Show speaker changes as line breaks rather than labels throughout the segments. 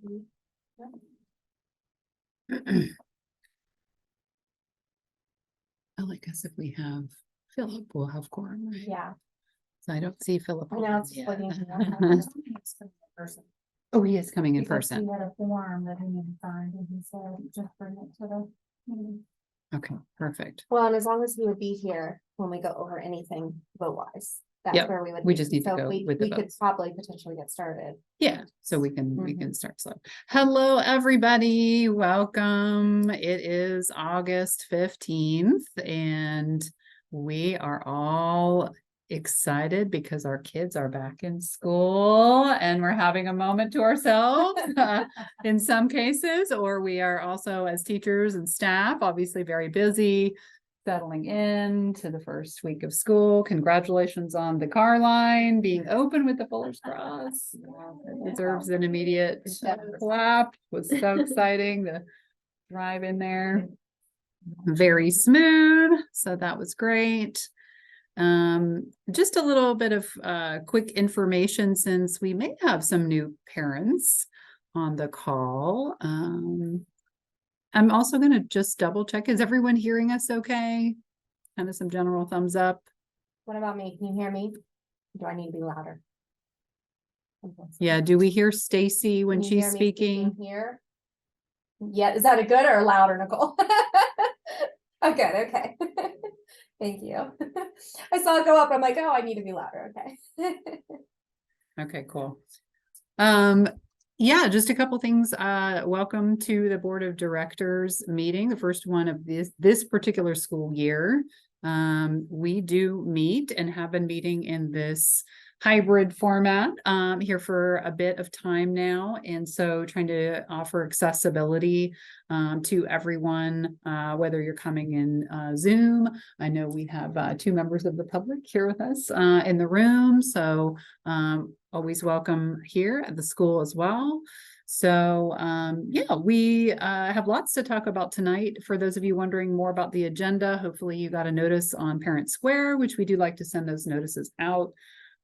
Well, I guess if we have Philip, we'll have quorum, right?
Yeah.
So I don't see Philip.
I know it's
yet.
looking person.
Oh, he is coming in
Because
person.
he had a form that he needed to sign, and he said, just bring it to the meeting.
Okay, perfect.
Well, and as long as he would be here when we go over anything vote wise, that's
Yep,
where we would.
we
be.
just need to
So
go
we
with the
could
votes.
probably potentially get started.
Yeah, so we can start slow. Hello, everybody. Welcome. It is August 15th, and we are all excited because our kids are back in school and we're having a moment to ourselves in some cases, or we are also as teachers and staff, obviously very busy settling in to the first week of school. Congratulations on the car line being open with the Fuller's Cross. It deserves an immediate clap. It was so exciting to drive in there. Very smooth. So that was great. Just a little bit of quick information since we may have some new parents on the call. I'm also going to just double check. Is everyone hearing us okay? Kind of some general thumbs up.
What about me? Can you hear me? Do I need to be louder?
Yeah. Do we hear Stacy when
Can you
she's
hear me
speaking?
here? Yeah. Is that a good or louder, Nicole? Oh, good. Okay. Thank you. I saw it go up. I'm like, oh, I need to be louder. Okay.
Okay, cool. Yeah, just a couple things. Welcome to the Board of Directors meeting, the first one of this particular school year. We do meet and have been meeting in this hybrid format here for a bit of time now, and so trying to offer accessibility to everyone, whether you're coming in Zoom. I know we have 2 members of the public here with us in the room, so always welcome here at the school as well. So yeah, we have lots to talk about tonight. For those of you wondering more about the agenda, hopefully you got a notice on Parent Square, which we do like to send those notices out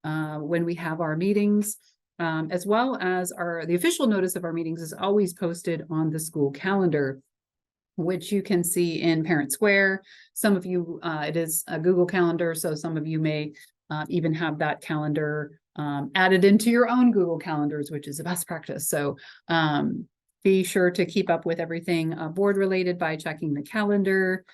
when we have our meetings, as well as the official notice of our meetings is always posted on the school calendar, which you can see in Parent Square. Some of you, it is a Google Calendar, so some of you may even have that calendar added into your own Google Calendars, which is a best practice. So be sure to keep up with everything board related by checking the calendar.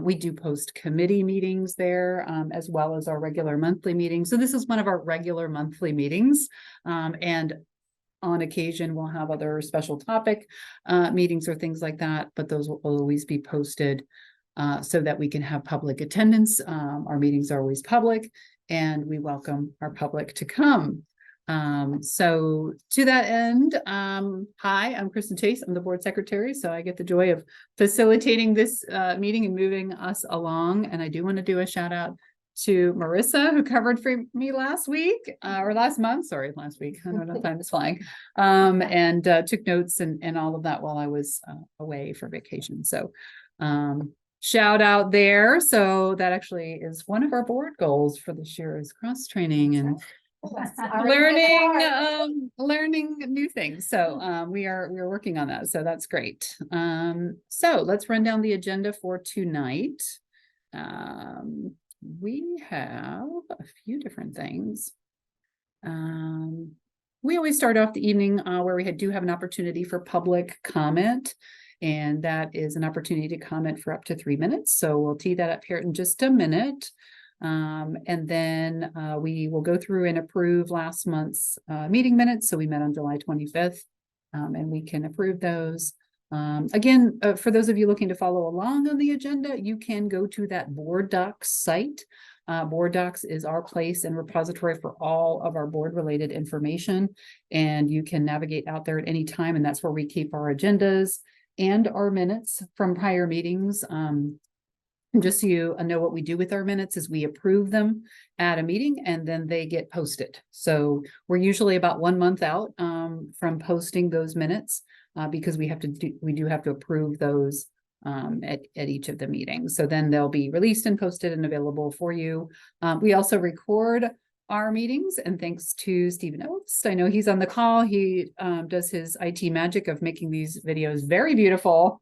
We do post committee meetings there, as well as our regular monthly meetings. So this is one of our regular monthly meetings. And on occasion, we'll have other special topic meetings or things like that, but those will always be posted so that we can have public attendance. Our meetings are always public, and we welcome our public to come. So to that end, hi, I'm Kristen Chase. I'm the board secretary, so I get the joy of facilitating this meeting and moving us along. And I do want to do a shout out to Marissa, who covered for me last week or last month. Sorry, last week. I don't know, time is flying. And took notes and all of that while I was away for vacation. So shout out there. So that actually is one of our board goals for this year, is cross training and learning new things. So we are working on that. So that's great. So let's run down the agenda for tonight. We have a few different things. We always start off the evening where we do have an opportunity for public comment, and that is an opportunity to comment for up to 3 minutes. So we'll tee that up here in just a minute. And then we will go through and approve last month's meeting minutes. So we met on July 25th, and we can approve those. Again, for those of you looking to follow along on the agenda, you can go to that Board Docs site. Board Docs is our place and repository for all of our board related information, and you can navigate out there at any time, and that's where we keep our agendas and our minutes from prior meetings. Just so you know, what we do with our minutes is we approve them at a meeting and then they get posted. So we're usually about 1 month out from posting those minutes because we do have to approve those at each of the meetings. So then they'll be released and posted and available for you. We also record our meetings, and thanks to Stephen Oates. I know he's on the call. He does his IT magic of making these videos very beautiful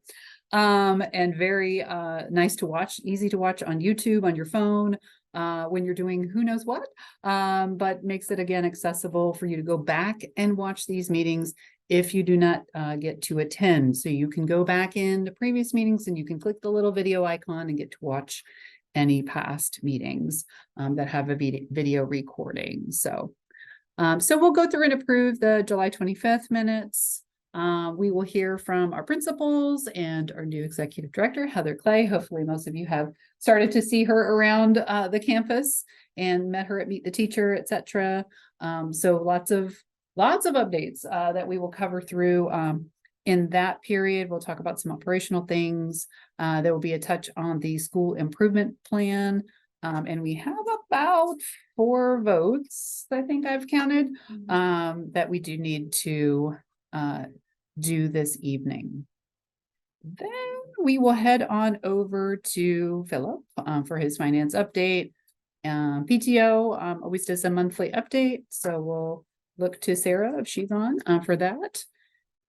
and very nice to watch, easy to watch on YouTube, on your phone, when you're doing who knows what, but makes it again accessible for you to go back and watch these meetings if you do not get to attend. So you can go back into previous meetings and you can click the little video icon and get to watch any past meetings that have a video recording. So we'll go through and approve the July 25th minutes. We will hear from our principals and our new executive director, Heather Clay. Hopefully most of you have started to see her around the campus and met her at Meet the Teacher, etc. So lots of updates that we will cover through in that period. We'll talk about some operational things. There will be a touch on the school improvement plan. And we have about 4 votes, I think I've counted, that we do need to do this evening. Then we will head on over to Philip for his finance update. PTO always does a monthly update, so we'll look to Sarah if she's on for that.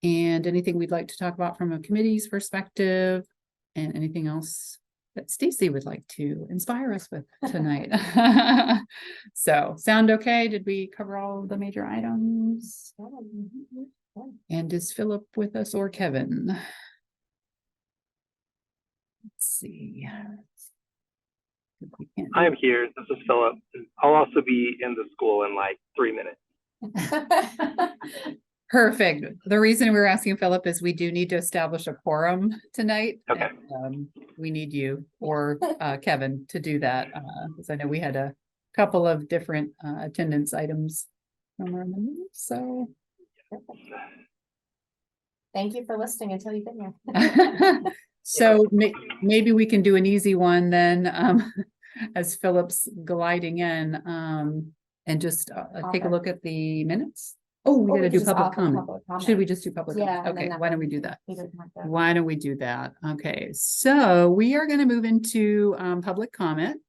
And anything we'd like to talk about from a committee's perspective, and anything else that Stacy would like to inspire us with tonight. So, sound okay? Did we cover all of the major items? And is Philip with us or Kevin? Let's see.
I am here. This is Philip. I'll also be in the school in like 3 minutes.
Perfect. The reason we're asking Philip is we do need to establish a quorum tonight.
Okay.
And, we need you or Kevin to do that, because I know we had a couple of different attendance items from our members. So
Thank you for listening until you've been here.
so maybe we can do an easy one then, as Philip's gliding in, and just take a look at the minutes. Oh, we gotta do public comment. Should we just do public comment?
Yeah.
Okay, why don't we do that?
He doesn't have to-
Why don't we do that? Okay, so we are going to move into public comment.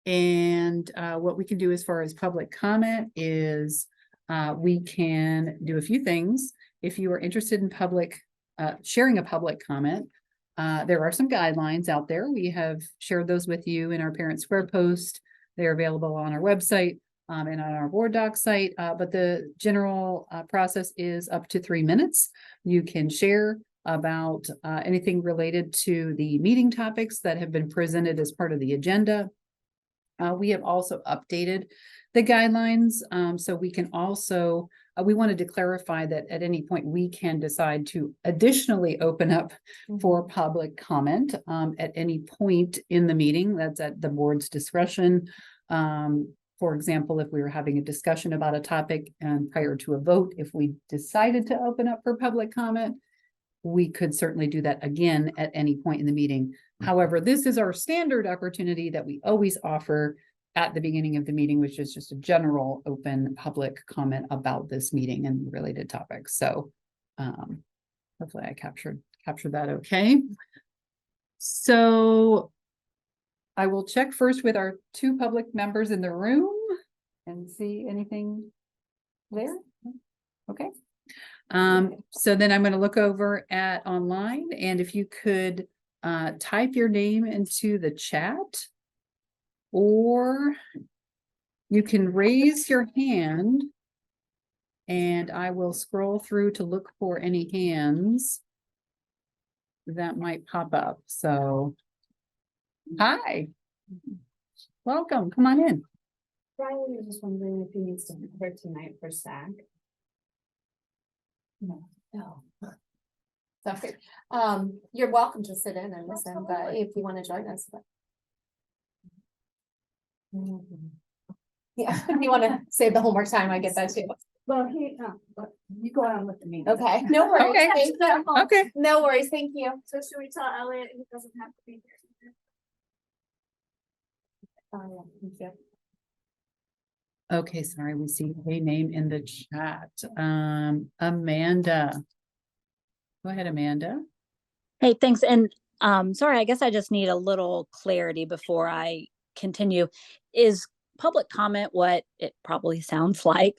And what we can do as far as public comment is we can do a few things. If you are interested in sharing a public comment, there are some guidelines out there. We have shared those with you in our Parent Square post. They're available on our website and on our board doc site, but the general process is up to 3 minutes. You can share about anything related to the meeting topics that have been presented as part of the agenda. We have also updated the guidelines, so we can also, we wanted to clarify that at any point we can decide to additionally open up for public comment at any point in the meeting. That's at the board's discretion. For example, if we were having a discussion about a topic and prior to a vote, if we decided to open up for public comment, we could certainly do that again at any point in the meeting. However, this is our standard opportunity that we always offer at the beginning of the meeting, which is just a general open public comment about this meeting and related topics. So hopefully I captured that okay. So I will check first with our 2 public members in the room and see anything there. Okay. So then I'm going to look over at online, and if you could type your name into the chat, or you can raise your hand and I will scroll through to look for any hands that might pop up. So hi, welcome, come on in.
Riley was just wondering if he needs to be here tonight for SAC.
No. Sorry. You're welcome to sit in and listen, but if you want to join us. Yeah, if you want to save the homework time, I get that too.
Well, but you go on with the meeting.
Okay, no worries.
Okay.
Thank you.
Okay.
No worries, thank you.
So should we tell Elliot he doesn't have to be here?
Oh, yeah, thank you.
Okay, sorry, we see a name in the chat. Amanda. Go ahead, Amanda.
Hey, thanks. And sorry, I guess I just need a little clarity before I continue. Is public comment what it probably sounds like?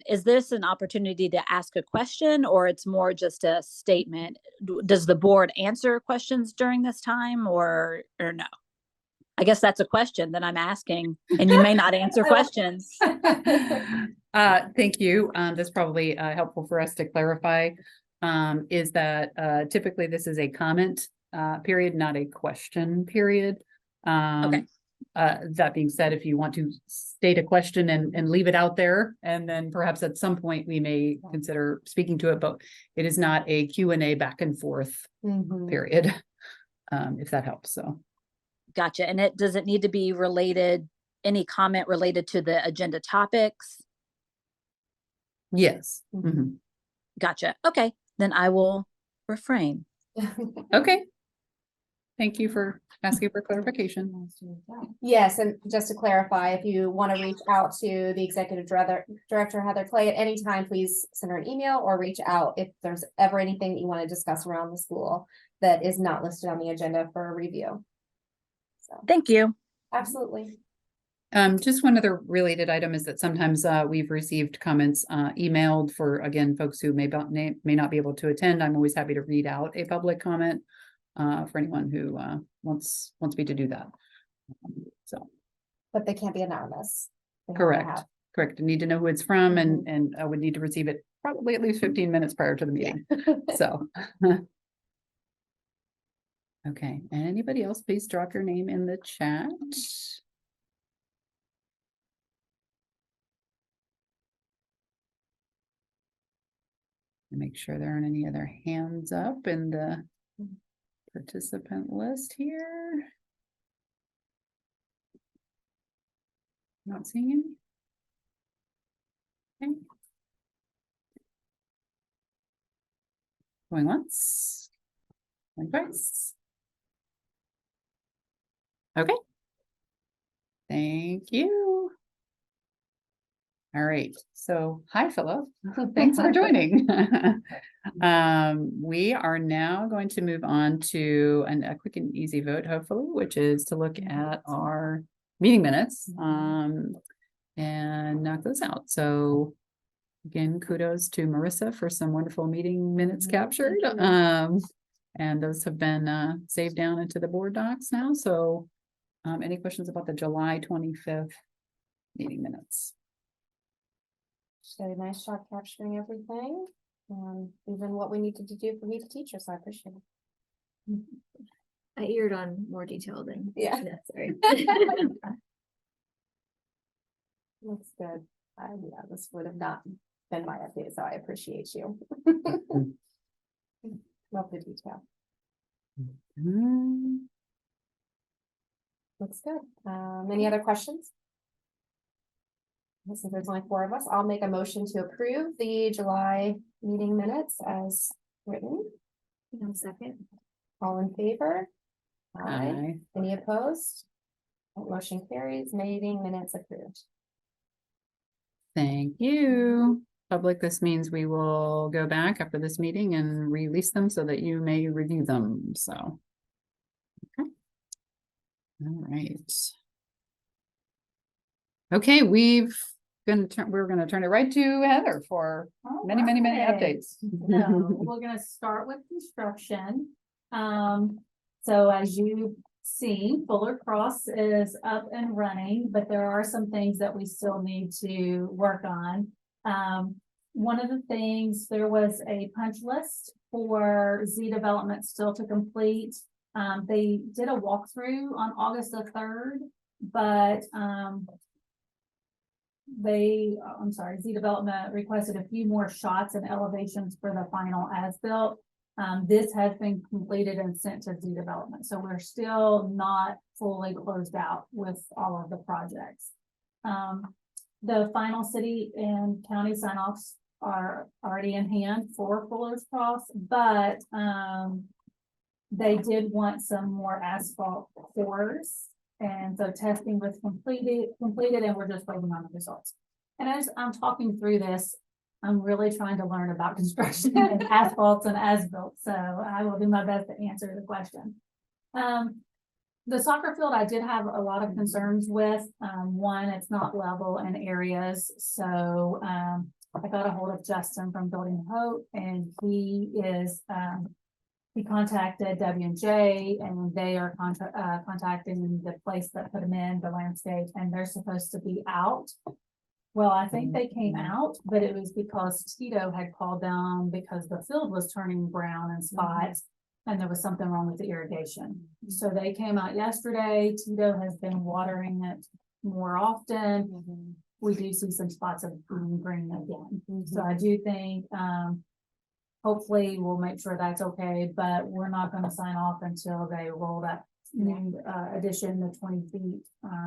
Is this an opportunity to ask a question, or it's more just a statement? Does the board answer questions during this time, or no? I guess that's a question that I'm asking, and you may not answer questions.
Thank you. That's probably helpful for us to clarify. Is that typically this is a comment period, not a question period.
Okay.
That being said, if you want to state a question and leave it out there, and then perhaps at some point we may consider speaking to it, but it is not a Q&A back and forth
Mhm.
period, if that helps. So.
Gotcha. And does it need to be related, any comment related to the agenda topics?
Yes.
Mhm.
Mhm.
Gotcha. Okay, then I will refrain.
Okay. Thank you for asking for clarification.
Yes, and just to clarify, if you want to reach out to the executive director, Heather Clay, at any time, please send her an email or reach out if there's ever anything that you want to discuss around the school that is not listed on the agenda for review. So,
Thank you.
absolutely.
Just one other related item is that sometimes we've received comments emailed for, again, folks who may not be able to attend. I'm always happy to read out a public comment for anyone who wants me to do that. So
But they can't be anonymous. They have to
correct.
have-
Correct. I need to know who it's from, and I would need to receive it probably at least 15 minutes prior to the meeting. So. Okay, and anybody else, please drop your name in the chat. And make sure there aren't any other hands up in the participant list here. Not seeing any. Okay. Going once. Going twice. Okay. Thank you. All right, so hi Philip, thanks for joining. We are now going to move on to a quick and easy vote, hopefully, which is to look at our meeting minutes and knock those out. So again, kudos to Marissa for some wonderful meeting minutes captured. And those have been saved down into the board docs now. So any questions about the July 25th meeting minutes?
Did a nice job capturing everything, even what we needed to do for me to teach her, so I appreciate it.
I eared on more detail than
Yeah.
necessary.
That's good. Yeah, this would have not been my update, so I appreciate you. Love the detail. Looks good. Any other questions? Since there's only 4 of us, I'll make a motion to approve the July meeting minutes as written.
1 second.
All in favor?
Aye.
Any opposed? That motion carries. Meeting minutes approved.
Thank you. Public, this means we will go back after this meeting and release them so that you may review them, so. Okay. All right. Okay, we're gonna turn it right to Heather for many
Alright.
updates.
So we're gonna start with construction. So as you see, Fuller Cross is up and running, but there are some things that we still need to work on. One of the things, there was a punch list for Z development still to complete. They did a walkthrough on August the 3rd, but Z Development requested a few more shots and elevations for the final as-built. This has been completed and sent to Z Development, so we're still not fully closed out with all of the projects. The final city and county sign-offs are already in hand for Fuller's Cross, but they did want some more asphalt pours. And so testing was completed, and we're just waiting on the results. And as I'm talking through this, I'm really trying to learn about construction and asphalts and as-built. So I will do my best to answer the question. The soccer field, I did have a lot of concerns with. One, it's not level in areas, so, I got a hold of Justin from Building Hope, and he contacted W&J, and they are contacting the place that put them in, the landscape, and they're supposed to be out. Well, I think they came out, but it was because Tito had called down because the field was turning brown in spots. And there was something wrong with the irrigation. So they came out yesterday. Tito has been watering it more often. We do see some spots of green again. So I do think, hopefully we'll make sure that's okay, but we're not gonna sign off until they roll that new, addition, the 20 feet,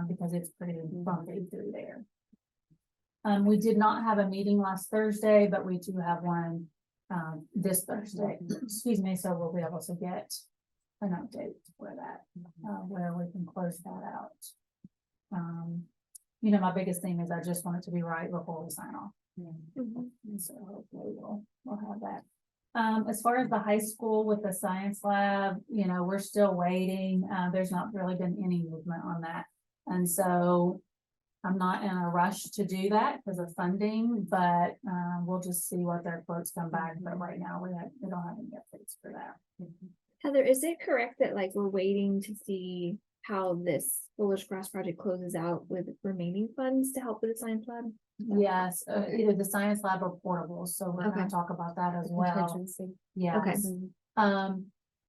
because it's pretty bumpy through there. We did not have a meeting last Thursday, but we do have one this Thursday, excuse me, so we'll be able to get an update for that, where we can close that out. You know, my biggest thing is I just want it to be right before we sign off. And so hopefully we'll have that. As far as the high school with the science lab, you know, we're still waiting. There's not really been any movement on that. And so I'm not in a rush to do that because of funding, but we'll just see what their quotes come back. But right now we don't have any updates for that.
Heather, is it correct that like we're waiting to see how this Foolish Grass project closes out with remaining funds to help with the science lab?
Yes, either the science lab or portables. So we're
Okay.
gonna talk about that as well.
Contingency.
Yes.
Okay.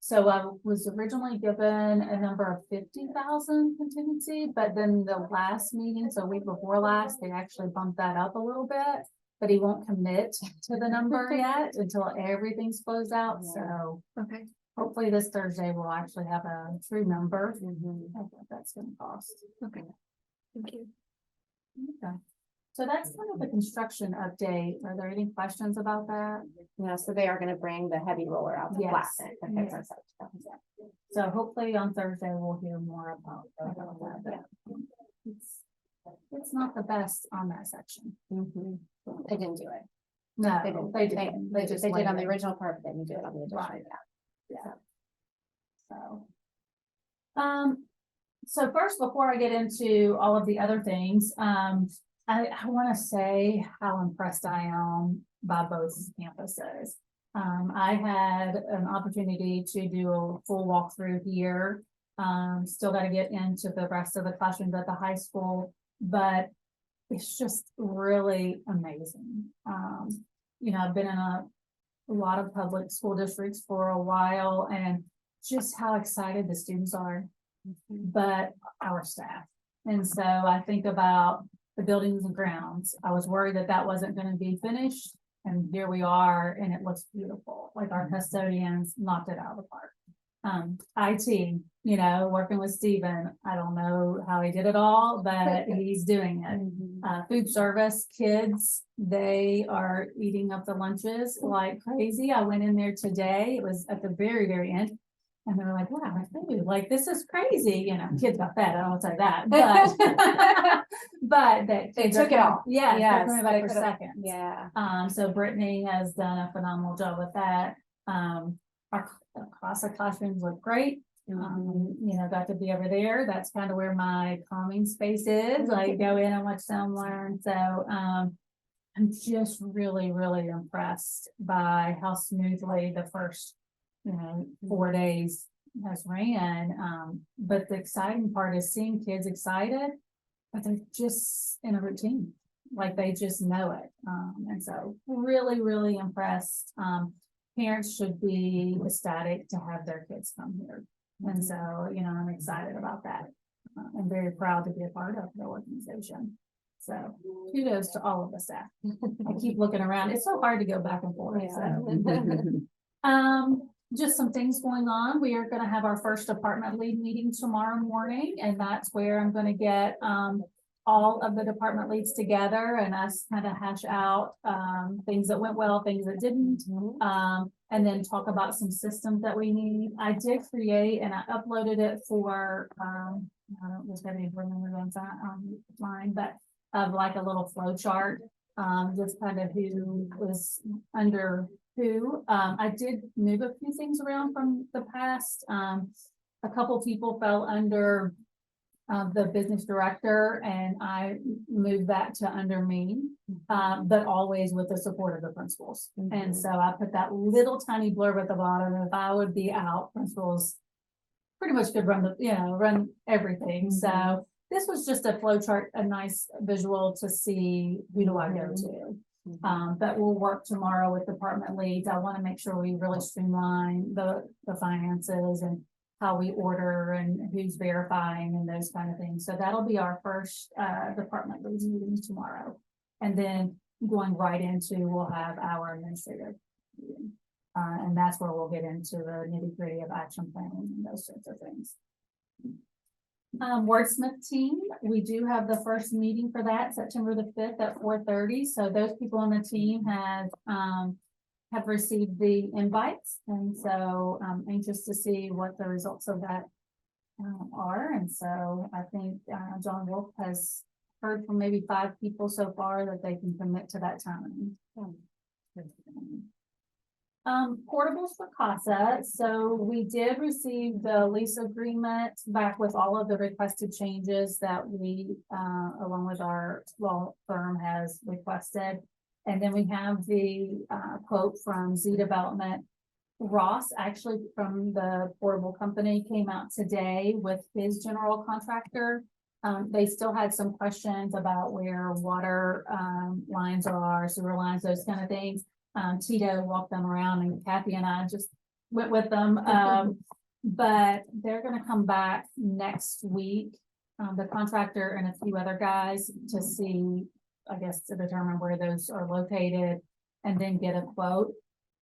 So I was originally given a number of 50,000 contingency, but then the last meeting, so week before last, they actually bumped that up a little bit. But he won't commit to the number yet until everything's closed out, so
Okay.
hopefully this Thursday we'll actually have a true number of what that's gonna cost.
Okay. Thank you.
Okay. So that's kind of the construction update. Are there any questions about that?
Yeah, so they are gonna bring the heavy roller out to
Yes.
flatten it. Okay,
Yes.
perfect.
So hopefully on Thursday we'll hear more about that. It's not the best on that section.
They didn't do it.
No,
They didn't.
they didn't.
They
just
did on the
waited.
original part, but they didn't do it on the additional.
Right. Yeah. So first, before I get into all of the other things, I want to say how impressed I am by both campuses. I had an opportunity to do a full walkthrough here. Still got to get into the rest of the classrooms at the high school, but it's just really amazing. You know, I've been in a lot of public school districts for a while, and just how excited the students are, but our staff. And so I think about the buildings and grounds. I was worried that that wasn't going to be finished, and here we are, and it looks beautiful. Like our custodians knocked it out of the park. IT, you know, working with Steven, I don't know how he did it all, but he's doing it. Food service, kids, they are eating up the lunches like crazy. I went in there today, it was at the very, very end. And they were like, wow, food, like, this is crazy, you know, kids got fed, I don't say that, but. But
They took it all.
Yeah,
Yes,
they're coming back
they
for
could've-
seconds.
Yeah.
So Brittany has done a phenomenal job with that. Our classrooms look great. You know, got to be over there. That's kind of where my calming space is. I go in and watch them learn. So, I'm just really, really impressed by how smoothly the first, 4 days has ran. But the exciting part is seeing kids excited, but they're just in a routine, like they just know it. And so really, really impressed. Parents should be ecstatic to have their kids come here. And so, I'm excited about that. I'm very proud to be a part of the organization. So kudos to all of the staff. I keep looking around. It's so hard to go back and forth. So. Just some things going on. We are going to have our first department lead meeting tomorrow morning, and that's where I'm going to get all of the department leads together and us kind of hash out things that went well, things that didn't, and then talk about some systems that we need. I did create and I uploaded it for I don't just have any remembrance on mine, but of like a little flow chart, just kind of who was under who. I did move a few things around from the past. a couple people fell under the business director, and I moved that to under me, but always with the support of the principals. And so I put that little tiny blurb at the bottom, if I would be out, principals pretty much could run run everything. So this was just a flow chart, a nice visual to see who do I go to. But we'll work tomorrow with department leads. I want to make sure we really streamline the finances and how we order and who's verifying and those kind of things. So that'll be our first department leads meeting tomorrow. And then going right into, we'll have our administrative meeting. And that's where we'll get into the nitty gritty of action planning and those sorts of things. Wordsmith team, we do have the first meeting for that, September the 5th at 4:30. So those people on the team have received the invites. And so I'm anxious to see what the results of that are. And so I think John Wolf has heard from maybe 5 people so far that they can commit to that time. Portables for CASA. So we did receive the lease agreement back with all of the requested changes that we, along with our law firm, has requested. And then we have the quote from Z Development. Ross, actually from the portable company, came out today with his general contractor. They still had some questions about where water lines are, sewer lines, those kind of things. Tito walked them around, and Kathy and I just went with them. But they're gonna come back next week, the contractor and a few other guys, to see, I guess, to determine where those are located and then get a quote.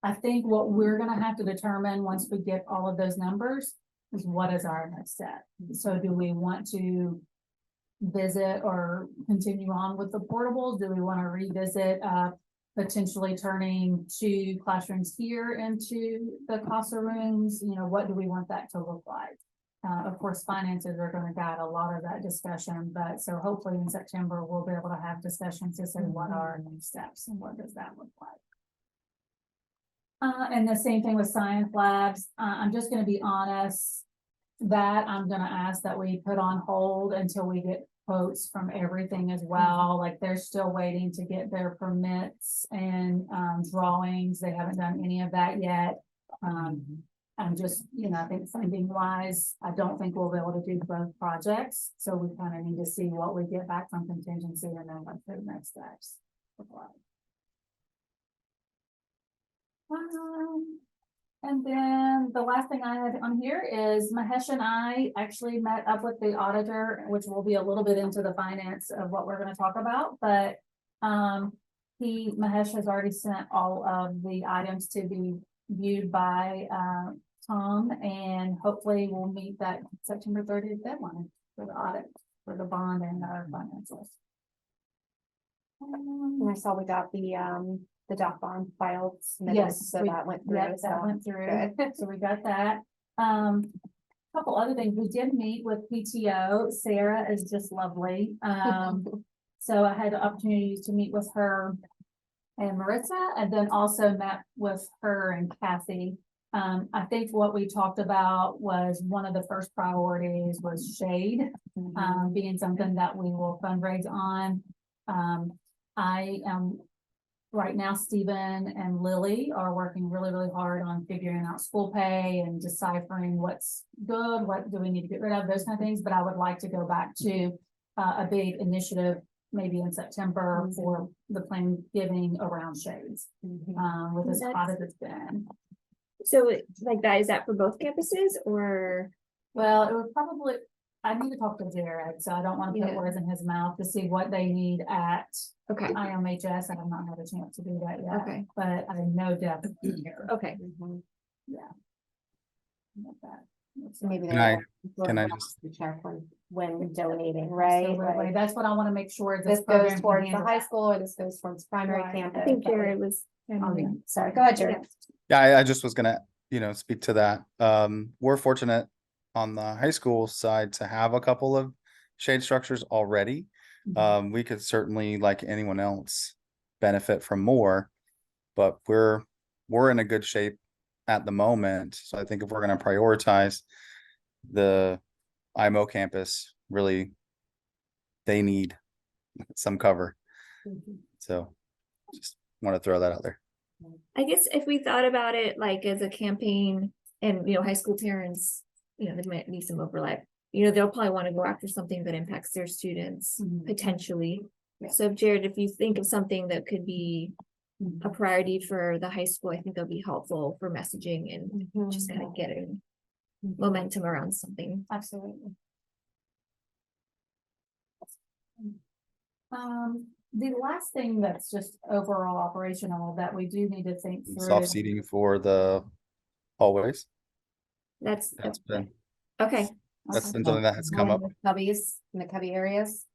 I think what we're gonna have to determine once we get all of those numbers is what is our next step. So do we want to visit or continue on with the portables? Do we want to revisit potentially turning 2 classrooms here into the CASA rooms? You know, what do we want that to look like? Of course, finances are going to guide a lot of that discussion, but so hopefully in September, we'll be able to have discussions to say what are our next steps and what does that look like. And the same thing with science labs. I'm just going to be honest that I'm going to ask that we put on hold until we get quotes from everything as well. Like, they're still waiting to get their permits and drawings. They haven't done any of that yet. I'm just, I think funding wise, I don't think we'll be able to do both projects. So we kind of need to see what we get back from contingency and then what the next steps look like. And then the last thing I had on here is Mahesh and I actually met up with the auditor, which will be a little bit into the finance of what we're going to talk about. But Mahesh has already sent all of the items to be viewed by Tom, and hopefully we'll meet that September 30th deadline for the audit, for the bond and our financials.
And I saw we got the doc bond filed, submitted,
Yes,
so that went through.
Yes, that
so
went through.
good.
So we got that. Couple other things. We did meet with PTO. Sarah is just lovely. So I had the opportunity to meet with her and Marissa, and then also met with her and Kathy. I think what we talked about was one of the first priorities was shade, being something that we will fundraise on. I am right now, Stephen and Lily are working really, really hard on figuring out school pay and deciphering what's good, what do we need to get rid of, those kind of things. But I would like to go back to a big initiative maybe in September for the plan giving around shades, with as hot as it's been.
So like that, is that for both campuses or?
Well, it would probably, I need to talk to Jared, so I don't want to put words in his mouth to see what they need at
Okay,
IMHS. I have not had a chance to do that yet.
Okay.
But I know definitely here.
okay.
So maybe
Can I-
they're
can I
be careful when donating, right?
Absolutely.
Like,
That's what I want to make sure
this
program
goes
can
towards the
handle
high
that.
school, or this goes towards primary
Right.
campus.
I think
that we-
Jared was.
Sorry, go ahead, Jared.
Yeah, I just was gonna, speak to that. We're fortunate on the high school side to have a couple of shade structures already. We could certainly, like anyone else, benefit from more, but we're in a good shape at the moment. So I think if we're gonna prioritize the IMO campus really, they need some cover. So just want to throw that out there.
I guess if we thought about it like as a campaign and, high school parents, there might be some overlap. They'll probably want to go after something that impacts their students
Mhm.
potentially.
Yeah.
So Jared, if you think of something that could be a priority for the high school, I think that'll be helpful for messaging and just kind of getting momentum around something.
Absolutely. The last thing that's just overall operational that we do need to think through.
Soft seating for the hallways.
That's
That's been,
okay.
that's been something that has come up.
Cubbies, in the cubby areas.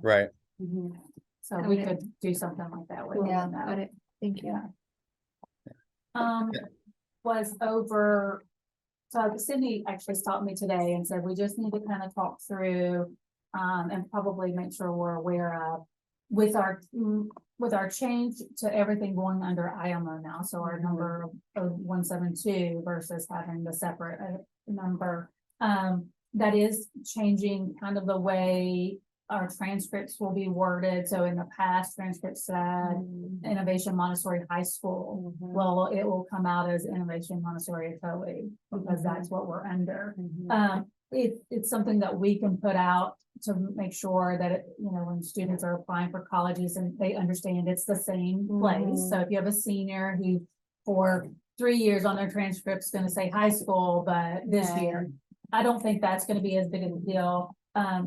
Right.
Mhm. So we could do something like that with
Yeah,
them.
Got it. Thank you.
Yeah.
Yeah.
Was over. So Sydney actually stopped me today and said, we just need to kind of talk through, and probably make sure we're aware of with our change to everything going under IMO now. So our number of 172 versus having the separate number, that is changing kind of the way our transcripts will be worded. So in the past, transcripts said Innovation Montessori High School. Well, it will come out as Innovation Montessori Ocoee because that's what we're under. It's something that we can put out to make sure that it, when students are applying for colleges and they understand it's the same place. So if you have a senior who for 3 years on their transcript is going to say high school, but this year, I don't think that's going to be as big of a deal.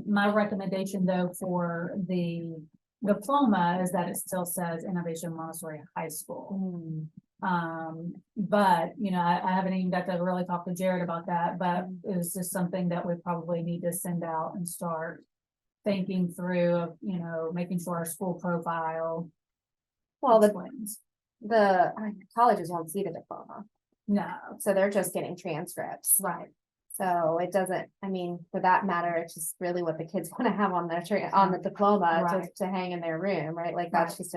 My recommendation though for the diploma is that it still says Innovation Montessori High School. But I haven't even got to really talk to Jared about that, but it was just something that we probably need to send out and start thinking through of, making sure our school profile.
Well,
explains.
the colleges won't see the diploma,
No,
so they're just getting transcripts.
right,
So it doesn't, for that matter, it's just really what the kids want to have on their on the diploma
Right.
to hang in their room, right? Like that's just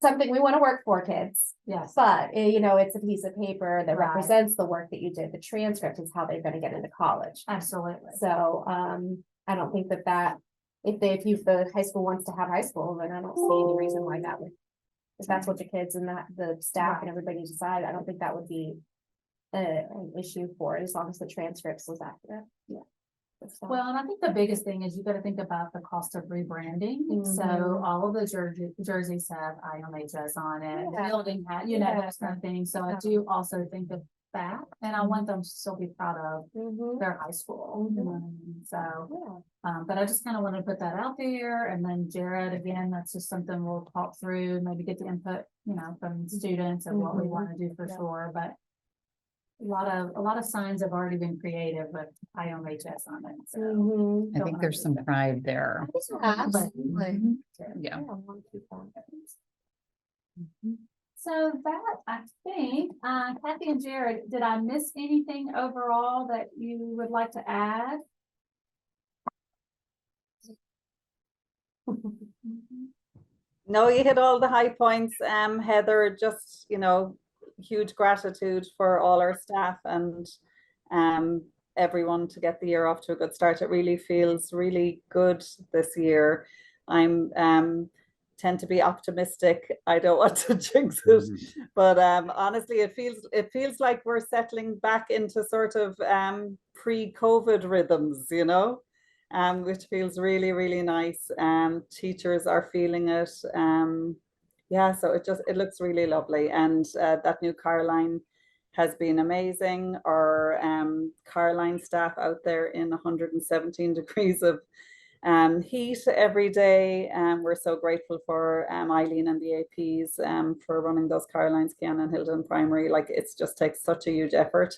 something we want to work for kids.
yes,
But it's a piece of paper that
Right.
represents the work that you did. The transcript is how they're going to get into college.
absolutely.
So I don't think that if the high school wants to have high school, then I don't see any reason why that would. If that's what the kids and the staff and everybody decide, I don't think that would be an issue for it, as long as the transcripts was accurate. Yeah.
Well, and I think the biggest thing is you got to think about the cost of rebranding. So
Mhm.
all of the jerseys have IMHS on it, the
Yeah.
building hat,
Yeah.
those kind of things. So I do also think of that, and I want them to still be proud of
Mhm.
their high school. So,
Yeah.
but I just kind of want to put that out there. And then Jared, again, that's just something we'll talk through, maybe get the input, from students and what we
Mhm.
want to do for
Yeah.
sure. But a lot of signs have already been created with IMHS on it. So.
Mhm.
I think there's some pride there.
Absolutely.
Yeah.
I want to keep that.
So that, I think, Kathy and Jared, did I miss anything overall that you would like to add?
No, you hit all the high points, Heather. Just, huge gratitude for all our staff and everyone to get the year off to a good start. It really feels really good this year. I'm tend to be optimistic. I don't want to jinx it, but honestly, it feels like we're settling back into sort of pre-COVID rhythms, which feels really, really nice. Teachers are feeling it. Yeah, so it looks really lovely. And that new car line has been amazing. Our car line staff out there in 117 degrees of heat every day. We're so grateful for Eileen and the APs for running those car lines, Kiana and Hilton Primary. Like it's just takes such a huge effort.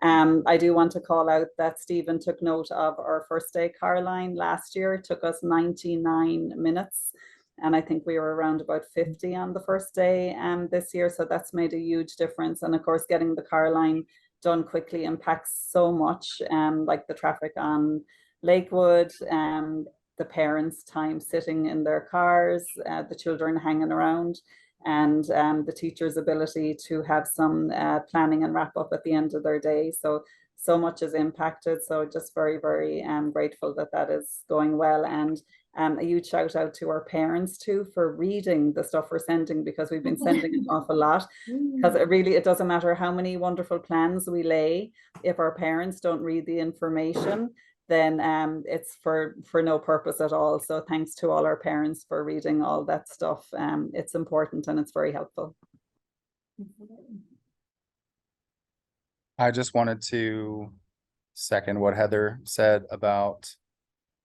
I do want to call out that Stephen took note of our first day car line last year. It took us 99 minutes. And I think we were around about 50 on the first day this year. So that's made a huge difference. And of course, getting the car line done quickly impacts so much, like the traffic on Lakewood, the parents' time sitting in their cars, the children hanging around, and the teachers' ability to have some planning and wrap up at the end of their day. So so much is impacted. So just very, very grateful that that is going well. And a huge shout out to our parents too for reading the stuff we're sending, because we've been sending an awful lot. Because it doesn't matter how many wonderful plans we lay, if our parents don't read the information, then it's for no purpose at all. So thanks to all our parents for reading all that stuff. It's important and it's very helpful.
I just wanted to second what Heather said about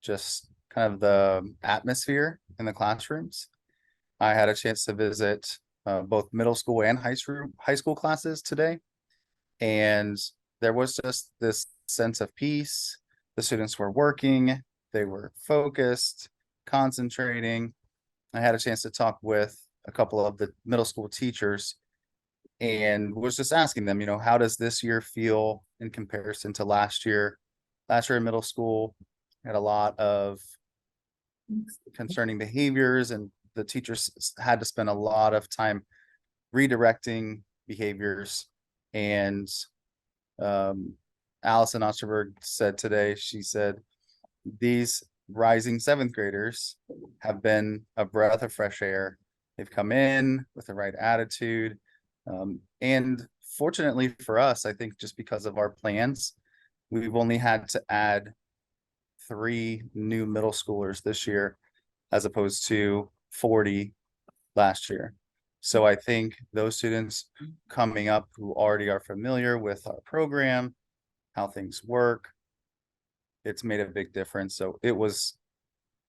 just kind of the atmosphere in the classrooms. I had a chance to visit both middle school and high school classes today, and there was just this sense of peace. The students were working, they were focused, concentrating. I had a chance to talk with a couple of the middle school teachers and was just asking them, you know, how does this year feel in comparison to last year? Last year in middle school, had a lot of concerning behaviors, and the teachers had to spend a lot of time redirecting behaviors. And Allison Osterberg said today, she said, these rising seventh graders have been a breath of fresh air. They've come in with the right attitude. And fortunately for us, I think just because of our plans, we've only had to add 3 new middle schoolers this year, as opposed to 40 last year. So I think those students coming up who already are familiar with our program, how things work, it's made a big difference. So it was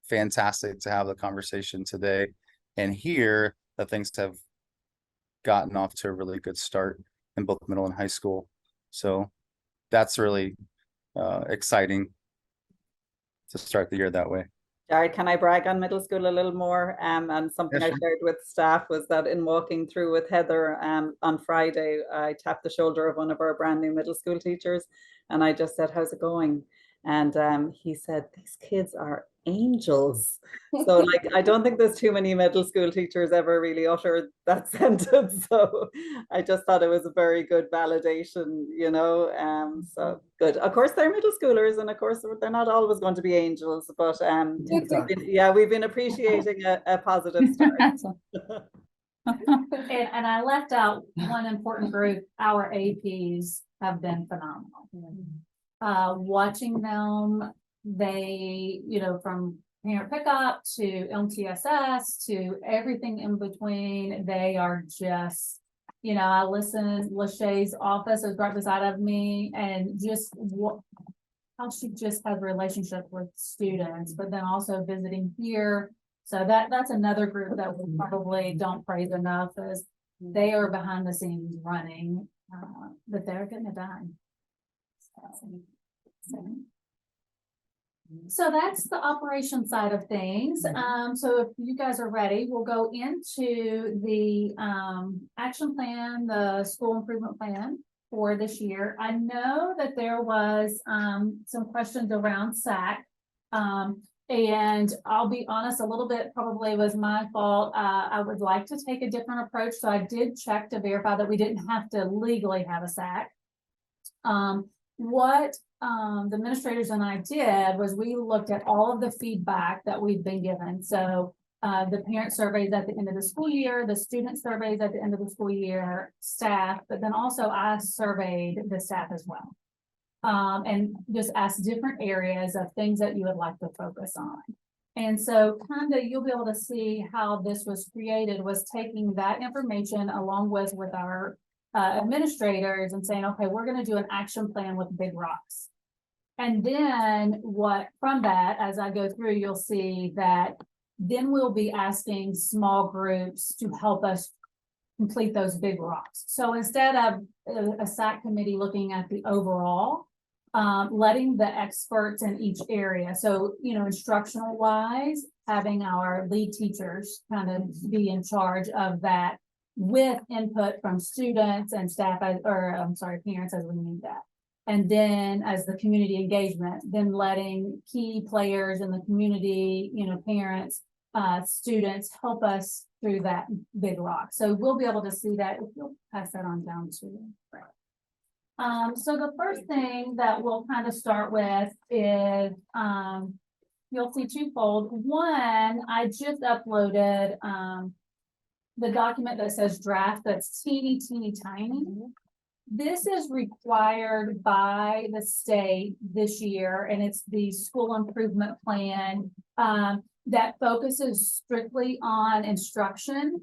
fantastic to have the conversation today and hear that things have gotten off to a really good start in both middle and high school. So that's really exciting to start the year that way.
Jared, can I brag on middle school a little more? And something I shared with staff was that in walking through with Heather on Friday, I tapped the shoulder of one of our brand new middle school teachers, and I just said, "How's it going?" And he said, "These kids are angels." So like, I don't think there's too many middle school teachers ever really uttered that sentence. So I just thought it was a very good validation, you know. So good. Of course, they're middle schoolers, and of course, they're not always going to be angels, but we've been appreciating a positive start.
And I left out one important group. Our APs have been phenomenal. Watching them, they, you know, from parent pickup to MTSS to everything in between, they are just, you know, I listened, Lachey's office is right beside of me, and just how she just has a relationship with students, but then also visiting here. So that's another group that we probably don't praise enough, is they are behind the scenes running, but they're getting it done. So that's the operation side of things. So if you guys are ready, we'll go into the action plan, the school improvement plan for this year. I know that there was some questions around SAC. And I'll be honest, a little bit probably was my fault. I would like to take a different approach. So I did check to verify that we didn't have to legally have a SAC. What the administrators and I did was we looked at all of the feedback that we've been given. So the parent surveys at the end of the school year, the student surveys at the end of the school year, staff, but then also I surveyed the staff as well. And just asked different areas of things that you would like to focus on. And so kind of you'll be able to see how this was created, was taking that information along with our administrators and saying, okay, we're going to do an action plan with big rocks. And then from that, as I go through, you'll see that then we'll be asking small groups to help us complete those big rocks. So instead of a SAC committee looking at the overall, letting the experts in each area, so, you know, instructional wise, having our lead teachers kind of be in charge of that with input from students and staff, parents as we need that. And then as the community engagement, then letting key players in the community, you know, parents, students help us through that big rock. So we'll be able to see that. If you'll pass that on down to So the first thing that we'll kind of start with is, you'll see twofold. One, I just uploaded, the document that says draft, that's teeny tiny. This is required by the state this year, and it's the school improvement plan, that focuses strictly on instruction.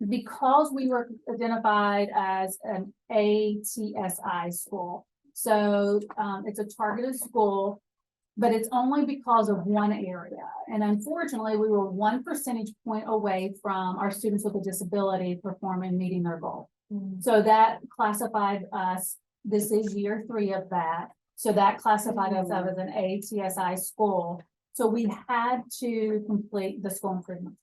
Because we were identified as an ATSI school. So, it's a targeted school, but it's only because of one area. And unfortunately, we were 1 percentage point away from our students with a disability performing, meeting their goal. So that classified us, this is year 3 of that. So that classified us as an ATSI school. So we had to complete the school improvement.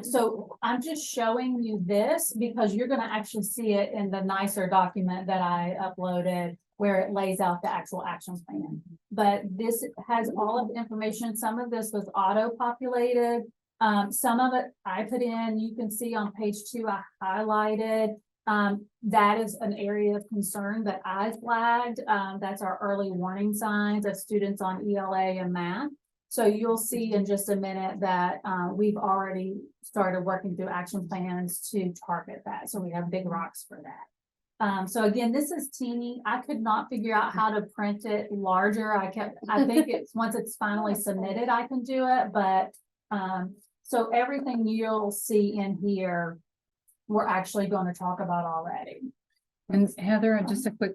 So I'm just showing you this because you're gonna actually see it in the nicer document that I uploaded where it lays out the actual action plan. But this has all of the information. Some of this was auto-populated. Some of it I put in, you can see on page 2, I highlighted. That is an area of concern that I flagged. That's our early warning signs of students on ELA and math. So you'll see in just a minute that we've already started working through action plans to target that. So we have big rocks for that. So again, this is teeny. I could not figure out how to print it larger. I think it's once it's finally submitted, I can do it. But so everything you'll see in here, we're actually going to talk about already.
And Heather, just a quick,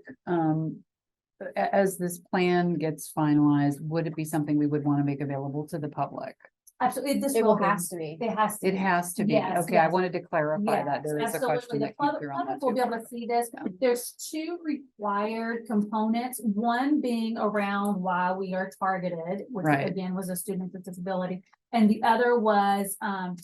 as this plan gets finalized, would it be something we would want to make available to the public?
Absolutely, this
It
will
will
be.
has to be.
It has to.
It has to be.
Yes,
Okay, I
yes.
wanted to clarify that.
Yes,
There is a
absolutely.
question
The
that came
public
through on that.
will be
too.
able to see this.
Yeah.
There's 2 required components, one being around why we are targeted, which
Right.
again was a student with disability, and the other was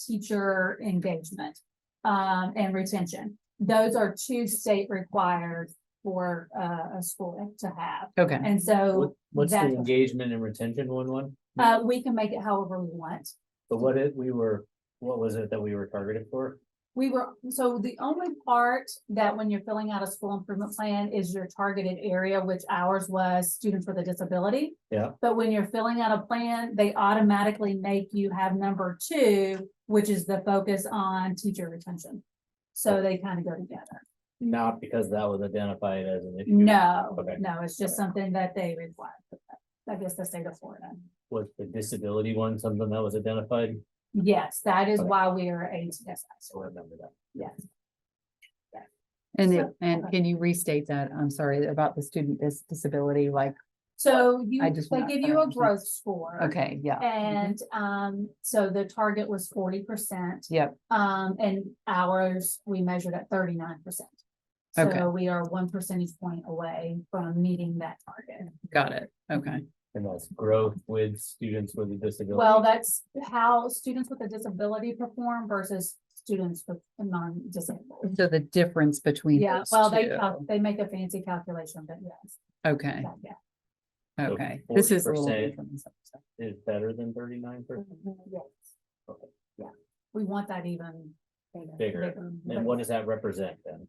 teacher engagement and retention. Those are 2 state required for a school to have.
Okay,
And so
What's the
that's,
engagement and retention one?
we can make it however we want.
But what was it that we were targeted for?
So the only part that when you're filling out a school improvement plan is your targeted area, which ours was students with a disability.
Yeah.
But when you're filling out a plan, they automatically make you have number 2, which is the focus on teacher retention. So they kind of go together.
Not because that was identified as an issue.
No,
Okay.
no, it's just
Okay.
something that they require. I guess the state of Florida.
Was the disability one something that was identified?
Yes, that is
Okay.
why we are ATSI.
So I remember that.
Yes.
and
So-
can you restate that? I'm sorry, about the student disability, like,
So
I
you,
just
they
want
give
to
you a
understand.
growth score.
okay, yeah.
And so the target was 40%.
Yep,
And ours, we measured at 39%.
Okay.
So we are 1 percentage point away from meeting that target.
got it. Okay,
And that's growth with students with a disability.
Well, that's how students with a disability perform versus students with a non-disabled.
so the difference between
Yeah,
those
well,
two.
they make a fancy calculation, but yes.
Okay,
Yeah.
So
okay. This is a little
40%
different. so-
Is better than 39%.
Yes.
Okay.
Yeah, we want that even
Bigger. And what does that represent then?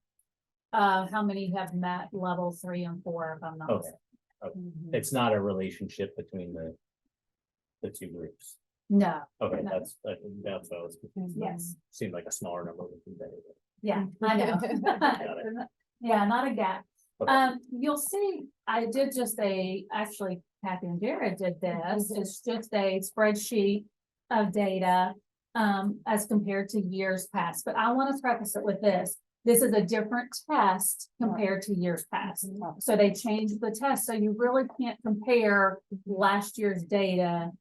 How many have met level 3 and 4, if I'm not
Okay.
mistaken?
Mhm.
It's not a relationship between the 2 groups.
No,
Okay,
No.
that's what I was.
yes,
Seemed like a smaller number would be better.
yeah, I know.
it.
Yeah, not a gap.
Okay.
You'll see, I did actually Kathy and Jared did this, it's just a spreadsheet of data as compared to years past, but I want to preface it with this. This is a different test compared to years past. So they changed the test, so you really can't compare last year's data.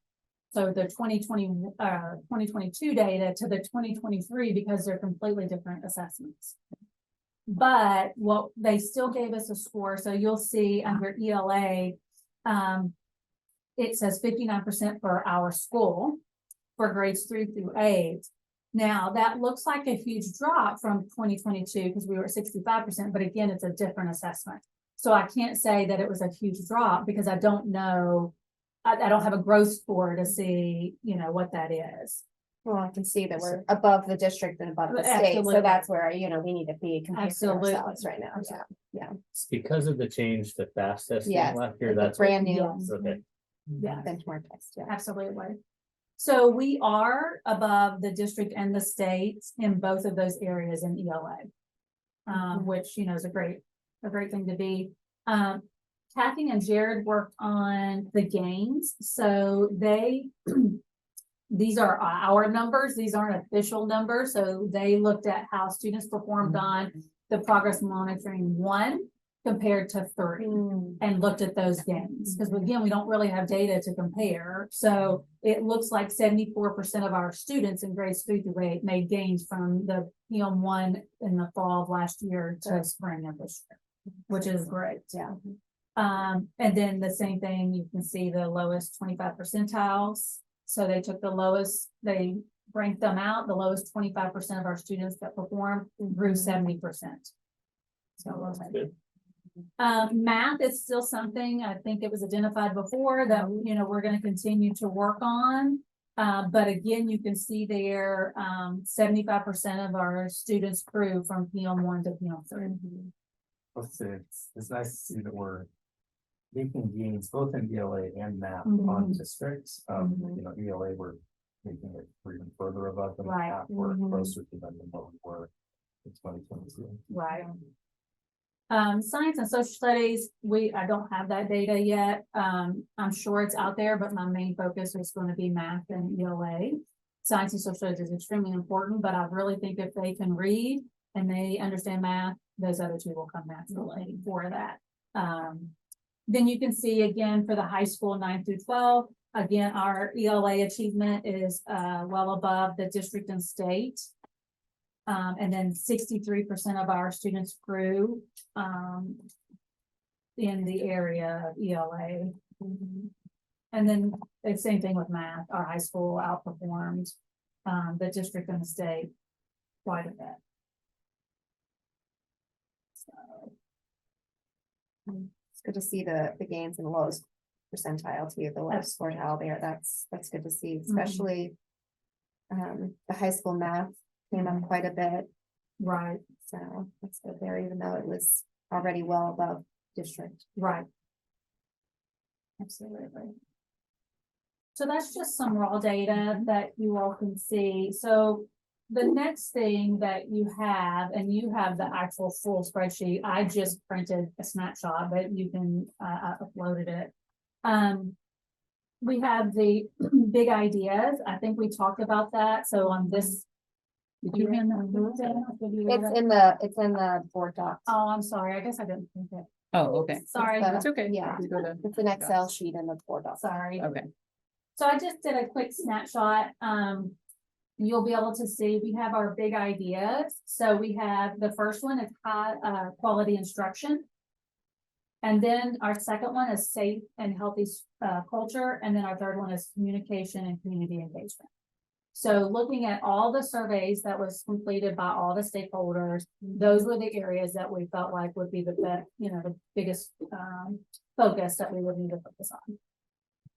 So the 2022 data to the 2023 because they're completely different assessments. But they still gave us a score. So you'll see under ELA, it says 59% for our school for grades 3 through 8. Now that looks like a huge drop from 2022 because we were at 65%, but again, it's a different assessment. So I can't say that it was a huge drop because I don't know. I don't have a growth score to see, what that is.
Well, I can see that we're above the district and above the state,
Absolutely.
so that's where, we need to be comparing
Absolutely.
ourselves right now, yeah.
It's because of the change to fast testing
Yes,
last year,
it's a
that's.
brand new
Yes.
Okay.
Yeah.
benchmark test, yeah.
Absolutely. So we are above the district and the state in both of those areas in ELA. Which, is a great thing to be. Kathy and Jared worked on the gains, so these are our numbers, these aren't official numbers, so they looked at how students performed on the progress monitoring 1 compared to 3 and looked at those gains. Because again, we don't really have data to compare. So it looks like 74% of our students in grades 3 through 8 made gains from the PM1 in the fall of last year to spring of this year, which is great.
Yeah.
And then the same thing, you can see the lowest 25 percentiles. So they took the lowest, they ranked them out, the lowest 25% of our students that performed grew 70%. So,
Good.
math is still something, I think it was identified before that, we're gonna continue to work on. But again, you can see there, 75% of our students grew from PM1 to PM3.
Let's say it's nice to see that we're making gains both in ELA and math
Mhm.
on districts.
Mhm.
ELA, we're making it even further above them.
Right.
Math, we're
Mhm.
closer to them than what we were in 2022.
Right. Science and social studies, I don't have that data yet. I'm sure it's out there, but my main focus is going to be math and ELA. Science and social studies is extremely important, but I really think if they can read and they understand math, those other two will come naturally for that. Then you can see again for the high school 9 through 12, again, our ELA achievement is well above the district and state. And then 63% of our students grew in the area of ELA. And then the same thing with math, our high school outperformed the district and the state quite a bit. So.
It's good to see the gains in the lowest percentile too, the lowest quartile there, that's good to see, especially the high school math came up quite a bit.
Right.
So that's good there, even though it was already well above district.
Right. Absolutely. So that's just some raw data that you all can see. So the next thing that you have, and you have the actual full spreadsheet, I just printed a snapshot, but you can uploaded it. We have the big ideas. I think we talked about that. So on this. Did you hand that?
It's in the board doc.
Oh, I'm sorry. I guess I didn't think it.
Oh, okay.
Sorry.
That's okay.
Yeah.
We go to-
It's an Excel sheet in the board doc.
Sorry.
Okay.
So I just did a quick snapshot. You'll be able to see, we have our big ideas. So we have, the first one is high, quality instruction. And then our second one is safe and healthy, culture. And then our third one is communication and community engagement. So looking at all the surveys that was completed by all the stakeholders, those were the areas that we felt like would be the biggest, focus that we would need to focus on.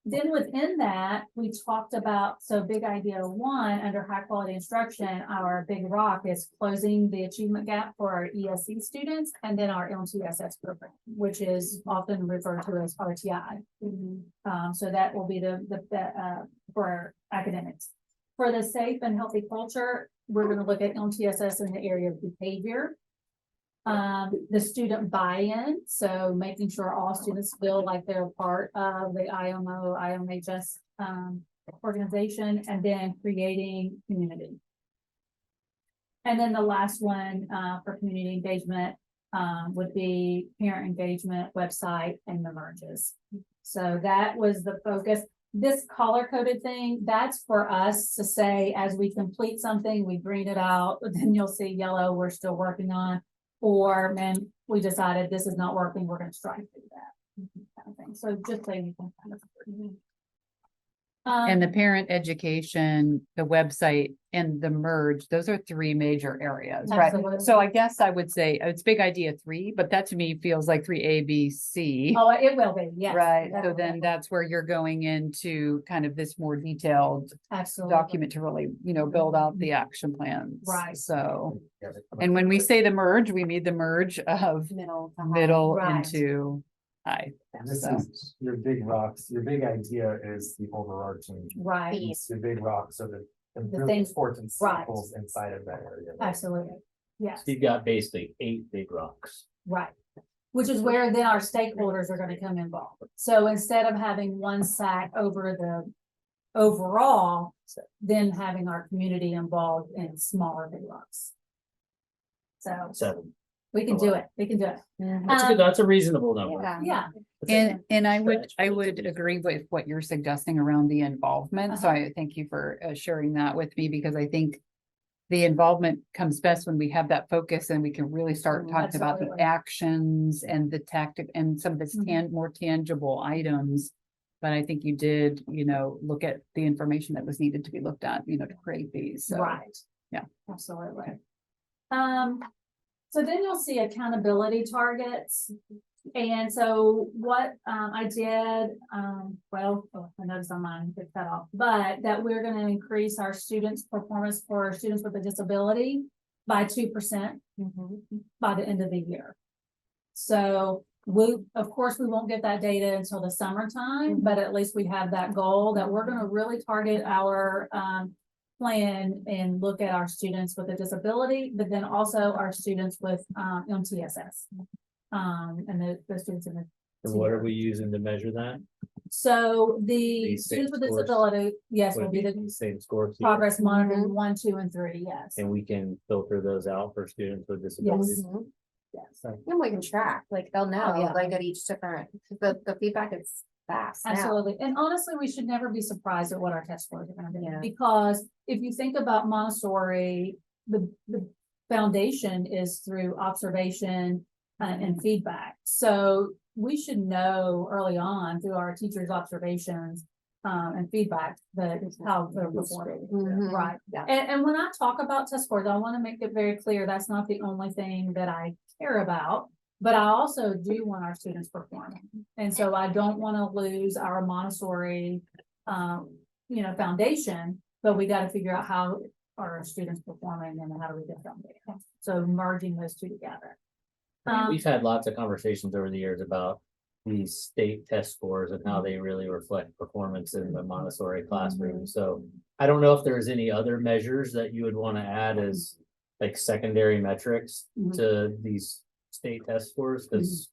Then within that, we talked about, so big idea 1 under high quality instruction, our big rock is closing the achievement gap for our ESE students and then our MTSS program, which is often referred to as RTI. So that will be for academics. For the safe and healthy culture, we're going to look at MTSS in the area of behavior. The student buy-in, so making sure all students feel like they're a part of the IMO, IMHS organization, and then creating community. And then the last one for community engagement would be parent engagement, website, and the merges. So that was the focus. This color-coded thing, that's for us to say, as we complete something, we green it out, then you'll see yellow, we're still working on. Or man, we decided this is not working, we're going to strive through that kind of thing. So just so you can kind of.
And the parent education, the website and the merge, those are three major areas, right?
Absolutely.
So I guess I would say it's big idea three, but that to me feels like 3A, B, C.
Oh, it will be, yes.
Right, so
Definitely.
then that's where you're going into kind of this more detailed
Absolutely.
document to really, build out the action plans.
Right.
So, and when we say the merge, we mean the merge of
Middle. to high.
middle
Right.
into high.
This
So-
is your big rocks, your big idea is the overarching,
Right,
piece, your big rocks, so the
The
really
things-
important
right.
circles inside of that area.
absolutely. Yes,
You've got basically 8 big rocks.
right. Which is where then our stakeholders are gonna come involved. So instead of having one SAC over the overall, then having our community involved in smaller big rocks. So
7.
we can do it, we can do it.
That's a good, that's a reasonable number.
Yeah.
Yeah,
And I would
Stretch.
agree with what you're suggesting around the involvement, so
Uh-huh.
I thank you for sharing that with me, because I think the involvement comes best when we have that focus and we can really start talking about the
Absolutely.
actions and the tactic and some of this
Mhm.
more tangible items. But I think you did, look at the information that was needed to be looked at, to create these, so.
right.
yeah.
Absolutely. So then you'll see accountability targets. And so what I did, I noticed on mine, picked that off, but that we're gonna increase our students' performance for students with a disability by 2% by the end of the year. So of course, we won't get that data until the summertime, but at least we have that goal that we're gonna really target our plan and look at our students with a disability, but then also our students with MTSS. And the students in the.
And what are we using to measure that?
So the
These same
students with
scores?
disability, yes,
Would
will
it
be
be
the
the same score? here?
progress monitoring 1, 2, and 3, yes.
And we can filter those out for students with disabilities.
Mhm.
Yes.
And we can track, like they'll know,
Oh, yeah.
like at each different, the feedback is fast now.
Absolutely. And honestly, we should never be surprised at what our test scores are gonna be.
Yeah.
Because if you think about Montessori, the foundation is through observation and feedback. So we should know early on through our teachers' observations and feedback that how they're performing.
Mhm.
Right.
Yeah.
And when I talk about test scores, I want to make it very clear, that's not the only thing that I care about. But I also do want our students performing. And so I don't want to lose our Montessori, foundation, but we got to figure out how are our students performing and how do we get them there. So merging those two together.
We've had lots of conversations over the years about these state test scores and how they really reflect performance in the Montessori classroom. So I don't know if there's any other measures that you would want to add as like secondary metrics
Mhm.
to these state test scores, because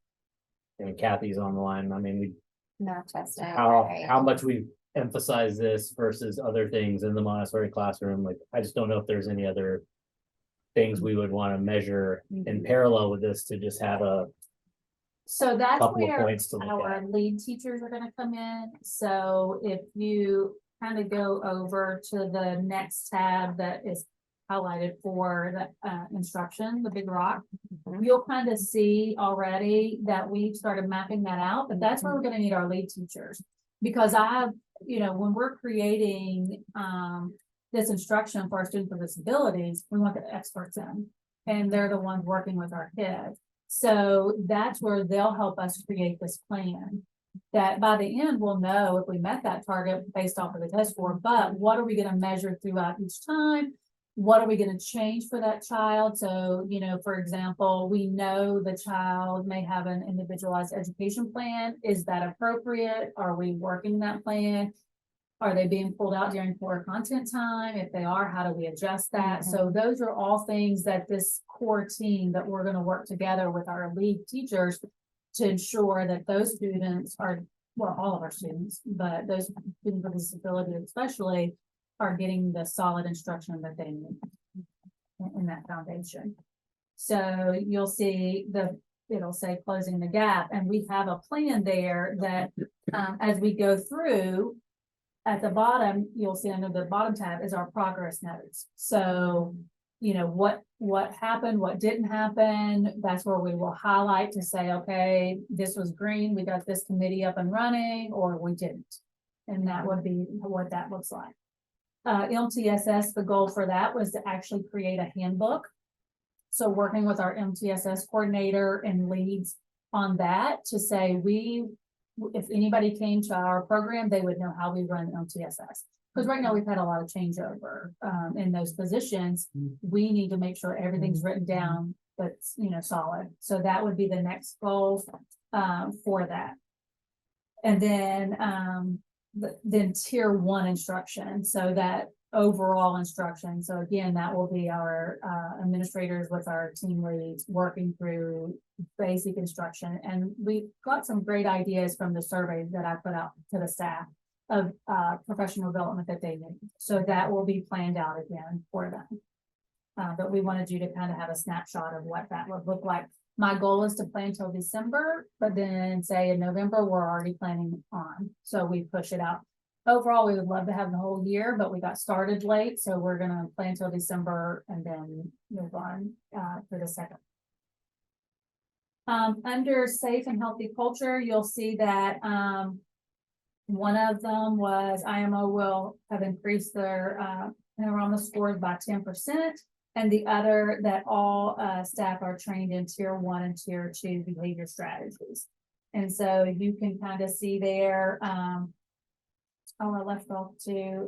and Kathy's on the line. I mean, we
Not testing.
how
right.
how much we emphasize this versus other things in the Montessori classroom. Like, I just don't know if there's any other things we would want to measure in parallel with this to just have a
So that's
couple of
where
points to look
our
at.
lead teachers are gonna come in. So if you kind of go over to the next tab that is highlighted for the instruction, the big rock, you'll kind of see already that we've started mapping that out, but that's where we're gonna need our lead teachers. Because when we're creating this instruction for our students with disabilities, we want the experts in, and they're the ones working with our kids. So that's where they'll help us create this plan. That by the end, we'll know if we met that target based off of the test score, but what are we gonna measure throughout each time? What are we gonna change for that child? So, for example, we know the child may have an individualized education plan. Is that appropriate? Are we working that plan? Are they being pulled out during core content time? If they are, how do we adjust that? So those are all things that this core team that we're gonna work together with our lead teachers to ensure that those students are, well, all of our students, but those students with disability especially are getting the solid instruction that they need in that foundation. So you'll see it'll say closing the gap, and we have a plan there that as we go through, at the bottom, you'll see under the bottom tab is our progress notes. So, what happened, what didn't happen, that's where we will highlight to say, okay, this was green, we got this committee up and running, or we didn't. And that would be what that looks like. MTSS, the goal for that was to actually create a handbook. So working with our MTSS coordinator and leads on that to say if anybody came to our program, they would know how we run MTSS. Because right now we've had a lot of changeover in those positions. We need to make sure everything's written down that's, solid. So that would be the next goal for that. And then tier 1 instruction. So that overall instruction. So again, that will be our administrators with our team leads working through basic instruction. And we got some great ideas from the surveys that I put out to the staff of professional development that they need. So that will be planned out again for them. But we wanted you to kind of have a snapshot of what that would look like. My goal is to plan till December, but then say in November, we're already planning on. So we push it out. Overall, we would love to have the whole year, but we got started late. So we're going to plan till December and then move on for the second. Under safe and healthy culture, you'll see that one of them was IMO will have increased their enrollment scores by 10%. And the other that all staff are trained in tier 1 and tier 2 behavior strategies. And so you can kind of see there, I left off to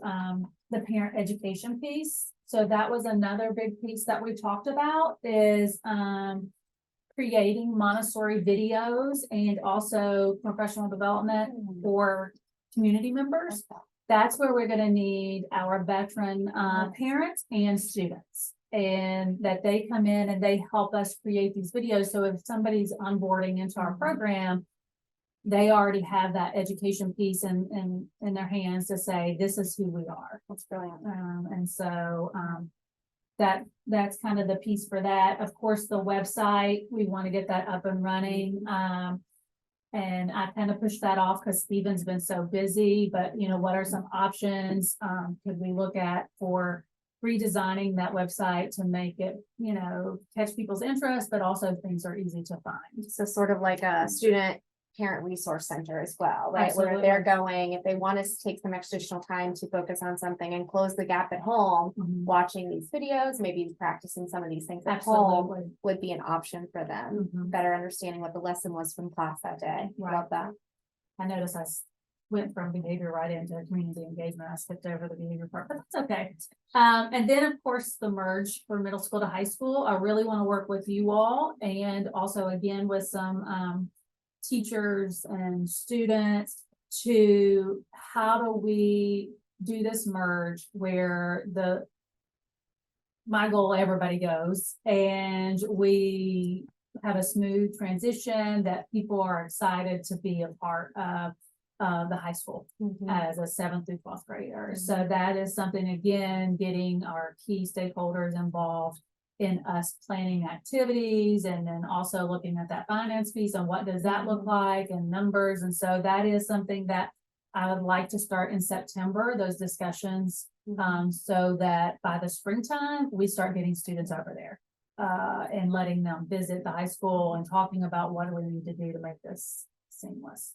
the parent education piece. So that was another big piece that we talked about is creating Montessori videos and also professional development for community members. That's where we're going to need our veteran parents and students. And that they come in and they help us create these videos. So if somebody's onboarding into our program, they already have that education piece in their hands to say, this is who we are.
That's brilliant.
And so that's kind of the piece for that. Of course, the website, we want to get that up and running. And I kind of pushed that off because Stephen's been so busy, but what are some options could we look at for redesigning that website to make it, catch people's interest, but also things are easy to find.
So sort of like a student parent resource center as well, right? Where
Absolutely.
they're going, if they want to take some additional time to focus on something and close the gap at home, watching these videos, maybe practicing some of these things at home would be an option for them. Better understanding what the lesson was from class that day. Love that.
I noticed I went from behavior right into community engagement. I skipped over the behavior part, but that's okay. And then of course the merge for middle school to high school. I really want to work with you all and also again with some teachers and students to how do we do this merge where my goal, everybody goes and we have a smooth transition that people are excited to be a part of the high school as a 7th through 12th grader. So that is something, again, getting our key stakeholders involved in us planning activities and then also looking at that finance piece and what does that look like and numbers. And so that is something that I would like to start in September, those discussions, so that by the springtime, we start getting students over there and letting them visit the high school and talking about what do we need to do to make this seamless.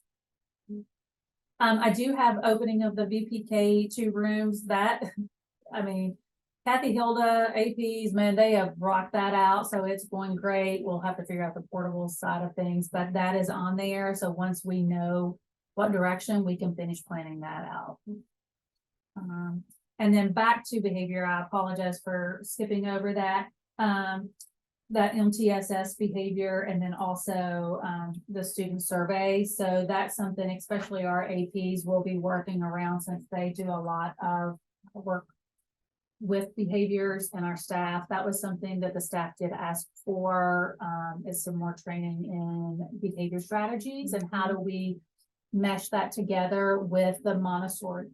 I do have opening of the VPK 2 rooms that, Kathy, Hilda, APs, man, they have rocked that out. So it's going great. We'll have to figure out the portable side of things, but that is on there. So once we know what direction, we can finish planning that out. And then back to behavior, I apologize for skipping over that. That MTSS behavior and then also the student survey. So that's something, especially our APs will be working around since they do a lot of work with behaviors and our staff. That was something that the staff did ask for, is some more training in behavior strategies and how do we mesh that together with the Montessori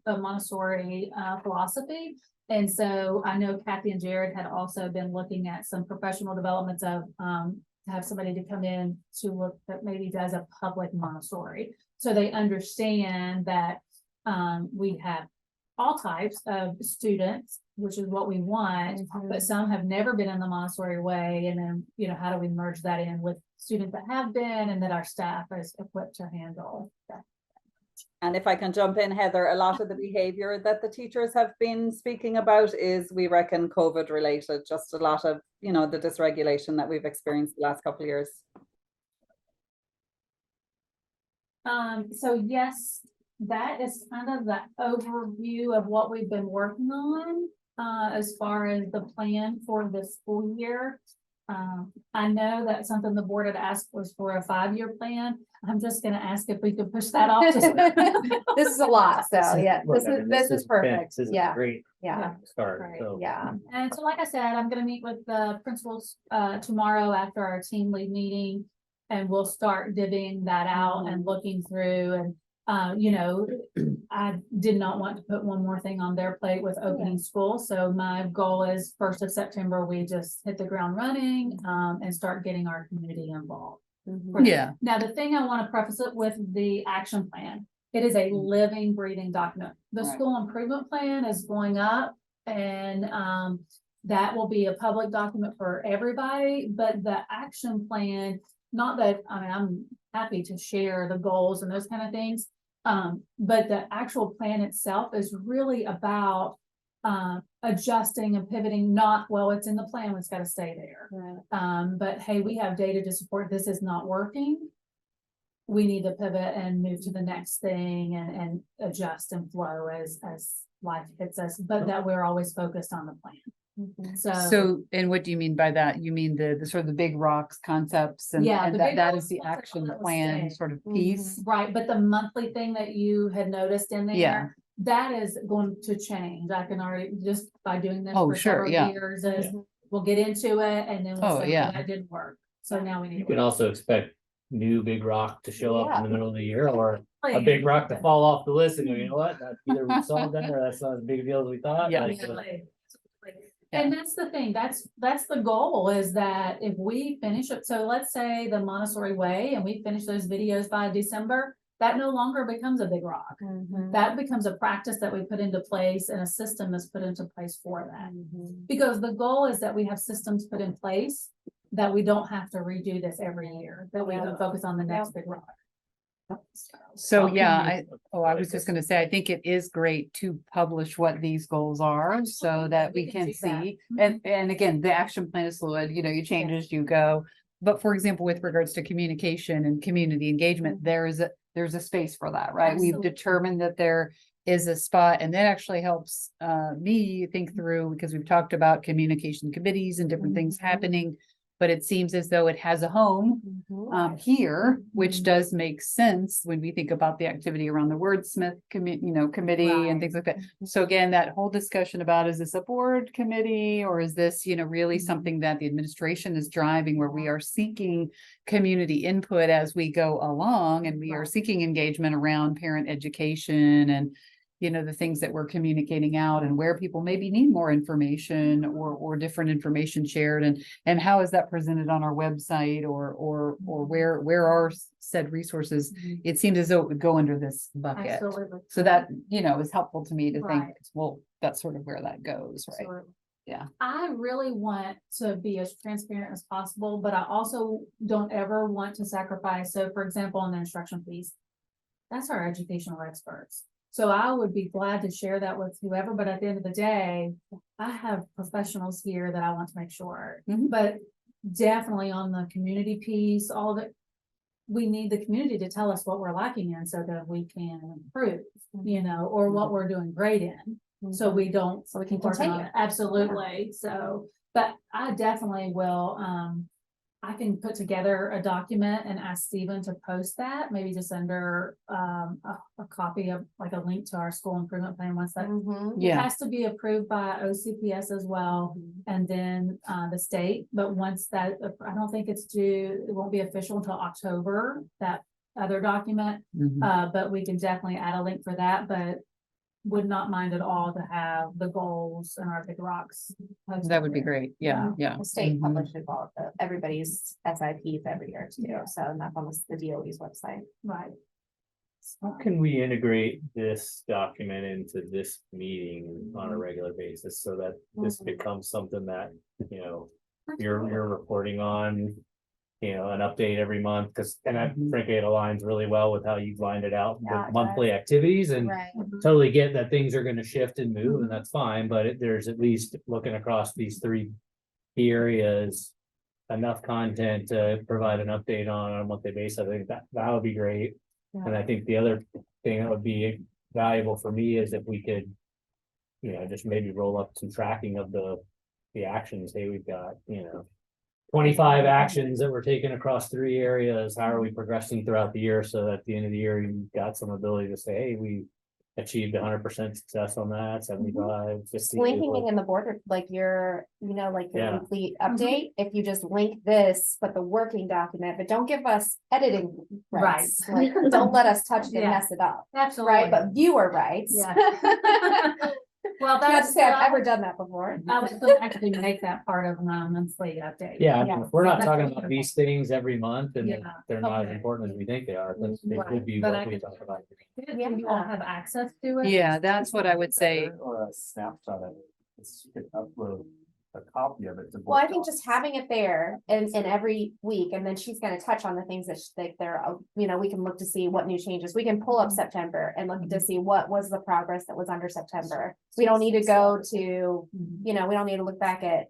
philosophy. And so I know Kathy and Jared had also been looking at some professional developments of to have somebody to come in to look that maybe does a public Montessori. So they understand that we have all types of students, which is what we want, but some have never been in the Montessori way. And then, how do we merge that in with students that have been and that our staff is equipped to handle that?
And if I can jump in, Heather, a lot of the behavior that the teachers have been speaking about is, we reckon, COVID related, just a lot of, you know, the dysregulation that we've experienced the last couple of years.
So yes, that is kind of the overview of what we've been working on, as far as the plan for the school year. I know that something the board had asked was for a 5-year plan. I'm just gonna ask if we could push that off.
This is a lot, so yeah,
Look,
this
I
is,
mean,
this is perfect,
This is a
yeah,
great
yeah,
start,
Right.
so.
yeah.
And so, like I said, I'm gonna meet with the principals tomorrow after our team lead meeting. And we'll start divvying that out and looking through, and you know, I did not want to put one more thing on their plate with opening school. So my goal is 1st of September, we just hit the ground running and start getting our community involved.
Yeah,
Now, the thing I want to preface it with the action plan, it is a living, breathing document. The
Right.
school improvement plan is going up, and that will be a public document for everybody, but the action plan, not that, I mean, I'm happy to share the goals and those kind of things. But the actual plan itself is really about adjusting and pivoting, not, well, it's in the plan, it's got to stay there.
Right.
But hey, we have data to support this is not working. We need to pivot and move to the next thing and adjust and flow as life hits us, but that we're always focused on the plan.
so, and what do you mean by that? You mean the sort of the big rocks concepts and,
Yeah,
and
the
that,
big
that
rocks
is the
concept
action
that was
plan
said.
sort of piece?
Right, but the monthly thing that you had noticed in there.
Yeah.
That is going to change. I can already, just by doing this
Oh,
for
sure,
several
yeah.
years, is we'll get into it and then we'll
Oh,
say,
yeah.
"Okay, that didn't work. So now we need.
You
to
can
work."
also expect new big rock to show up in the middle of the year, or a
Like-
big rock to fall off the list and go, you know what, that either we solved that or that's not as big a deal as we thought.
Yeah.
Like,
And that's the thing, that's the goal, is that if we finish it, so let's say the Montessori way and we finish those videos by December, that no longer becomes a big rock. That becomes a practice that we put into place and a system that's put into place for that. Because the goal is that we have systems put in place that we don't have to redo this every year, that we can focus on the next big rock.
So,
How
yeah,
can
I was just gonna say, I think it is great to publish what these goals are so that we
We can
can
do that.
see. And again, the action plan is fluid, you know, you change as you go. But for example, with regards to communication and community engagement, there's a space for that, right? We've
Absolutely.
determined that there is a spot, and that actually helps me think through, because we've talked about communication committees and different things happening. But it seems as though it has a home here, which does make sense when we think about the activity around the wordsmith committee and things like that. So again, that whole discussion about, is this a board committee, or is this, really something that the administration is driving, where we are seeking community input as we go along, and we are seeking engagement around parent education and the things that we're communicating out, and where people maybe need more information or different information shared, and how is that presented on our website, or where are said resources. It seems as though it would go under this bucket.
Absolutely.
So that, is helpful to me to think,
Right.
well, that's sort of where that goes, right?
Absolutely.
Yeah.
I really want to be as transparent as possible, but I also don't ever want to sacrifice. So for example, on the instruction piece, that's our educational experts. So I would be glad to share that with whoever, but at the end of the day, I have professionals here that I want to make sure. But definitely on the community piece, all of it, we need the community to tell us what we're lacking in so that we can improve, or what we're doing great in. So we don't.
So we can
work on
continue.
it. Absolutely. So, but I definitely will, I can put together a document and ask Stephen to post that, maybe just under a copy of, like, a link to our school improvement plan once that. It
Yeah.
has to be approved by OCPS as well, and then the state, but once that, I don't think it's due, it won't be official until October, that other document. But we can definitely add a link for that, but would not mind at all to have the goals and our big rocks. posted
That would be
there.
great. Yeah, yeah.
The state
Mhm.
publishes all of everybody's SIPs every year too, so, and that's on the DOE's website.
Right.
How can we integrate this document into this meeting on a regular basis so that this becomes something that, you're reporting on an update every month, because, and I frankly, it aligns really well with how you've lined it out,
Yeah,
with
it
monthly activities, and
Right.
totally get that things are gonna shift and move, and that's fine, but there's at least looking across these three key areas, enough content to provide an update on a monthly basis. I think that would be great. And I think the other thing that would be valuable for me is if we could, just maybe roll up some tracking of the actions. Hey, we've got, 25 actions that we're taking across 3 areas. How are we progressing throughout the year? So that at the end of the year, you've got some ability to say, hey, we achieved 100% success on that, 75, 50.
Linking it in the border, like your
Yeah.
weekly update, if you just link this, but the working document, but don't give us editing rights. Like, don't let us touch it and
Yeah.
mess it up,
Absolutely.
right? But viewer rights.
Yeah. Well,
Not to
that's,
say I've ever done that before.
I was gonna actually make that part of my monthly update.
Yeah, I mean,
Yeah.
if we're not talking about these things every month, and
Yeah,
they're not as
okay.
important as we think they are, because they
Right,
would be
but
what
I
we
could-
talk about.
If you all have access to it.
Yeah, that's what I would say.
Or a snapshot of it, you could upload a copy of it to.
Well, I
Board
think
Docs.
just having it there and every week, and then she's gonna touch on the things that they're, we can look to see what new changes. We can pull up September and look to see what was the progress that was under September. We don't need to go to, we don't need to look back at,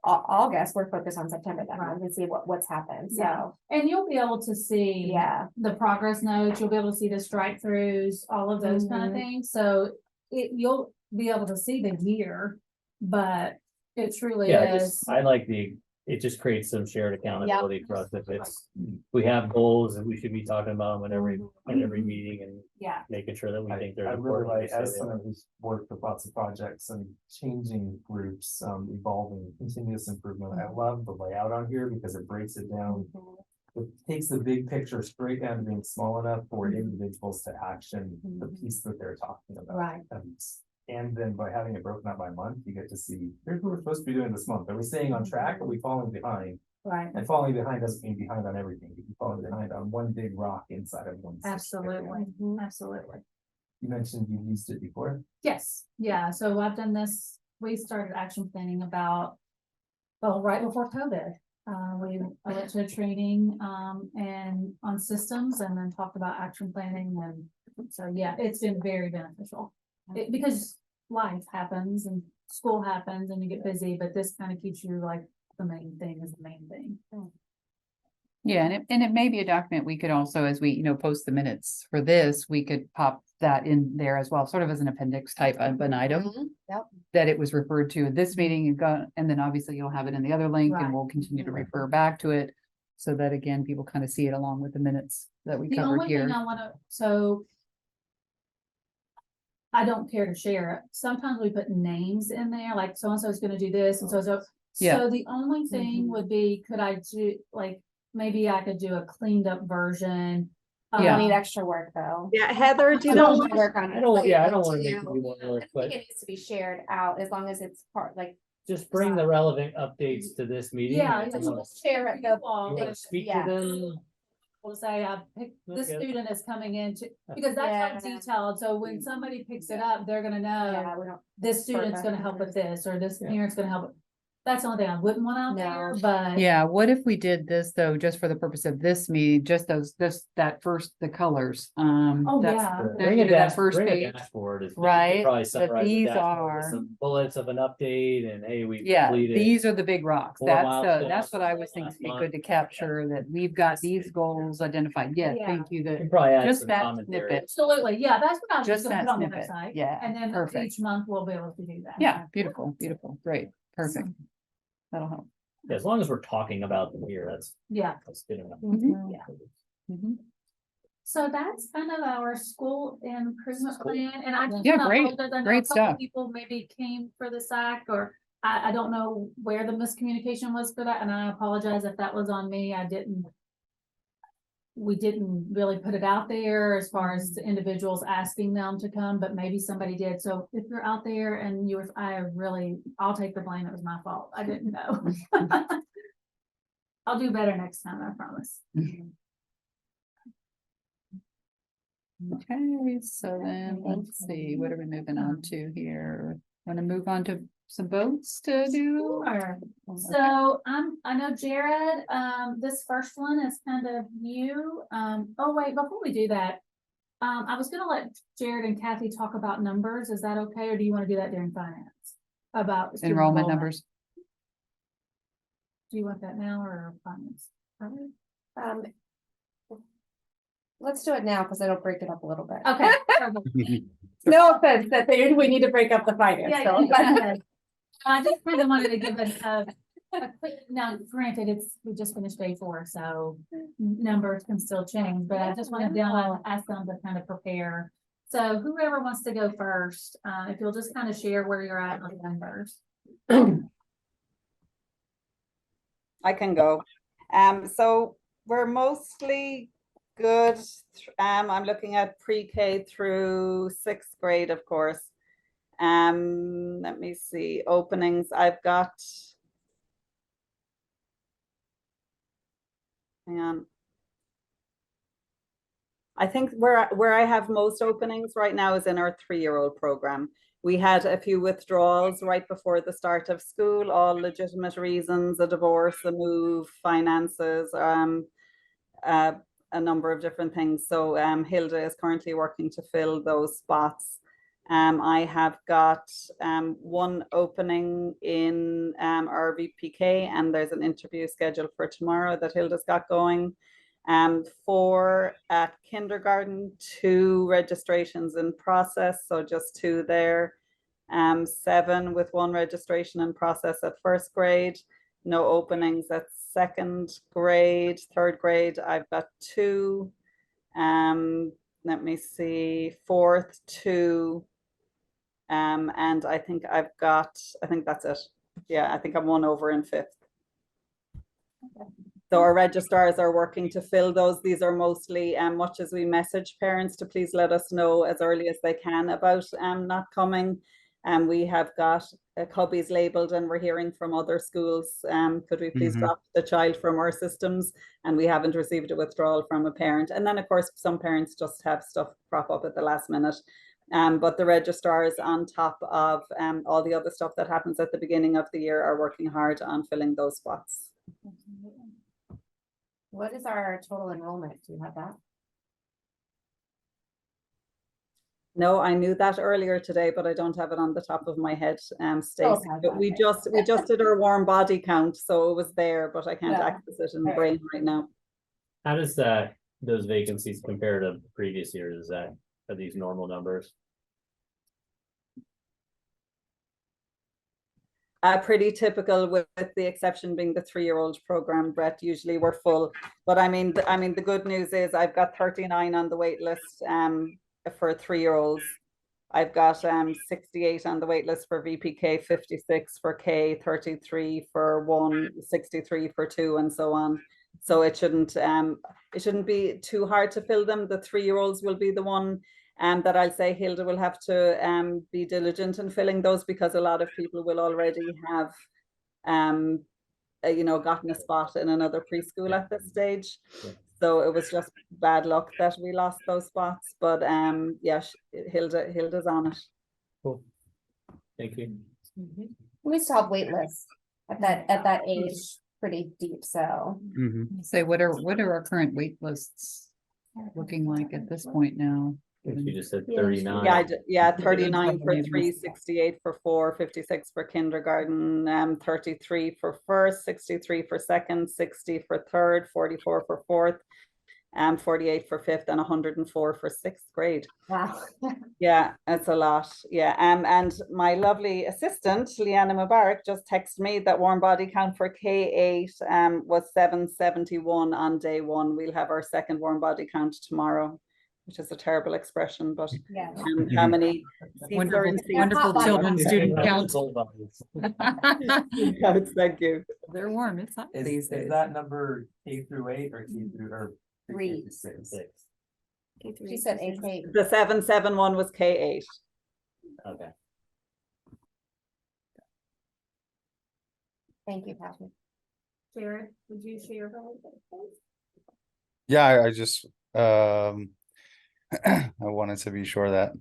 August, we're focused on September that month and see what's happened,
Yeah.
so,
And you'll be able to see.
yeah.
The progress notes, you'll be able to see the strike throughs, all of those kind of things, so you'll be able to see the year, but it truly
Yeah,
is.
I like it just creates some shared accountability for us. If we have goals, and we should be talking about them at every meeting, and
Yeah.
making sure that we think they're
I really
important.
like, as someone who's worked with lots of projects and changing groups, evolving, continuous improvement, I love the layout on here because it breaks it down. It takes the big picture straight down to being small enough for individuals to action the piece that they're talking about.
Right.
And then by having it broken up by month, you get to see, here's what we're supposed to be doing this month. Are we staying on track? Are we falling behind?
Right,
And falling behind doesn't mean behind on everything. You can fall behind on one big rock inside of one. specific area.
absolutely, absolutely.
You mentioned you used it before.
Yes, yeah, so I've done this, we started action planning right before COVID. I went to a training, and on systems, and then talked about action planning, and so, yeah, it's been very beneficial. Because life happens and school happens and you get busy, but this kind of keeps you like, the main thing is the main thing.
Yeah, and it may be a document we could also, as we, post the minutes for this, we could pop that in there as well, sort of as an appendix type of an item.
Yep.
That it was referred to in this meeting, and then obviously you'll have it in the other link, and
Right.
we'll continue to refer back to it. So that again, people kind of see it along with the minutes that we
The
covered
only thing
here.
I wanna, so. I don't care to share it. Sometimes we put names in there, like so-and-so is gonna do this and so-and-so.
Yeah.
So the only thing would be, could I do, like, maybe I could do a cleaned up version.
You don't need
um,
extra work though.
Yeah, Heather, do you
I
know?
don't work on.
I don't want to
to
make
do.
you more
I
work,
think
but
it needs to be shared out as long as it's part, like,
just bring the relevant updates to this meeting.
Yeah,
and if
yeah.
you wanna-
share it.
You all,
you wanna
but
speak to
yeah.
them.
We'll say, I picked, this
Okay.
student is coming in to, because that's how
Yeah.
detailed, so when somebody picks it up, they're gonna know.
Yeah, we don't.
This student's gonna help with this, or this parent's gonna help. That's the only thing I wouldn't want out there,
No.
but.
Yeah, what if we did this though, just for the purpose of this meeting, just the colors,
Oh,
that's-
yeah.
that-
Bring a
that first
bring a
page.
dashboard. Is
Right,
Probably
but
summarize the
these
dashboard with
are-
some bullets of an update, and hey, we
Yeah,
completed.
these are the big rocks.
4
That's
milestones
what I was thinking
last
would be
month.
good to capture, that we've got these goals identified. Yeah,
Yeah.
thank you.
You
That
can probably add
just
some
that
commentary.
snippet.
Absolutely, yeah, that's what I was
Just
just gonna
that
put on the
snippet.
website.
Yeah,
And then
perfect.
each month we'll be able to do that.
Yeah, beautiful, beautiful, great, perfect. That'll help.
As long as we're talking about them here, that's
Yeah,
good enough.
Mhm.
so that's kind of our school improvement
Cool.
plan, and I just.
Yeah,
wanna
great,
apologize. I know a
great
couple
stuff.
People maybe came for the SAC, or I don't know where the miscommunication was for that, and I apologize if that was on me. We didn't really put it out there as far as the individuals asking them to come, but maybe somebody did. So if you're out there and I'll take the blame. It was my fault. I didn't know. I'll do better next time, I promise.
Okay, so then let's see, what are we moving on to here? Want to move on to some votes to do?
Sure. So I know Jared, this first one is kind of you. Oh wait, before we do that, I was gonna let Jared and Kathy talk about numbers. Is that okay? Or do you want to do that during finance? About student
Enrollment numbers.
Do you want that now or finance?
Um, let's do it now because it'll break it up a little bit.
Okay. perfect.
No offense that we need to break up the finance.
Yeah,
so-
yeah. I just kind of wanted to give a quick, now granted, we just finished day 4, so numbers can still change, but I just wanted to ask them to kind of prepare. So whoever wants to go first, if you'll just kind of share where you're at on the numbers.
I can go. So we're mostly good. I'm looking at pre-K through 6th grade, of course. Let me see, openings. I've got, hang on. I think where I have most openings right now is in our 3-year-old program. We had a few withdrawals right before the start of school, all legitimate reasons, a divorce, a move, finances, a number of different things. So Hilda is currently working to fill those spots. I have got 1 opening in our VPK, and there's an interview scheduled for tomorrow that Hilda's got going. 4 at kindergarten, 2 registrations in process, so just 2 there. 7 with 1 registration in process at 1st grade, no openings at 2nd grade. 3rd grade, I've got 2. Let me see, 4th 2. And I think that's it. Yeah, I think I'm 1 over in 5th. So our registrars are working to fill those. These are mostly, much as we message parents to please let us know as early as they can about not coming. We have got cubbies labeled, and we're hearing from other schools. Could we please drop the child from our systems? And we haven't received a withdrawal from a parent. And then of course, some parents just have stuff crop up at the last minute. But the registrars, on top of all the other stuff that happens at the beginning of the year, are working hard on filling those spots.
What is our total enrollment? Do you have that?
No, I knew that earlier today, but I don't have it on the top of my head, Stacey.
Okay,
But we just did our warm body count, so it was there, but I can't
Yeah.
access it in the brain right now.
How does those vacancies compare to previous years? Are these normal numbers?
Pretty typical, with the exception being the 3-year-old program, Brett. Usually we're full, but I mean the good news is I've got 39 on the wait list for 3-year-olds. I've got 68 on the wait list for VPK, 56 for K, 33 for 1, 63 for 2, and so on. So it shouldn't be too hard to fill them. The 3-year-olds will be the one that I'll say Hilda will have to be diligent in filling those, because a lot of people will already have gotten a spot in another preschool at this stage.
Yeah.
So it was just bad luck that we lost those spots, but yeah, Hilda's on it.
Cool. Thank you.
We still have wait lists at that age, pretty deep, so.
Say, what are our current wait lists looking like at this point now?
You just said
Yeah.
39.
Yeah, 39 for 3, 68 for 4, 56 for kindergarten, 33 for 1st, 63 for 2nd, 60 for 3rd, 44 for 4th, 48 for 5th, and 104 for 6th grade.
Wow.
Yeah, that's a lot. Yeah, and my lovely assistant, Leanna Mubarak, just texted me that warm body count for K8 was 771 on day 1. We'll have our 2nd warm body count tomorrow, which is a terrible expression, but
Yeah.
how many
Wonderful children student count.
counts? Thank you.
They're warm. It's hot these
Is
days.
that number K through 8 or K through or
Three.
K through 6?
She said 8.
The 771 was K8.
Okay.
Thank you, Patrick.
Jared, would you share those?
Yeah, I just I wanted to be sure that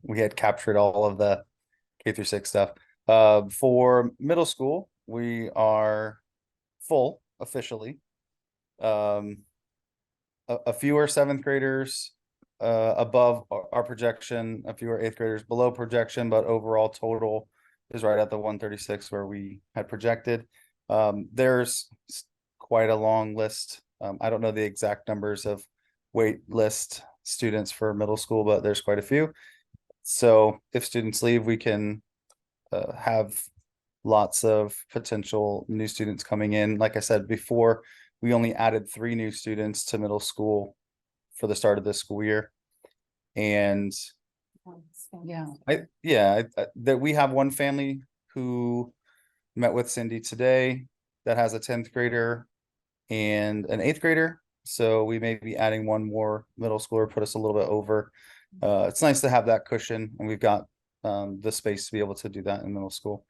we had captured all of the K through 6 stuff. For middle school, we are full officially. A few are seventh graders above our projection, a few are eighth graders below projection, but overall total is right at the 136 where we had projected. There's quite a long list. I don't know the exact numbers of wait list students for middle school, but there's quite a few. So if students leave, we can have lots of potential new students coming in. Like I said before, we only added 3 new students to middle school for the start of this school year. And
Yeah.
that we have one family who met with Cindy today that has a 10th grader and an 8th grader. So we may be adding one more middle schooler, put us a little bit over. It's nice to have that cushion, and we've got the space to be able to do that in middle school.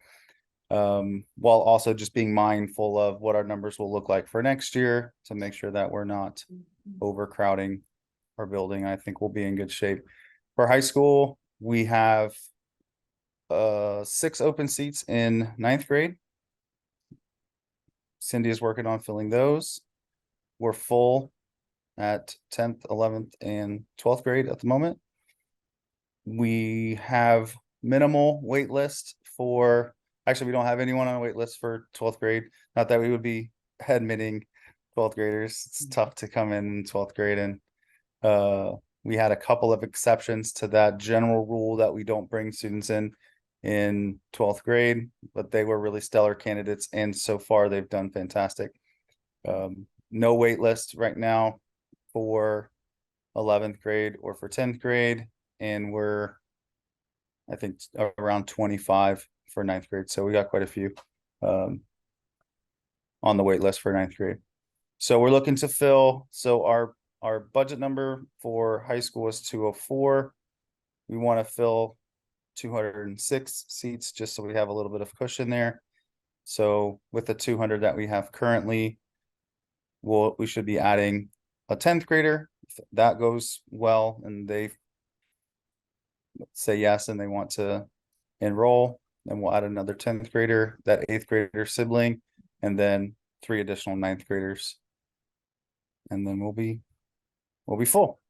While also just being mindful of what our numbers will look like for next year to make sure that we're not overcrowding our building. I think we'll be in good shape. For high school, we have 6 open seats in 9th grade. Cindy is working on filling those. We're full at 10th, 11th, and 12th grade at the moment. We have minimal wait list for, actually, we don't have anyone on a wait list for 12th grade. Not that we would be admitting 12th graders. It's tough to come in 12th grade, and we had a couple of exceptions to that general rule that we don't bring students in 12th grade, but they were really stellar candidates, and so far they've done fantastic. No wait list right now for 11th grade or for 10th grade, and we're, I think, around 25 for 9th grade. So we got quite a few on the wait list for 9th grade. So we're looking to fill. So our budget number for high school is 204. We want to fill 206 seats just so we have a little bit of cushion there. So with the 200 that we have currently, we should be adding a 10th grader. If that goes well and they say yes and they want to enroll, then we'll add another 10th grader, that 8th grader sibling, and then 3 additional 9th graders. And then we'll be full.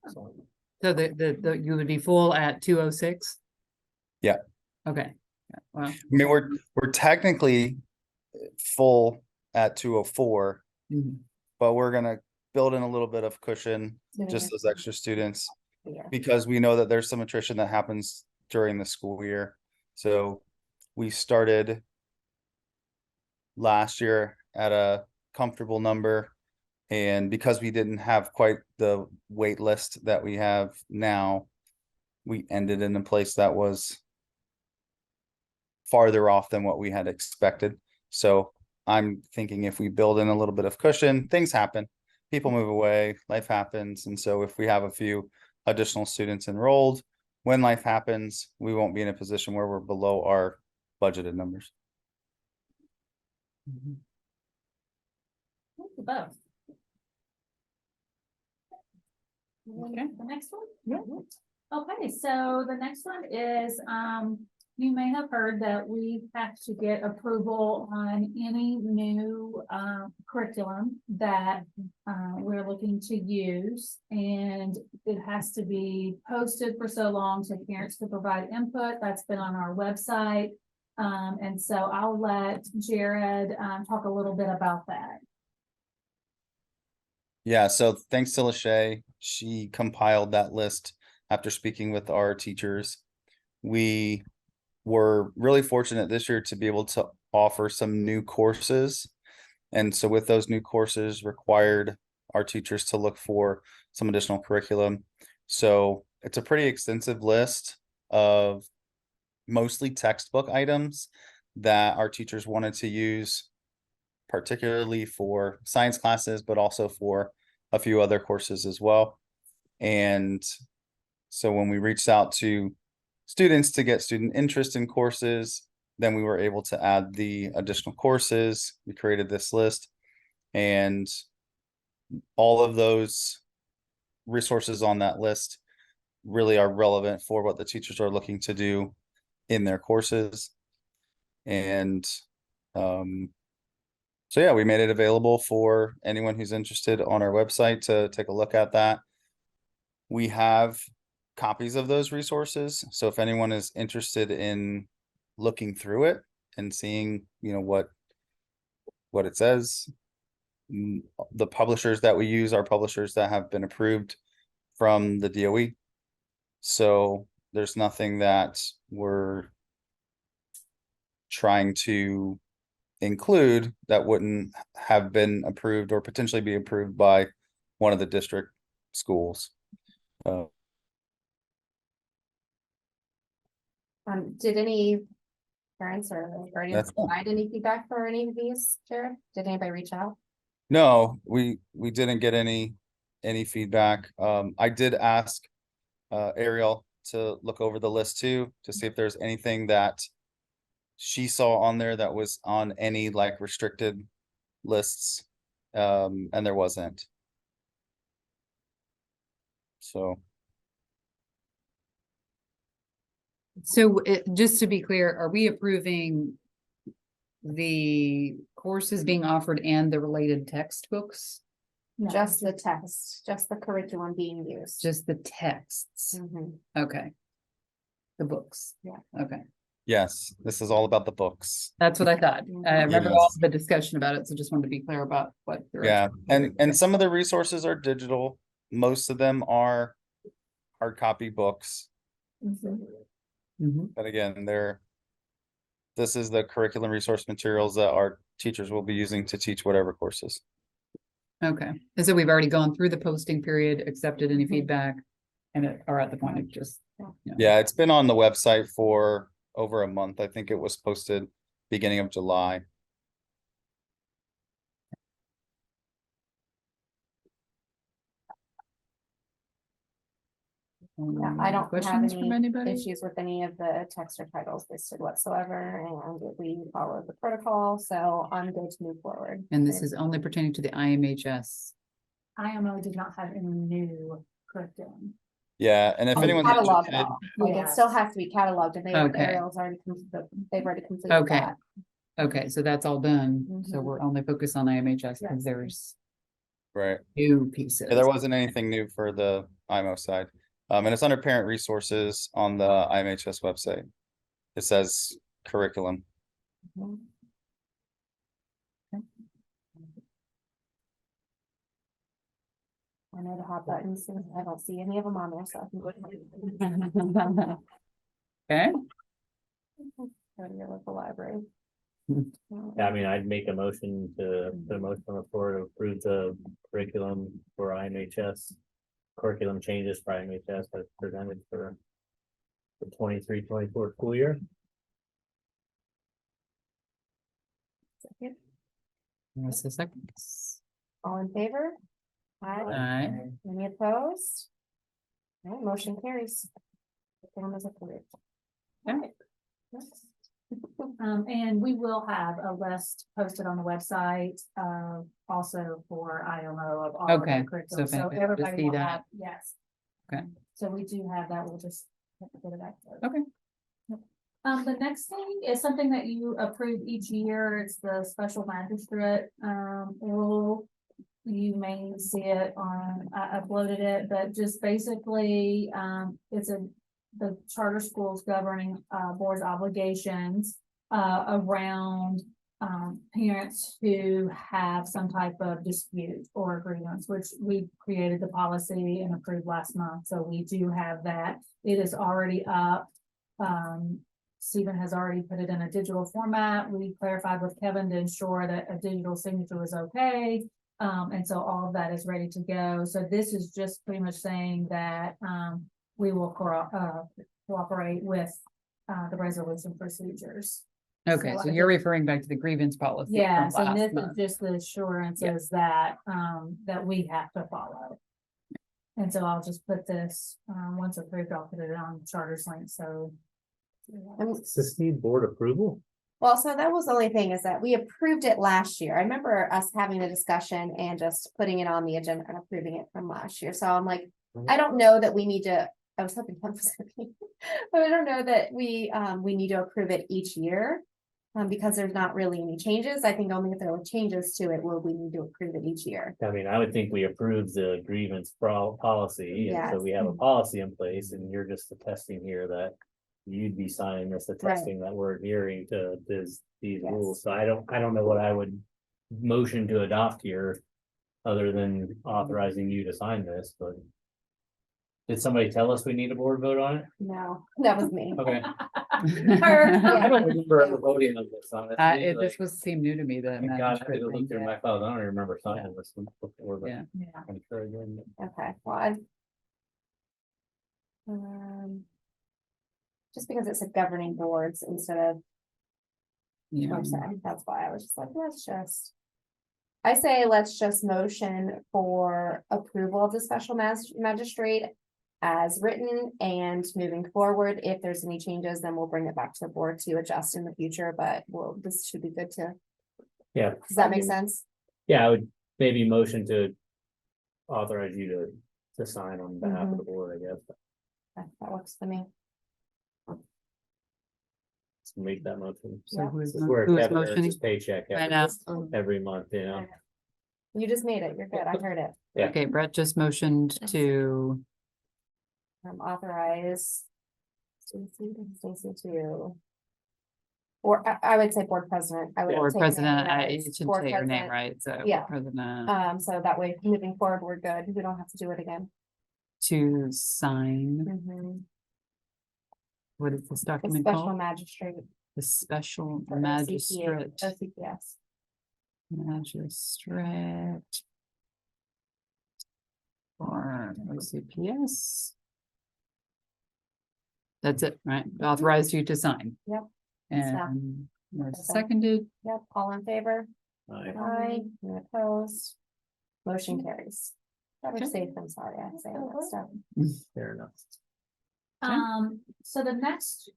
So the you would be full at 206?
Yeah.
Okay. Yeah, well,
I mean, we're technically full at 204, but we're gonna build in a little bit of cushion, just those extra students, because we know that there's some attrition that happens during the school year. So we started last year at a comfortable number, and because we didn't have quite the wait list that we have now, we ended in a place that was farther off than what we had expected. So I'm thinking if we build in a little bit of cushion, things happen, people move away, life happens. And so if we have a few additional students enrolled, when life happens, we won't be in a position where we're below our budgeted numbers.
Above.
Okay.
The next one?
Yeah.
Okay, so the next one is, you may have heard that we have to get approval on any new, curriculum that, we're looking to use. And it has to be posted for so long so parents can provide input. That's been on our website. And so I'll let Jared, talk a little bit about that.
Yeah, so thanks to Lachey, she compiled that list after speaking with our teachers. We were really fortunate this year to be able to offer some new courses. And so with those new courses required our teachers to look for some additional curriculum. So it's a pretty extensive list of mostly textbook items that our teachers wanted to use, particularly for science classes, but also for a few other courses as well. And so when we reached out to students to get student interest in courses, then we were able to add the additional courses. We created this list, and all of those resources on that list really are relevant for what the teachers are looking to do in their courses. And so yeah, we made it available for anyone who's interested on our website to take a look at that. We have copies of those resources, so if anyone is interested in looking through it and seeing, you know, what it says, the publishers that we use are publishers that have been approved from the DOE. So there's nothing that we're trying to include that wouldn't have been approved or potentially be approved by one of the district schools.
Did any parents or guardians
That's all.
provide any feedback for any of these, Jared? Did anybody reach out?
No, we didn't get any feedback. I did ask Ariel to look over the list too, to see if there's anything that she saw on there that was on any like restricted lists. And there wasn't. So
Just to be clear, are we approving the courses being offered and the related textbooks?
No,
Just the text, just the curriculum being used.
Just the texts?
Mhm.
Okay. The books?
Yeah.
Okay,
yes, this is all about the books.
that's what I thought. I remember all
Yes.
the discussion about it, so just wanted to be clear about what.
Yeah, and some of the resources are digital. Most of them are hard copy books.
Mhm.
But again, this is the curriculum resource materials that our teachers will be using to teach whatever courses.
Okay, and so we've already gone through the posting period, accepted any feedback, and are at the point of just.
Yeah, it's been on the website for over a month. I think it was posted beginning of July.
Yeah, I don't have
Questions from
any
anybody?
issues with any of the text or titles listed whatsoever, and we followed the protocol, so I'm good to move forward.
And this is only pertaining to the IMHS.
IMO did not have any new curriculum.
Yeah, and if anyone's
Catalog
interested,
though, like it still has to be cataloged, and
Okay.
Ariel's already, they've already completed
Okay.
that.
Okay, so that's all done, so
Mhm.
we're only focused on IMHS
Yes.
because there's
right?
new pieces.
Yeah, there wasn't anything new for the IMO side. And it's under parent resources on the IMHS website. It says curriculum.
Mhm. I know the hot buttons, and I don't see any of them on there, so I can go ahead.
Okay,
Go to your local library.
Yeah, I mean, I'd make a motion to, put a motion on the floor to approve the curriculum for IMHS. Curriculum changes for IMHS as presented for the 23-24 school year.
Second.
that's the second.
All in favor?
Aye.
Any opposed? No, motion carries. Curriculum is approved.
Okay.
And we will have a list posted on the website, also for IMO of all of
Okay,
the curriculum,
so if
so
anybody wants to
everybody
see
will
that.
have, yes.
Okay.
So we do have that, we'll just have to get it back.
Okay.
The next thing is something that you approve each year, it's the special magistrate, rule. You may see it on, I uploaded it, but just basically, it's the charter schools governing, board's obligations, around, parents who have some type of dispute or grievance, which we created the policy and approved last month, so we do have that. It is already up. Stephen has already put it in a digital format. We clarified with Kevin to ensure that a digital signature was okay. And so all of that is ready to go. So this is just pretty much saying that, we will cooperate with, the resolution procedures.
Okay,
So
so
I
you're
think-
referring back to the grievance policy. from
Yes, and
last
this is
month.
just the assurances that, that we have to follow. And so I'll just put this, once approved, I'll put it on Charter's link, so.
Does this need board approval?
Well, so that was the only thing, is that we approved it last year. I remember us having a discussion and just putting it on the agenda and approving it from last year. So I'm like, I don't know that we need to I was hoping that was okay. But I don't know that we need to approve it each year. Because there's not really any changes. I think only if there were changes to it will we need to approve it each year.
I mean, I would think we approve the grievance policy, and so
Yes.
we have a policy in place, and you're just attesting here that you'd be signing this attesting that we're adhering to these
Yes.
rules. So I don't know what I would motion to adopt here, other than authorizing you to sign this, but did somebody tell us we need a board vote on it?
No, that was me.
Okay.
Yeah.
I don't remember ever voting on this, honestly.
This was seemed new to me, the
Thank God, I had
magistrate
to look
thing.
through my files. I don't even remember signing this one before, but
Yeah.
Yeah.
I'm sure I did.
Okay, well, I. Just because it's a governing boards instead of,
Yeah.
that's why I was just like, I say let's just motion for approval of the special magistrate as written and moving forward. If there's any changes, then we'll bring it back to the board to adjust in the future, but this should be good to,
Yeah,
does that make sense?
yeah, I would maybe motion to authorize you to sign on behalf of the board, I guess.
Okay, that works for me.
Let's make that motion.
So
Yeah.
who's,
This is where
who's
Kevin earns
motioning?
his paycheck
I know.
every month, you know?
You just made it, you're good, I heard it.
Yeah.
Okay, Brett just motioned to,
Authorize. Stacy to. Or I would say board president. I would
board
take your name
president,
out.
you should
Board
say your name
president.
right, so.
Yeah.
President
So that way, moving forward, we're good. We don't have to do it again.
to sign,
Mhm.
what is this
The
document
special
called?
magistrate.
The special
for
magistrate,
OCPS.
magistrate. For OCPS. That's it, right? Authorized you to sign.
Yep.
And was
Okay.
seconded,
Yep, all in favor?
Aye.
Aye, any opposed? Motion carries. That was
Okay.
safe, I'm sorry, I say all that stuff.
Fair enough.
So the next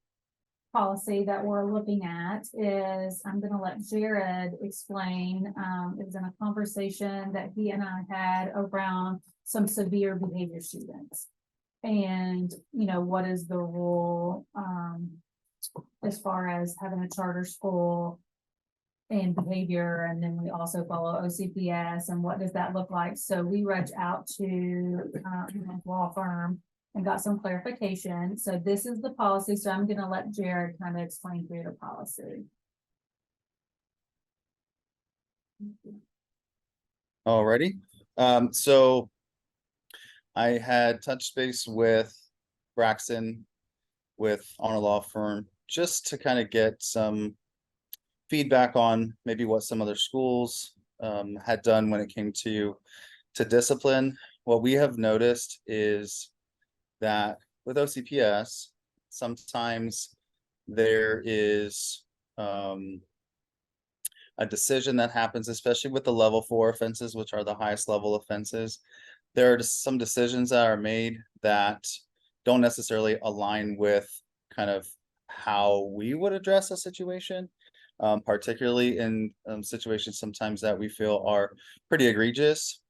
policy that we're looking at is, I'm gonna let Jared explain, it was in a conversation that he and I had around some severe behavior students. And, what is the rule, as far as having a charter school and behavior, and then we also follow OCPS, and what does that look like? So we reached out to, a law firm and got some clarification. So this is the policy, so I'm gonna let Jared kind of explain through the policy.
Alrighty, so I had touched base with Braxton with Honor Law Firm just to kind of get some feedback on maybe what some other schools had done when it came to discipline. What we have noticed is that with OCPS, sometimes there is a decision that happens, especially with the level 4 offenses, which are the highest level offenses. There are just some decisions that are made that don't necessarily align with kind of how we would address a situation, particularly in situations sometimes that we feel are pretty egregious.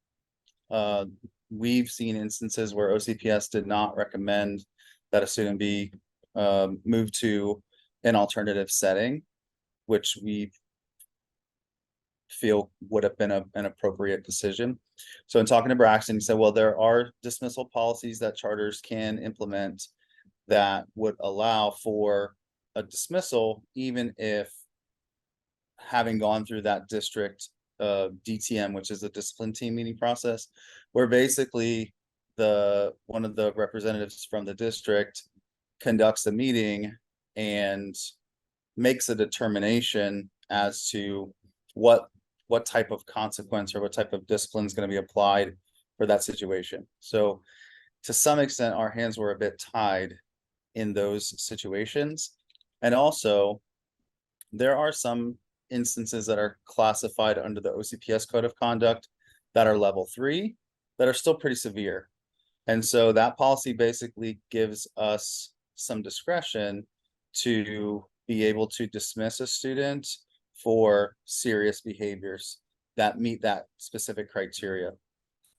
We've seen instances where OCPS did not recommend that a student be moved to an alternative setting, which we feel would have been an appropriate decision. So in talking to Braxton, he said, well, there are dismissal policies that charters can implement that would allow for a dismissal, even if having gone through that district DTM, which is the discipline team meeting process, where basically one of the representatives from the district conducts a meeting and makes a determination as to what type of consequence or what type of discipline is going to be applied for that situation. So to some extent, our hands were a bit tied in those situations. And also, there are some instances that are classified under the OCPS code of conduct that are level 3 that are still pretty severe. And so that policy basically gives us some discretion to be able to dismiss a student for serious behaviors that meet that specific criteria.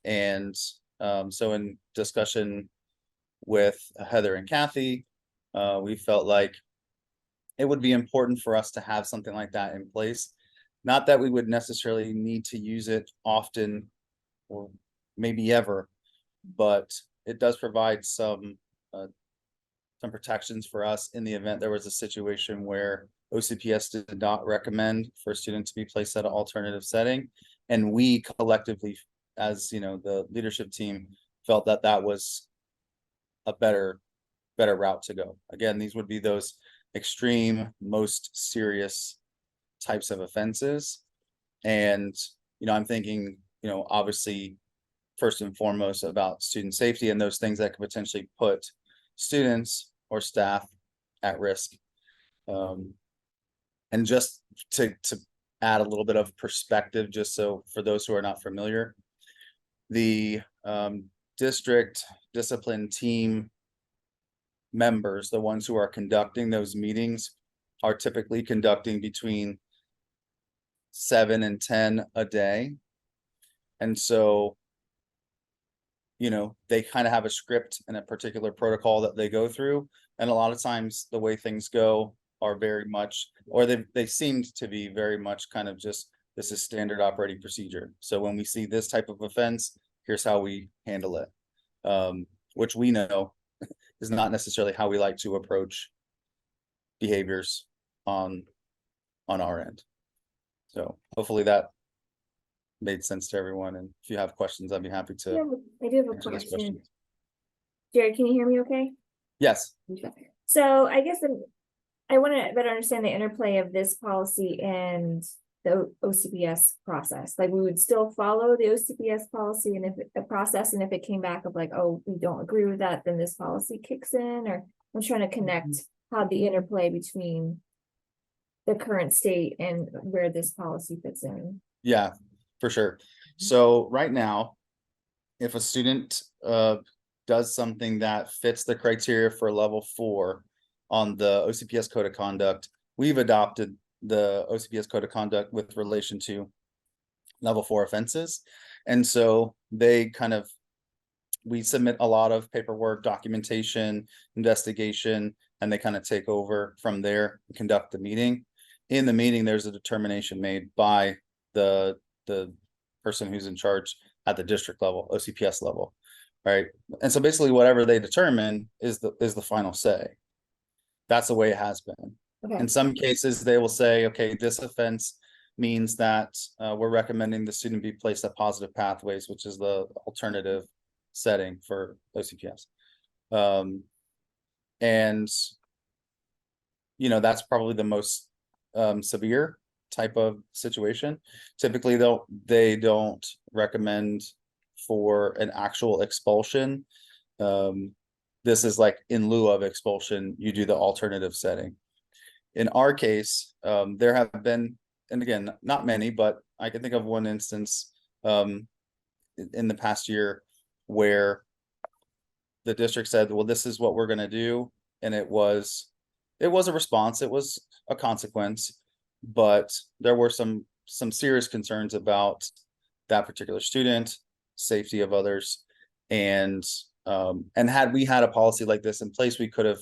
And so in discussion with Heather and Kathy, we felt like it would be important for us to have something like that in place. Not that we would necessarily need to use it often or maybe ever, but it does provide some protections for us in the event there was a situation where OCPS did not recommend for a student to be placed at an alternative setting. And we collectively, as you know, the leadership team felt that that was a better route to go. Again, these would be those extreme, most serious types of offenses. And, you know, I'm thinking, you know, obviously, first and foremost about student safety and those things that could potentially put students or staff at risk. And just to add a little bit of perspective, just so for those who are not familiar, the district discipline team members, the ones who are conducting those meetings, are typically conducting between 7 and 10 a day. And so, you know, they kind of have a script and a particular protocol that they go through. And a lot of times the way things go are very much, or they seemed to be very much kind of just, this is standard operating procedure. So when we see this type of offense, here's how we handle it. Which we know is not necessarily how we like to approach behaviors on our end. So hopefully that made sense to everyone. And if you have questions, I'd be happy to.
I do have a
answer those
question.
questions.
Jared, can you hear me okay?
Yes.
So I guess I want to better understand the interplay of this policy and the OCPS process. Like, we would still follow the OCPS policy, and if the process, and if it came back of like, oh, we don't agree with that, then this policy kicks in. Or I'm trying to connect how the interplay between the current state and where this policy fits in.
Yeah, for sure. So right now, if a student does something that fits the criteria for level 4 on the OCPS code of conduct, we've adopted the OCPS code of conduct with relation to level 4 offenses. And so we submit a lot of paperwork, documentation, investigation, and they kind of take over from there and conduct the meeting. In the meeting, there's a determination made by the person who's in charge at the district level, OCPS level, right? And so basically whatever they determine is the final say. That's the way it has been.
Okay.
In some cases, they will say, okay, this offense means that we're recommending the student be placed at positive pathways, which is the alternative setting for OCPS. And, you know, that's probably the most severe type of situation. Typically, they don't recommend for an actual expulsion. This is like in lieu of expulsion, you do the alternative setting. In our case, there have been, and again, not many, but I can think of one instance in the past year where the district said, well, this is what we're going to do. And it was a response, it was a consequence, but there were some serious concerns about that particular student, safety of others. And had we had a policy like this in place, we could have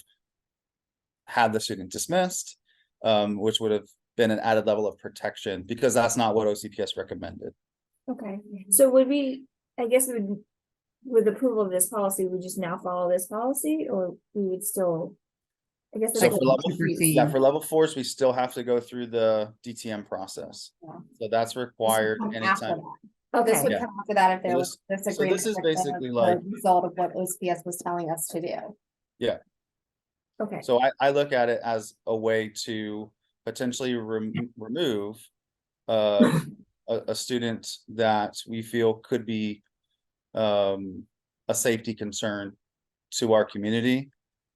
had the student dismissed, which would have been an added level of protection, because that's not what OCPS recommended.
Okay, so would we, I guess we would, with approval of this policy, we just now follow this policy, or we would still, I guess.
So for level 4s, we still have to go through the DTM process.
Yeah.
So that's required anytime.
This would
Yeah.
come after that if there was
So
disagreement.
this is
with
basically
the
like,
result of what OCPS was telling us to do.
Okay,
so I look at it as a way to potentially remove a student that we feel could be a safety concern to our community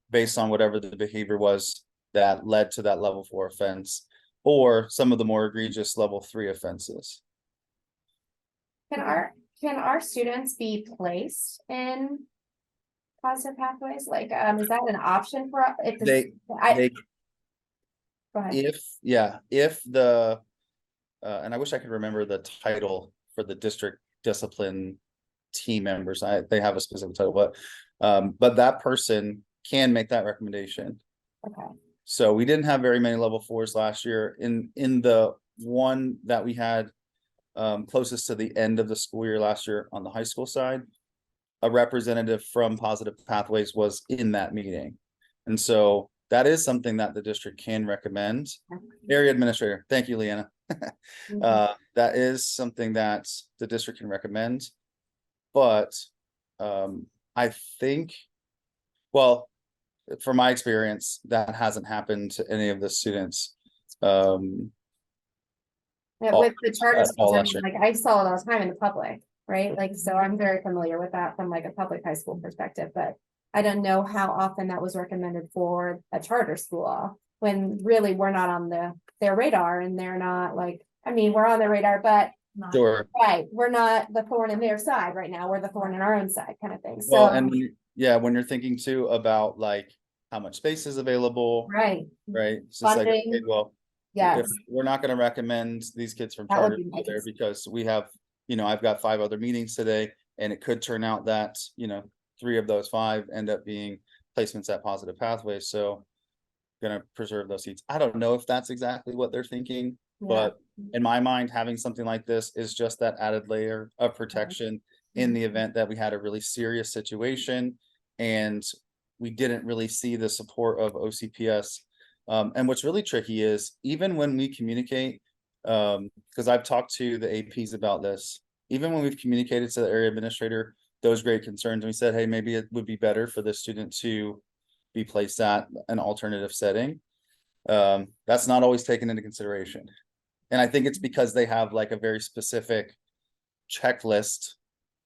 based on whatever the behavior was that led to that level 4 offense, or some of the more egregious level 3 offenses.
Can our students be placed in positive pathways? Like, is that an option for if
They
go ahead.
if the and I wish I could remember the title for the district discipline team members. They have a specific title, but But that person can make that recommendation.
Okay.
So we didn't have very many level 4s last year. In the one that we had closest to the end of the school year last year on the high school side, a representative from Positive Pathways was in that meeting. And so that is something that the district can recommend. Area administrator, thank you, Leanna. That is something that the district can recommend. But I think, well, from my experience, that hasn't happened to any of the students.
Yeah, with the charter
all
schools, I
that
mean,
shit.
like I saw it all the time in the public, right? Like, so I'm very familiar with that from like a public high school perspective, but I don't know how often that was recommended for a charter school when really we're not on their radar and they're not like, I mean, we're on their radar, but
Sure.
right, we're not the thorn in their side right now. We're the thorn in our own side kind of thing.
Well,
So,
and yeah, when you're thinking too about like how much space is available,
right,
right? It's just like, okay,
funding,
well,
yes,
if we're not gonna recommend these kids from
That would
charter
be my
school there
concern.
because we have, I've got 5 other meetings today, and it could turn out that, 3 of those 5 end up being placements at Positive Pathways, so gonna preserve those seats. I don't know if that's exactly what they're thinking,
yeah,
but in my mind, having something like this is just that added layer of protection in the event that we had a really serious situation and we didn't really see the support of OCPS. And what's really tricky is even when we communicate, because I've talked to the APs about this, even when we've communicated to the area administrator those great concerns, and we said, hey, maybe it would be better for the student to be placed at an alternative setting. That's not always taken into consideration. And I think it's because they have like a very specific checklist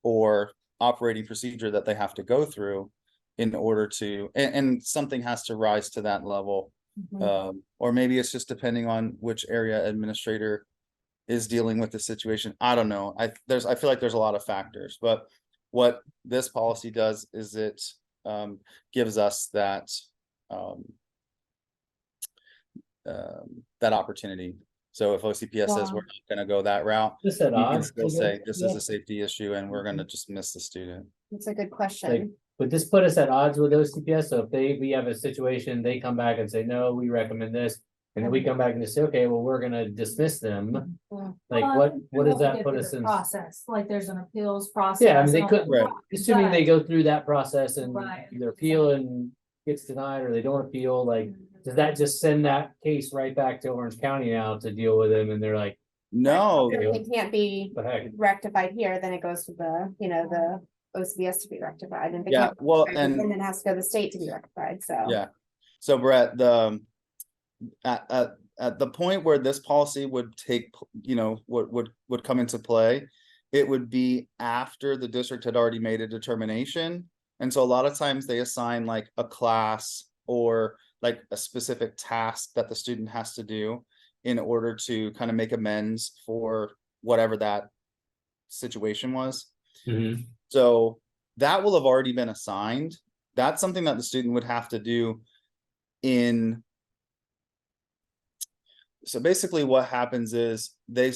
or operating procedure that they have to go through in order to, and something has to rise to that level. Or maybe it's just depending on which area administrator is dealing with the situation. I don't know. I feel like there's a lot of factors, but what this policy does is it gives us that that opportunity. So if OCPS says we're not gonna go that route,
Just at
you can
odds.
still say this is
Yeah.
a safety issue and we're gonna just miss the student.
that's a good question.
Like, would this put us at odds with OCPS? So if we have a situation, they come back and say, no, we recommend this. And then we come back and just say, okay, well, we're gonna dismiss them. Like,
Well,
what
we
does that
get
put
through
us
the
in?
Process, like there's an appeals process.
Yeah, I mean, they
and
could,
all that.
Right.
assuming they
But-
go through that process and
Right.
either appeal and gets denied or they don't appeal, like, does that just send that case right back to Orange County now to deal with them? And they're like,
No,
If it can't be
what the heck?
rectified here, then it goes to the OCBS to be rectified, and if it
yeah,
can't be
well,
rectified,
and
then it has to go to the state to be rectified, so.
yeah. So Brett, at the point where this policy would take, would come into play, it would be after the district had already made a determination. And so a lot of times they assign like a class or like a specific task that the student has to do in order to kind of make amends for whatever that situation was. So that will have already been assigned. That's something that the student would have to do in. So basically what happens is the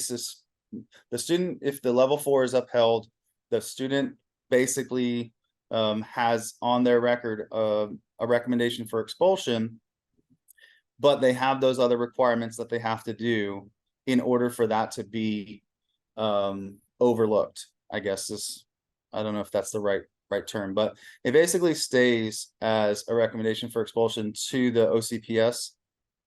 student, if the level 4 is upheld, the student basically has on their record a recommendation for expulsion, but they have those other requirements that they have to do in order for that to be overlooked, I guess. I don't know if that's the right term, but it basically stays as a recommendation for expulsion to the OCPS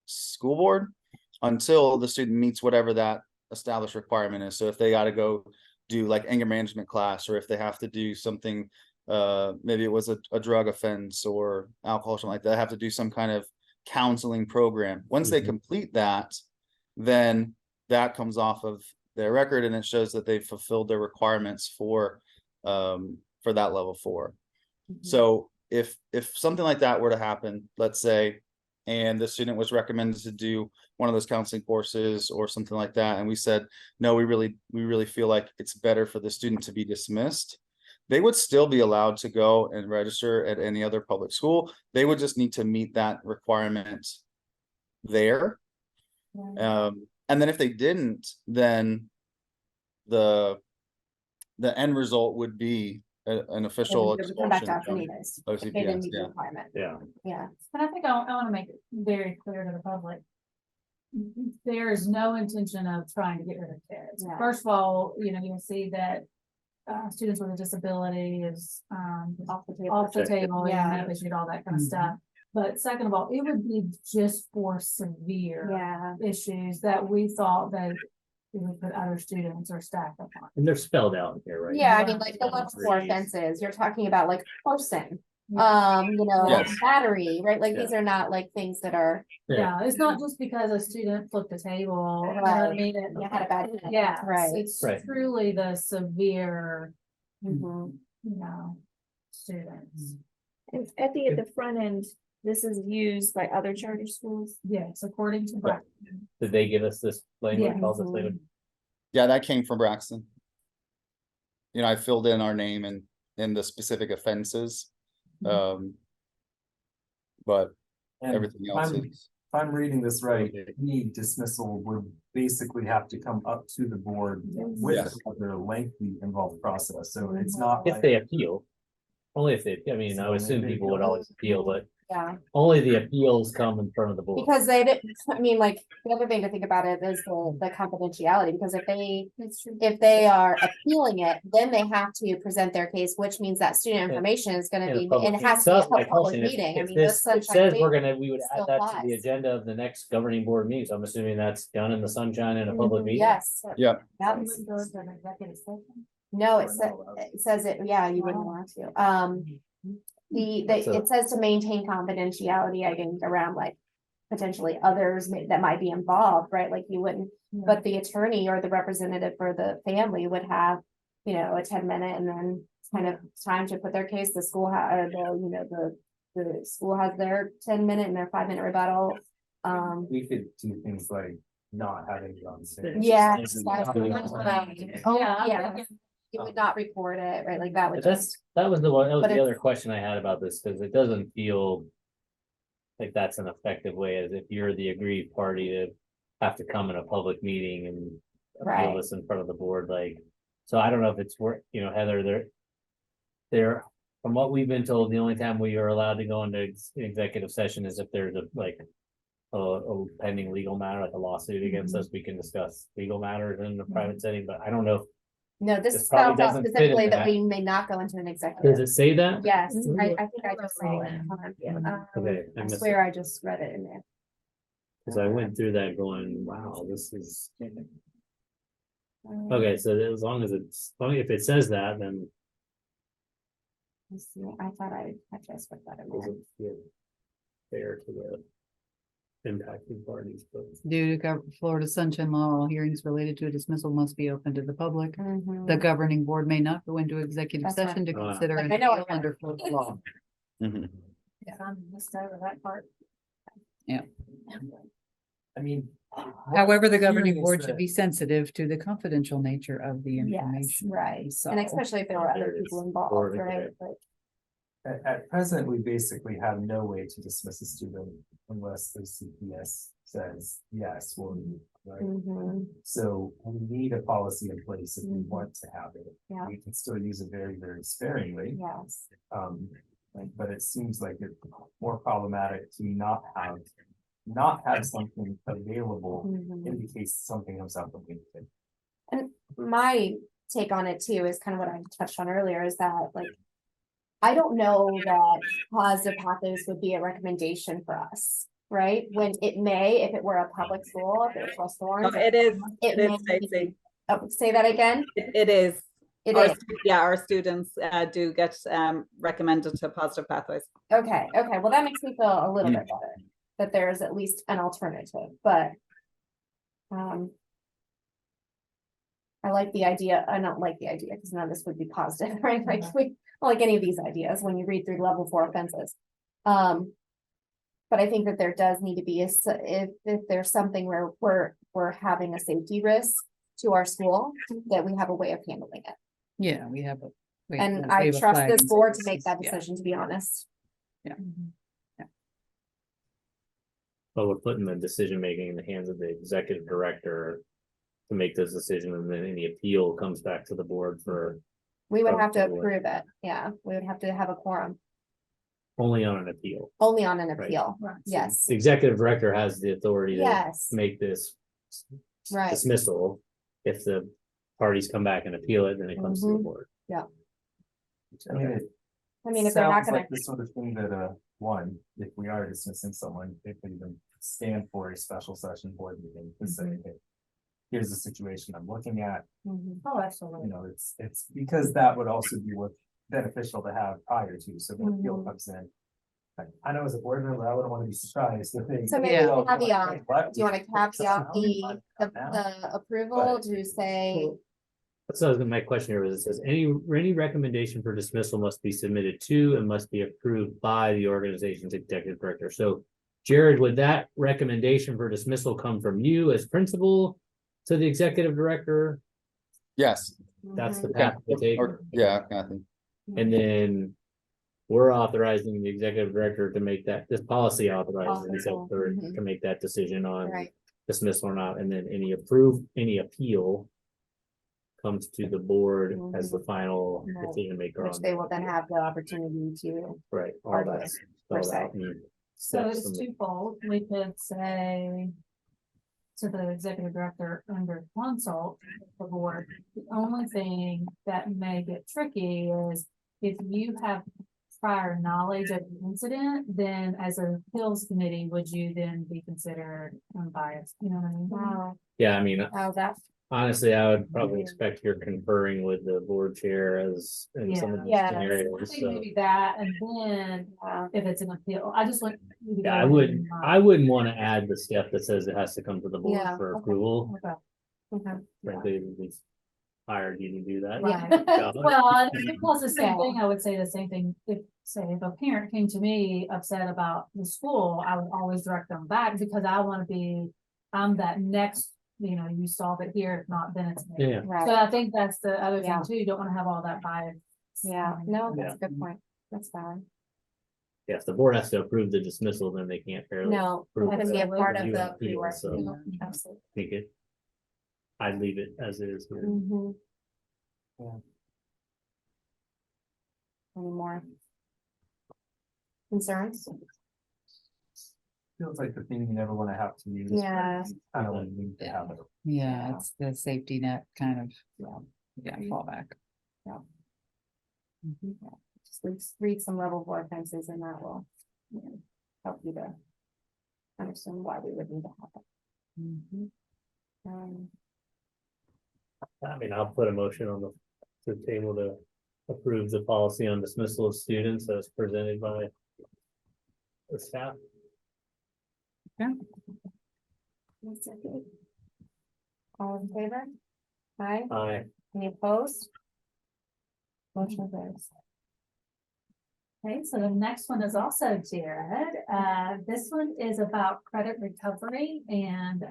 school board until the student meets whatever that established requirement is. So if they got to go do like anger management class, or if they have to do something, maybe it was a drug offense or alcohol, something like that, have to do some kind of counseling program. Once they complete that, then that comes off of their record and it shows that they've fulfilled their requirements for that level 4. So if something like that were to happen, let's say, and the student was recommended to do one of those counseling courses or something like that, and we said, no, we really feel like it's better for the student to be dismissed, they would still be allowed to go and register at any other public school. They would just need to meet that requirement there. And then if they didn't, then the end result would be an
They
official
would come back
expulsion
to us
from
anyways, if they didn't
OCPS,
meet the
yeah.
requirement.
Yeah.
Yeah,
And I think I want to make it very clear to the public. There is no intention of trying to get rid of kids.
Yeah.
First of all, you'll see that students with a disability is
off the table.
off the
Protected.
table,
Yeah.
and issued all that kind of
Mhm.
stuff. But second of all, it would be just for severe
Yeah,
issues that we thought that we would put other students or staff upon.
And they're spelled out here, right?
yeah, I mean, like the level 4
Threes.
offenses, you're talking about like arson,
Yeah.
Yes.
battery, right? Like these are not like things that are,
Yeah, it's not just because a student flipped a table, you know what I
Right.
mean?
you had a bad. day.
Yeah,
Right.
it's
Right.
truly the severe,
Mhm.
students.
And at the front end, this is used by other charter schools.
Yes, according to
Right.
Braxton.
Did they give us this language, all this
Mhm.
language?
Yeah, that came from Braxton. I filled in our name and in the specific offenses. But
And
everything else
I'm-
is,
If I'm reading this right,
Okay.
any dismissal would basically have to come up to the board with
Yes.
their lengthy involved process, so it's not
If
like.
they appeal. Only if they, I mean, I would
So
assume
if they
people would
appeal.
always appeal, but
Yeah,
only the appeals come in front of the board.
because they didn't, I mean, like, the other thing to think about it is the confidentiality, because if they are appealing it, then they have to present their case, which means that student information is gonna
In a
be,
public
and it
meeting.
has
So
to
that's
be
my
a public
question. If-
meeting. I
if
mean,
this-
those
It says
sunshine
we would
still
add that to
applies.
the agenda of the next governing board meeting, so I'm assuming that's done in the sunshine in a public
Mhm,
meeting.
yes.
yeah,
Yep.
Wouldn't go into an executive session.
No,
Or not allowed.
it says it, yeah, you wouldn't
Wow.
want to.
So-
It says to maintain confidentiality, I think, around like potentially others that might be involved, right? Like you wouldn't, but the attorney or the representative for the family would have, a 10-minute and then it's kind of time to put their case, the school or the school has their 10-minute and their 5-minute rebuttal.
We could do things like not having it on stage.
Yeah.
Things
that's-
that-
Yeah, you would not record it, right? Like that would
But
just,
that was the one, that was
But
the
it's-
other question I had about this, because it doesn't feel. Like that's an effective way, as if you're the aggrieved party to have to come in a public meeting and.
Right.
Appeal this in front of the board, like, so I don't know if it's worth, Heather, There, from what we've been told, the only time we are allowed to go into executive session is if there's a pending legal matter, like a lawsuit against us, we can discuss legal matters in a private setting, but I don't know.
no, this
This probably
spells out
doesn't fit
specifically
into
that
that.
we may not go into an
Does
executive.
it say that?
Yes,
Mhm.
I think I just saw it.
Okay, I
I
missed
swear I just read it in there.
Cause I went through that going, wow, this is,
Um,
okay, so as long as if it says that, then.
let's see, I thought I just put that in
does
there.
it feel fair to the. Impacted parties, but.
Due to Florida Sunshine Law, all hearings related to a dismissal must be open to the public.
Mhm.
The governing board may not go into executive
That's right.
session to
Ah.
consider
Like,
an
I know
appeal
it.
under Florida law.
mhm.
I missed over that part.
I mean. what
However, the
I'm
governing
hearing is
board should
that-
be sensitive to the confidential nature of the
Yes,
information.
right,
So-
and especially if there were
There
other
it
people
is.
involved,
Or-
right? Like,
At present, we basically have no way to dismiss a student unless the CPS says yes, or right?
mhm,
So we need a policy in place if we
Mhm.
want to have it.
Yeah.
We can still use it very, very sparingly.
yes,
But it seems like it's more problematic to not have something available
mhm.
in case something comes up with anything.
My take on it too is kind of what I touched on earlier, is that like. I don't know that positive pathways would be a recommendation for us, right? When it may, if it were a public school, if it was West Orange.
It is,
It
it is,
may be-
Stacey.
Oh, say that again?
It is.
It
Our
is,
stu- Yeah, our students do get recommended to positive pathways.
okay, well, that makes me feel a little bit better, that there's at least an alternative, but. I like the idea, I don't like the idea, because none of this would be positive, right? Like, we, don't like any of these ideas when you read through level 4 offenses. But I think that there does need to be if there's something where we're having a safety risk to our school, that we have a way of handling it.
Yeah, we have a. we
And
have
I
a
trust
flag
this
and
board to
say
make that
yeah.
decision, to be honest.
But we're putting the decision making in the hands of the executive director. To make this decision, and then any appeal comes back to the board for
We would
Of
have to
the board.
approve it. Yeah, we would have to have a quorum,
Only on an appeal.
only on an
Right.
appeal.
Right.
Yes,
The executive director has the authority to
yes,
make this
right.
dismissal. If the parties come back and appeal it, then it comes to the
Mhm.
board.
I mean, it
I mean, if they're not
sounds
gonna,
like the sort of thing that, one, if we are dismissing someone, they could even stand for a special session board meeting to say,
Mm-hmm.
hey, here's the situation I'm looking at,
Mhm.
Oh, absolutely.
it's because that would also be what beneficial to have prior to, so the appeal
Mhm.
comes in. I know as a board member, I wouldn't want to be surprised if they.
So maybe
Yeah.
caveat,
What?
do you want to caveat the
Now?
approval
But-
to say,
So my question here was, it says, any recommendation for dismissal must be submitted to and must be approved by the organization's executive director. So Jared, would that recommendation for dismissal come from you as principal to the executive director?
Yes,
That's the
Mhm.
path to take.
or, yeah, Kathy.
And then we're authorizing the executive director to make that, this policy authorizes the executive director to make that decision on
right,
dismissal or not, and then any appeal comes to the board as the final
Right.
decision maker
which
on
they
that.
will then have the opportunity to,
Right, all
argue
that's
it,
spelled
per se.
out in
So
steps
it's
from the-
twofold. We could say to the executive director under consult the board. The only thing that may get tricky is if you have prior knowledge of the incident, then as an appeals committee, would you then be considered unbiased? You know what I mean?
wow,
Yeah, I mean,
that,
honestly, I would probably expect you're conferring with the board chair as in some of these
Yeah.
I
scenarios,
think
so.
maybe that, and then if it's an appeal, I just want. you to
Yeah,
go
I
ahead
wouldn't,
and,
I wouldn't want to add the step that says it has to come to the board
Yeah,
for
okay.
approval.
Okay.
okay.
Frankly, we hired you to do that.
Right.
job.
Well, because the same thing, I would say the same thing, if, say, if a parent came to me upset about the school, I would always direct them back, because I wanna be, I'm that next, you solve it here, if not, then it's me.
Yeah,
So
Right,
I think that's the other
Yeah.
thing too, you don't wanna have all that bias.
yeah, no, that's a good point, that's fine.
yeah, if the board has to approve the dismissal, then they can't fairly.
No,
approve
that can
the
be a part of
review and
the
appeal,
pre-work.
so
No, absolutely.
Make it. I'd leave it as is. here.
Mhm.
Yeah.
Any more concerns?
Feels like the thing you never want to have to use. but
Yeah.
you Kind of need to have it.
Yeah, it's the safety net kind of, yeah, fallback.
Just read some level four offenses and that will help you to understand why we would need to have it.
I mean, I'll put a motion on the table to approve the policy on dismissal of students as presented by the staff.
All in favor? Aye,
Aye.
any opposed? Motion carries.
Okay, so the next one is also Jared. This one is about credit recovery, and,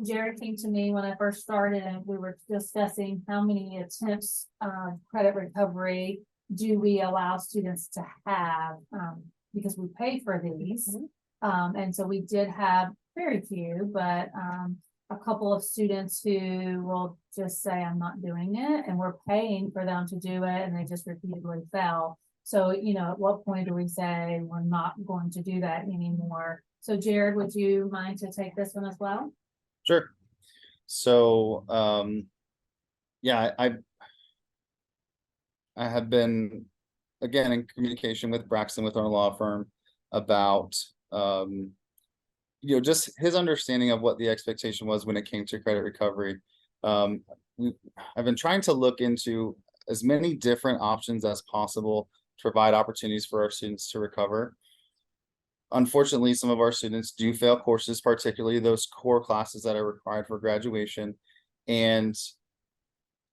Jared came to me when I first started and we were discussing how many attempts of credit recovery do we allow students to have, because we pay for these. And so we did have very few, but, a couple of students who will just say, I'm not doing it, and we're paying for them to do it, and they just repeatedly fail. So, at what point do we say we're not going to do that anymore? So Jared, would you mind to take this one as well?
Sure. So, yeah, I have been, again, in communication with Braxton, with our law firm, about, just his understanding of what the expectation was when it came to credit recovery. I've been trying to look into as many different options as possible to provide opportunities for our students to recover. Unfortunately, some of our students do fail courses, particularly those core classes that are required for graduation. And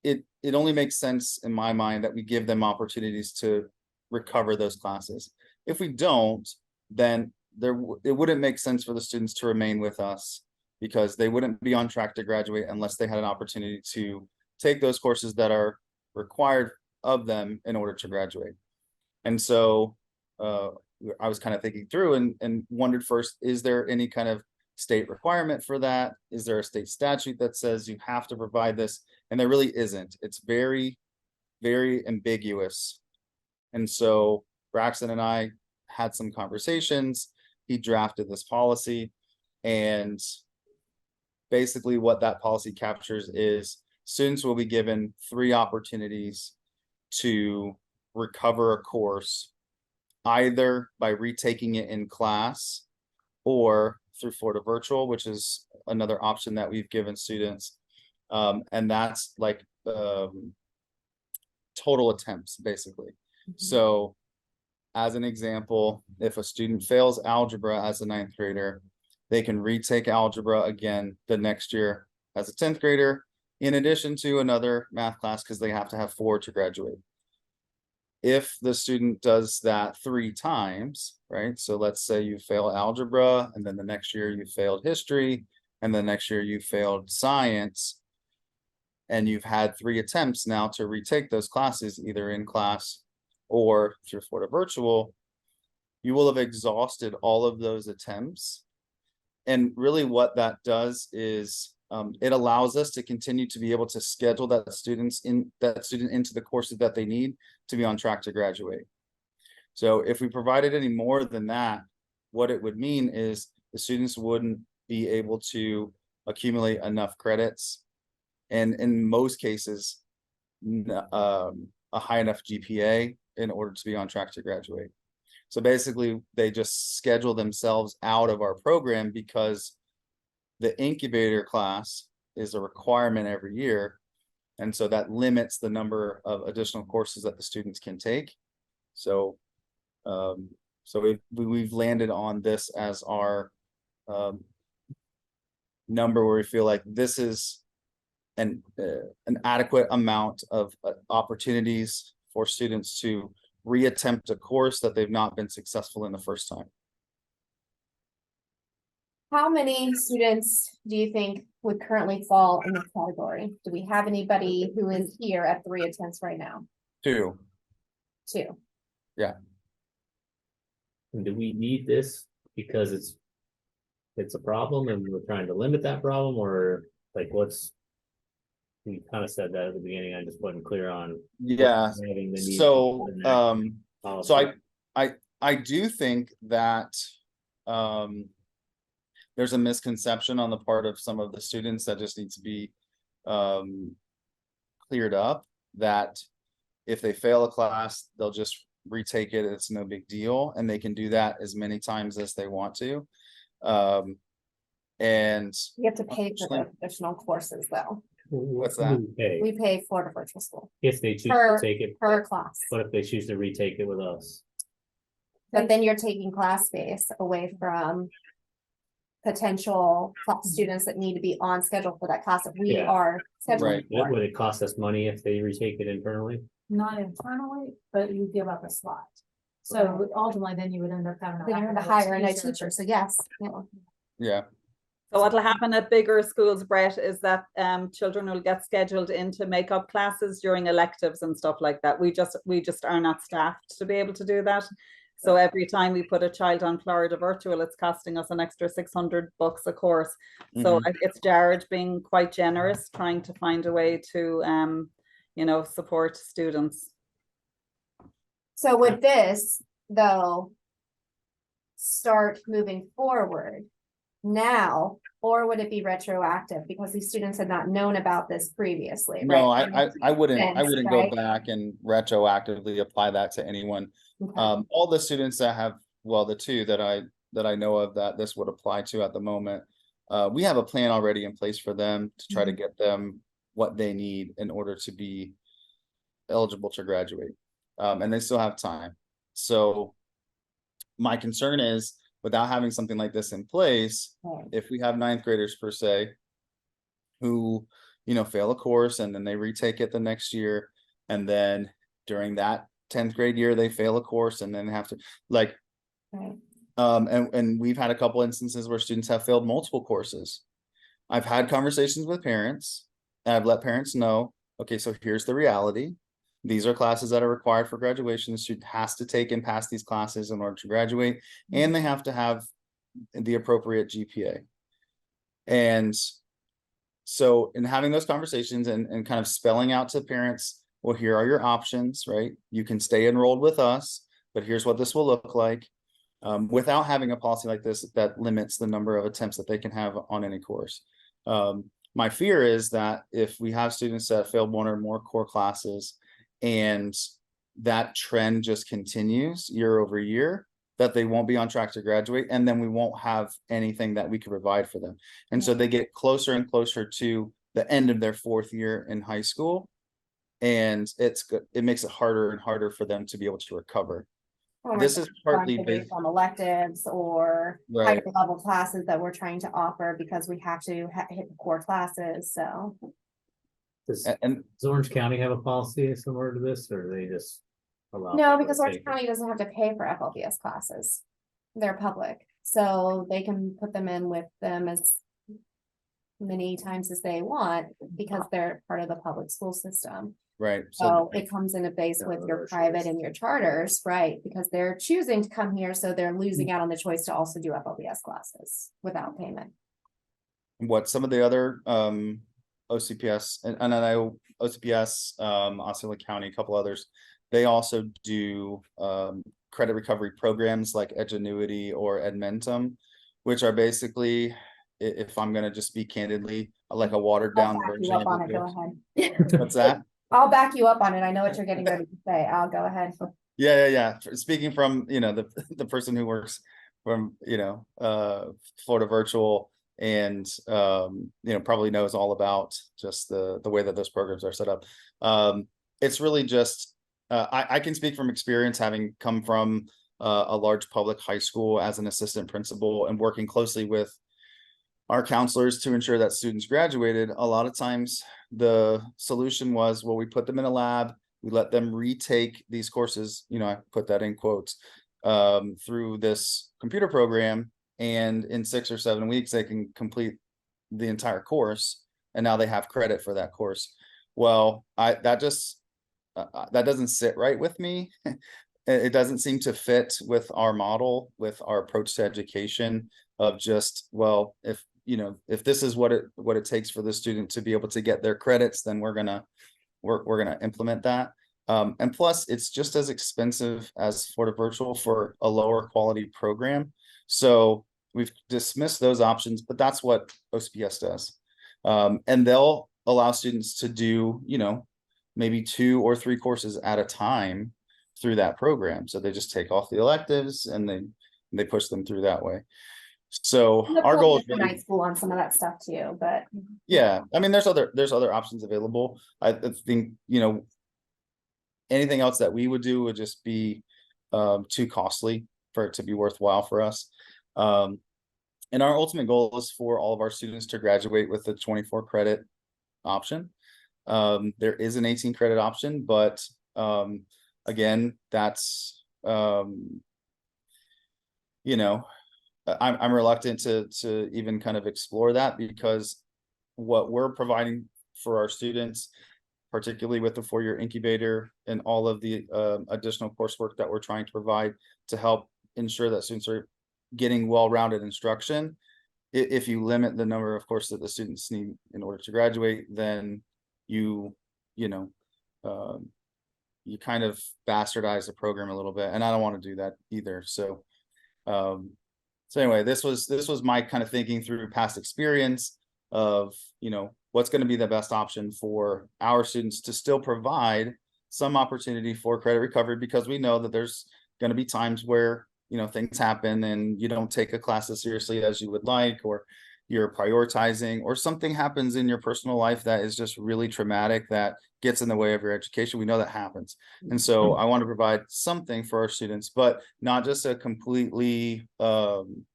it only makes sense in my mind that we give them opportunities to recover those classes. If we don't, then it wouldn't make sense for the students to remain with us, because they wouldn't be on track to graduate unless they had an opportunity to take those courses that are required of them in order to graduate. And so I was kind of thinking through and wondered first, is there any kind of state requirement for that? Is there a state statute that says you have to provide this And there really isn't. It's very, very ambiguous. And so Braxton and I had some conversations. He drafted this policy, and basically what that policy captures is students will be given 3 opportunities to recover a course, either by retaking it in class or through Florida Virtual, which is another option that we've given students. And that's like total attempts, basically. So as an example, if a student fails algebra as a 9th grader, they can retake algebra again the next year as a 10th grader, in addition to another math class, because they have to have 4 to graduate. If the student does that 3 times, right? So let's say you fail algebra, and then the next year you failed history, and the next year you failed science, and you've had 3 attempts now to retake those classes, either in class or through Florida Virtual, you will have exhausted all of those attempts. And really what that does is it allows us to continue to be able to schedule that student into the courses that they need to be on track to graduate. So if we provided any more than that, what it would mean is the students wouldn't be able to accumulate enough credits, and in most cases, a high enough GPA in order to be on track to graduate. So basically, they just schedule themselves out of our program because the incubator class is a requirement every year. And so that limits the number of additional courses that the students can take. So, we've landed on this as our number where we feel like this is an adequate amount of opportunities for students to reattempt a course that they've not been successful in the first time.
How many students do you think would currently fall in this category? Do we have anybody who is here at 3 attempts right now?
2.
2.
And do we need this because it's a problem and we're trying to limit that problem, or like we kind of said that at the beginning, I just wasn't clear on.
Yeah. So I do think that there's a misconception on the part of some of the students that just needs to be cleared up, that if they fail a class, they'll just retake it. It's no big deal. And they can do that as many times as they want to. And
You have to pay for the additional courses though.
What's that?
We pay Florida Virtual School
If they choose
Per-
to take it,
per class.
but if they choose to retake it with us?
But then you're taking class space away from potential students that need to be on schedule for that class that we
Yeah.
are scheduling
Right.
for.
Would it cost us money if they retake it internally?
Not internally, but you give up a slot. So ultimately, then you would end up having.
Then you're gonna hire a nice teacher, so yes.
yeah.
So what'll happen at bigger schools, Brett, is that children will get scheduled into makeup classes during electives and stuff like that. We just are not staffed to be able to do that. So every time we put a child on Florida Virtual, it's costing us an extra $600 a course. So it's Jared being quite generous, trying to find a way to, support students.
So would this, though, start moving forward now, or would it be retroactive because these students had not known about this previously?
No,
right?
I wouldn't
Right?
go back and retroactively apply that to anyone.
Okay.
All the students that have, well, the 2 that I know of that this would apply to at the moment, we have a plan already in place for them to try to get them what they need in order to be eligible to graduate. And they still have time. So my concern is, without having something like this in place, if we have 9th graders per se, who, fail a course and then they retake it the next year, and then during that 10th grade year, they fail a course and then have to and we've had a couple instances where students have failed multiple courses. I've had conversations with parents, and I've let parents know, okay, so here's the reality. These are classes that are required for graduation. The student has to take and pass these classes in order to graduate, and they have to have the appropriate GPA. And So in having those conversations and kind of spelling out to parents, well, here are your options, right? You can stay enrolled with us, but here's what this will look like. Without having a policy like this that limits the number of attempts that they can have on any course. My fear is that if we have students that failed one or more core classes and that trend just continues year over year, that they won't be on track to graduate, and then we won't have anything that we can provide for them. And so they get closer and closer to the end of their 4th year in high school, and it makes it harder and harder for them to be able to recover. This is partly based
on electives or
right.
higher level classes that we're trying to offer because we have to hit the core classes, so.
Does
And
Orange County have a policy similar to this, or they just allow?
No,
people
because
to
Orange
take it?
County doesn't have to pay for FLVS classes. They're public, so they can put them in with them as many times as they want because they're part of the public school system.
right.
So it comes into base with your
Other
private
choice.
and your charters, right? Because they're choosing to come here, so they're losing out on the choice to also do FLVS classes without payment.
what some of the other OCPS and I know OCPS, Osceola County, a couple others, they also do credit recovery programs like Edgenuity or Edmentum, which are basically, if I'm gonna just speak candidly, like a watered
I'll
down
back you
version
up
of
on it, go
it.
ahead.
What's that?
I'll back you up on it. I know what you're getting ready to say. I'll go ahead.
Yeah. Speaking from, the person who works from, Florida Virtual and, probably knows all about just the way that those programs are set up. It's really just, I can speak from experience, having come from a large public high school as an assistant principal and working closely with our counselors to ensure that students graduated. A lot of times the solution was, well, we put them in a lab, we let them retake these courses, I put that in quotes, through this computer program, and in 6 or 7 weeks they can complete the entire course, and now they have credit for that course. Well, that doesn't sit right with me. It doesn't seem to fit with our model, with our approach to education of just, well, if this is what it takes for the student to be able to get their credits, then we're gonna implement that. And plus, it's just as expensive as Florida Virtual for a lower quality program. So we've dismissed those options, but that's what OCPS does. And they'll allow students to do, maybe 2 or 3 courses at a time through that program. So they just take off the electives and they push them through that way. So our goal is really,
night school on some of that stuff too, but
yeah, I mean, there's other options available. I think, anything else that we would do would just be too costly for it to be worthwhile for us. And our ultimate goal is for all of our students to graduate with a 24 credit option. There is an 18 credit option, but again, that's I'm reluctant to even kind of explore that, because what we're providing for our students, particularly with the 4-year incubator and all of the additional coursework that we're trying to provide to help ensure that students are getting well-rounded instruction. If you limit the number of courses that the students need in order to graduate, then you kind of bastardize the program a little bit, and I don't want to do that either. So anyway, this was my kind of thinking through past experience of, what's going to be the best option for our students to still provide some opportunity for credit recovery, because we know that there's going to be times where, things happen and you don't take a class as seriously as you would like, or you're prioritizing, or something happens in your personal life that is just really traumatic that gets in the way of your education. We know that happens. And so I want to provide something for our students, but not just a completely, open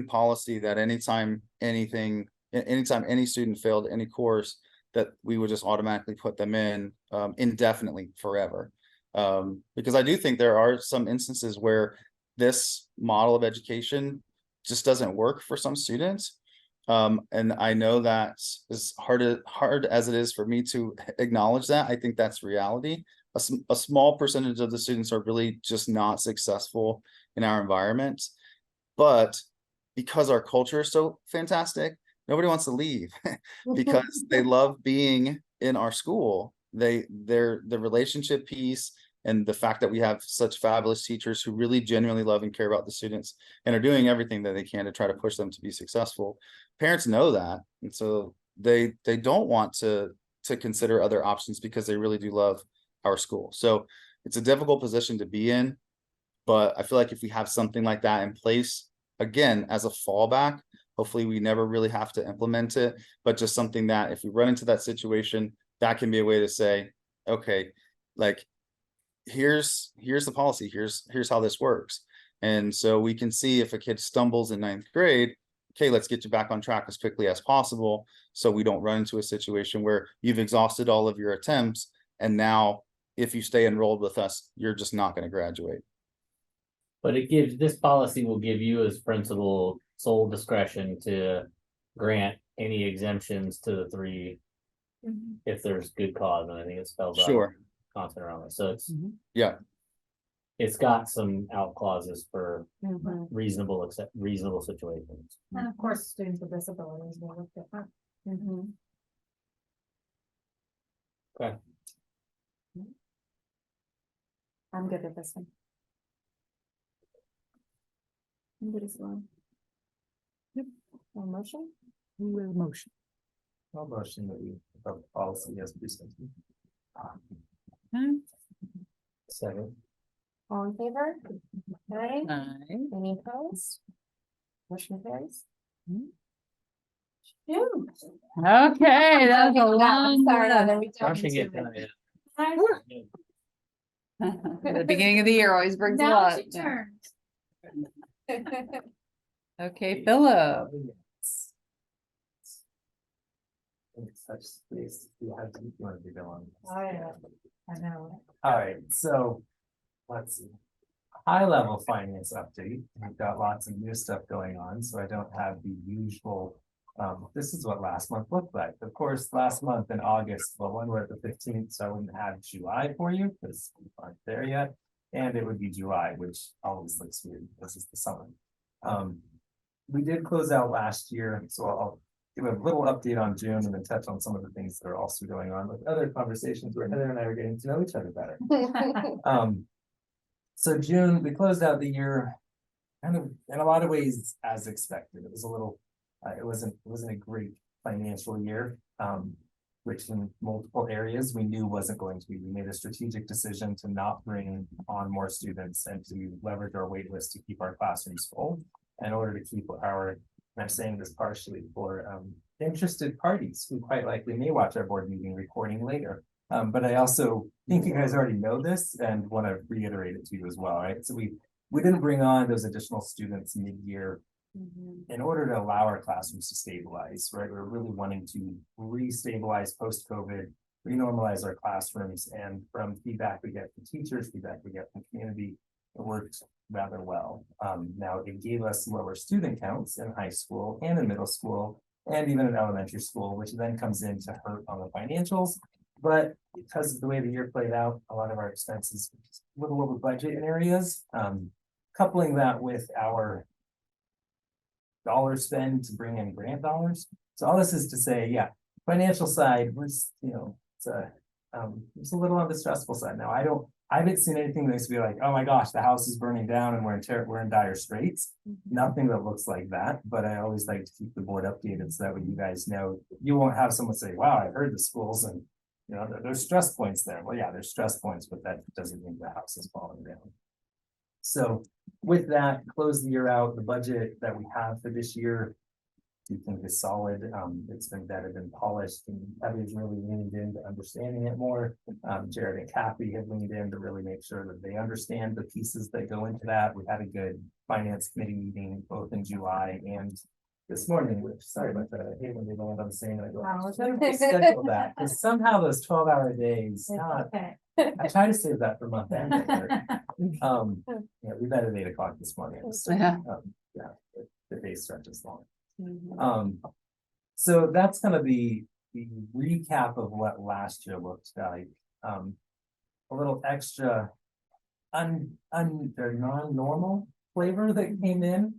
policy that anytime any student failed any course, that we would just automatically put them in indefinitely forever. Because I do think there are some instances where this model of education just doesn't work for some students. And I know that as hard as it is for me to acknowledge that, I think that's reality. A small percentage of the students are really just not successful in our environment. But because our culture is so fantastic, nobody wants to leave because they love being in our school. The relationship piece and the fact that we have such fabulous teachers who really genuinely love and care about the students and are doing everything that they can to try to push them to be successful. Parents know that, and so they don't want to consider other options because they really do love our school. So it's a difficult position to be in, but I feel like if we have something like that in place, again, as a fallback, hopefully we never really have to implement it, but just something that if we run into that situation, that can be a way to say, okay, like, here's the policy, here's how this works. And so we can see if a kid stumbles in 9th grade, okay, let's get you back on track as quickly as possible, so we don't run into a situation where you've exhausted all of your attempts, and now if you stay enrolled with us, you're just not going to graduate.
But this policy will give you as principal sole discretion to grant any exemptions to the 3 if there's good cause, and I think it spells out
Sure.
content around it. So
Yeah.
it's got some out clauses for reasonable situations.
And of course, students with disabilities will look different.
Okay.
I'm good with this one.
I'm good as well.
No motion?
Motion.
No motion that we adopt the policy as presented.
Second.
All in favor? Aye.
Aye.
Any opposed? Motion carries.
Okay, that was a long.
Sorry,
one.
then we don't
Rushing
need
it
to-
down, yeah.
The beginning of the year always brings a
Now
lot.
it's your turn.
Okay, Philip.
It's such space, you have to, you want to be going.
I know.
All right, so let's see. High level finance update. We've got lots of new stuff going on, so I don't have the usual. This is what last month looked like. Of course, last month in August, well, when we're at the 15th, so I wouldn't have July for you because we aren't there yet. And it would be July, which always looks weird. This is the summer. We did close out last year, so I'll give a little update on June and then touch on some of the things that are also going on with other conversations where Heather and I are getting to know each other better. So June, we closed out the year kind of in a lot of ways as expected. It was a little, it wasn't a great financial year, which in multiple areas we knew wasn't going to be. We made a strategic decision to not bring on more students and to leverage our wait list to keep our classrooms full in order to keep our, and I'm saying this partially for interested parties who quite likely may watch our board meeting recording later. But I also think you guys already know this and want to reiterate it to you as well, right? So we didn't bring on those additional students mid-year in order to allow our classrooms to stabilize, right? We're really wanting to re-stabilize post-COVID, renormalize our classrooms, and from feedback we get from teachers, feedback we get from community, it worked rather well. Now it gave us lower student counts in high school and in middle school and even in elementary school, which then comes in to hurt on the financials. But because of the way the year played out, a lot of our expenses a little over budget in areas. Coupling that with our dollar spend to bring in grant dollars. So all this is to say, yeah, financial side was, it's a little on the stressful side. Now I haven't seen anything that makes me like, oh my gosh, the house is burning down and we're in dire straits. Nothing that looks like that, but I always like to keep the board updated so that way you guys know, you won't have someone say, wow, I heard the schools and there's stress points there. Well, yeah, there's stress points, but that doesn't mean the house is falling down. So with that, close the year out, the budget that we have for this year, we think is solid. It's been vetted and polished, and Abby's really leaned into understanding it more. Jared and Kathy have leaned in to really make sure that they understand the pieces that go into that. We had a good finance committee meeting both in July and this morning, which, sorry about that, I hate when they land on the same, and I go,
Oh,
schedule that, because somehow those 12-hour days,
Okay.
I try to save that for month end. Yeah, we met at 8 o'clock this morning. So,
Yeah.
the day stretches long. So that's kind of the recap of what last year looked like. A little extra non-normal flavor that came in.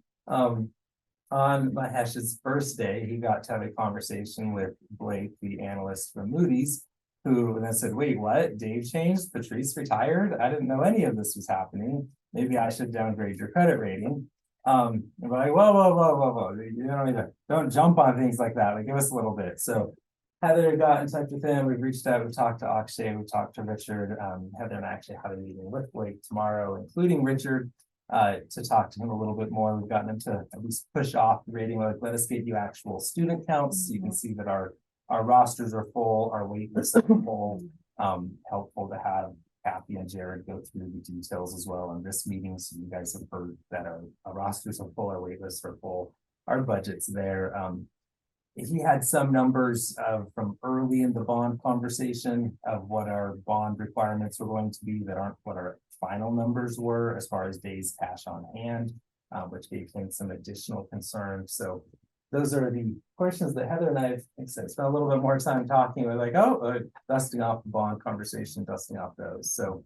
On Mahesh's first day, he got to have a conversation with Blake, the analyst from Moody's, who then said, wait, what? Dave changed? Patrice retired? I didn't know any of this was happening. Maybe I should downgrade your credit rating. And we're like, whoa. You don't jump on things like that. Like, give us a little bit. So Heather got in touch with him. We've reached out, we've talked to Ocoee, we've talked to Richard. Heather and I actually have a meeting with Blake tomorrow, including Richard, to talk to him a little bit more. We've gotten him to at least push off the rating, like, let us get you actual student counts. So you can see that our rosters are full, our wait lists are full. Helpful to have Kathy and Jared go through the details as well in this meeting. So you guys have heard that our rosters are full, our wait lists are full, our budget's there. He had some numbers from early in the bond conversation of what our bond requirements were going to be that aren't what our final numbers were as far as days cash on hand, which gave him some additional concern. So those are the questions that Heather and I spent a little bit more time talking. We're like, dusting off the bond conversation, dusting off those. So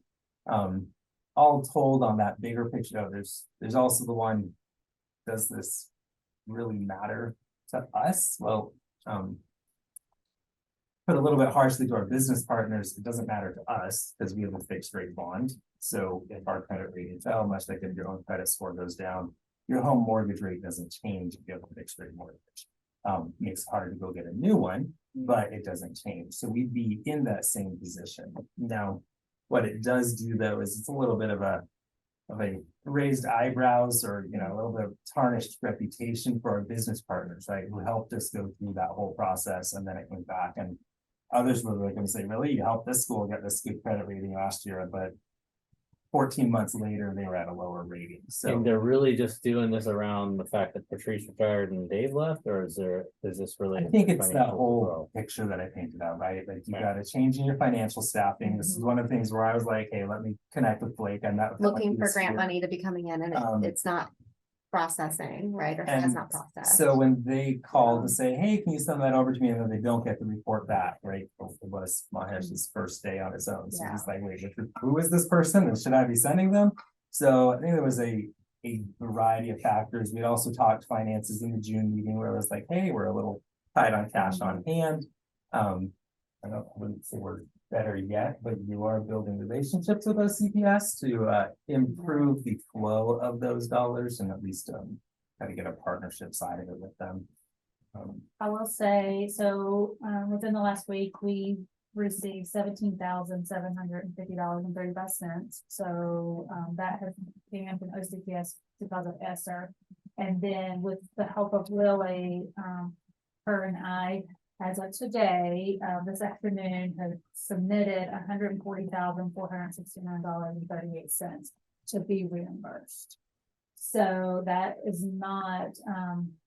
all told on that bigger picture, there's also the one, does this really matter to us? Well, put a little bit harshly to our business partners, it doesn't matter to us because we have a fixed rate bond. So if our credit rating fell, much like if your own credit score goes down, your home mortgage rate doesn't change if you have a fixed rate mortgage. Makes it hard to go get a new one, but it doesn't change. So we'd be in that same position. Now, what it does do though is it's a little bit of a raised eyebrows, or a little bit of tarnished reputation for our business partners, right? Who helped us go through that whole process, and then it went back, and others were going to say, really, you helped this school get this good credit rating last year, but 14 months later they were at a lower rating. So
And they're really just doing this around the fact that Patrice retired and Dave left, or is this really?
I think it's that whole picture that I painted out, right? Like, you got a change in your financial staffing. This is one of the things where I was like, hey, let me connect with Blake. I'm not
Looking for grant money to be coming in, and it's not processing, right? Or has not processed.
So when they call to say, hey, can you send that over to me? And then they don't get the report back, right? It was Mahesh's first day on his own. So he's like, wait, who is this person? And should I be sending them? So I think there was a variety of factors. We also talked finances in the June meeting where it was like, hey, we're a little tight on cash on hand. I wouldn't say we're better yet, but you are building relationships with OCPS to improve the flow of those dollars, and at least try to get a partnership side of it with them.
I will say, so within the last week, we received $17,750.35. So that has came from OCPS because of ESSER. And then with the help of Lily, her and I, as of today, this afternoon, have submitted $140,469.38 to be reimbursed. So that is not,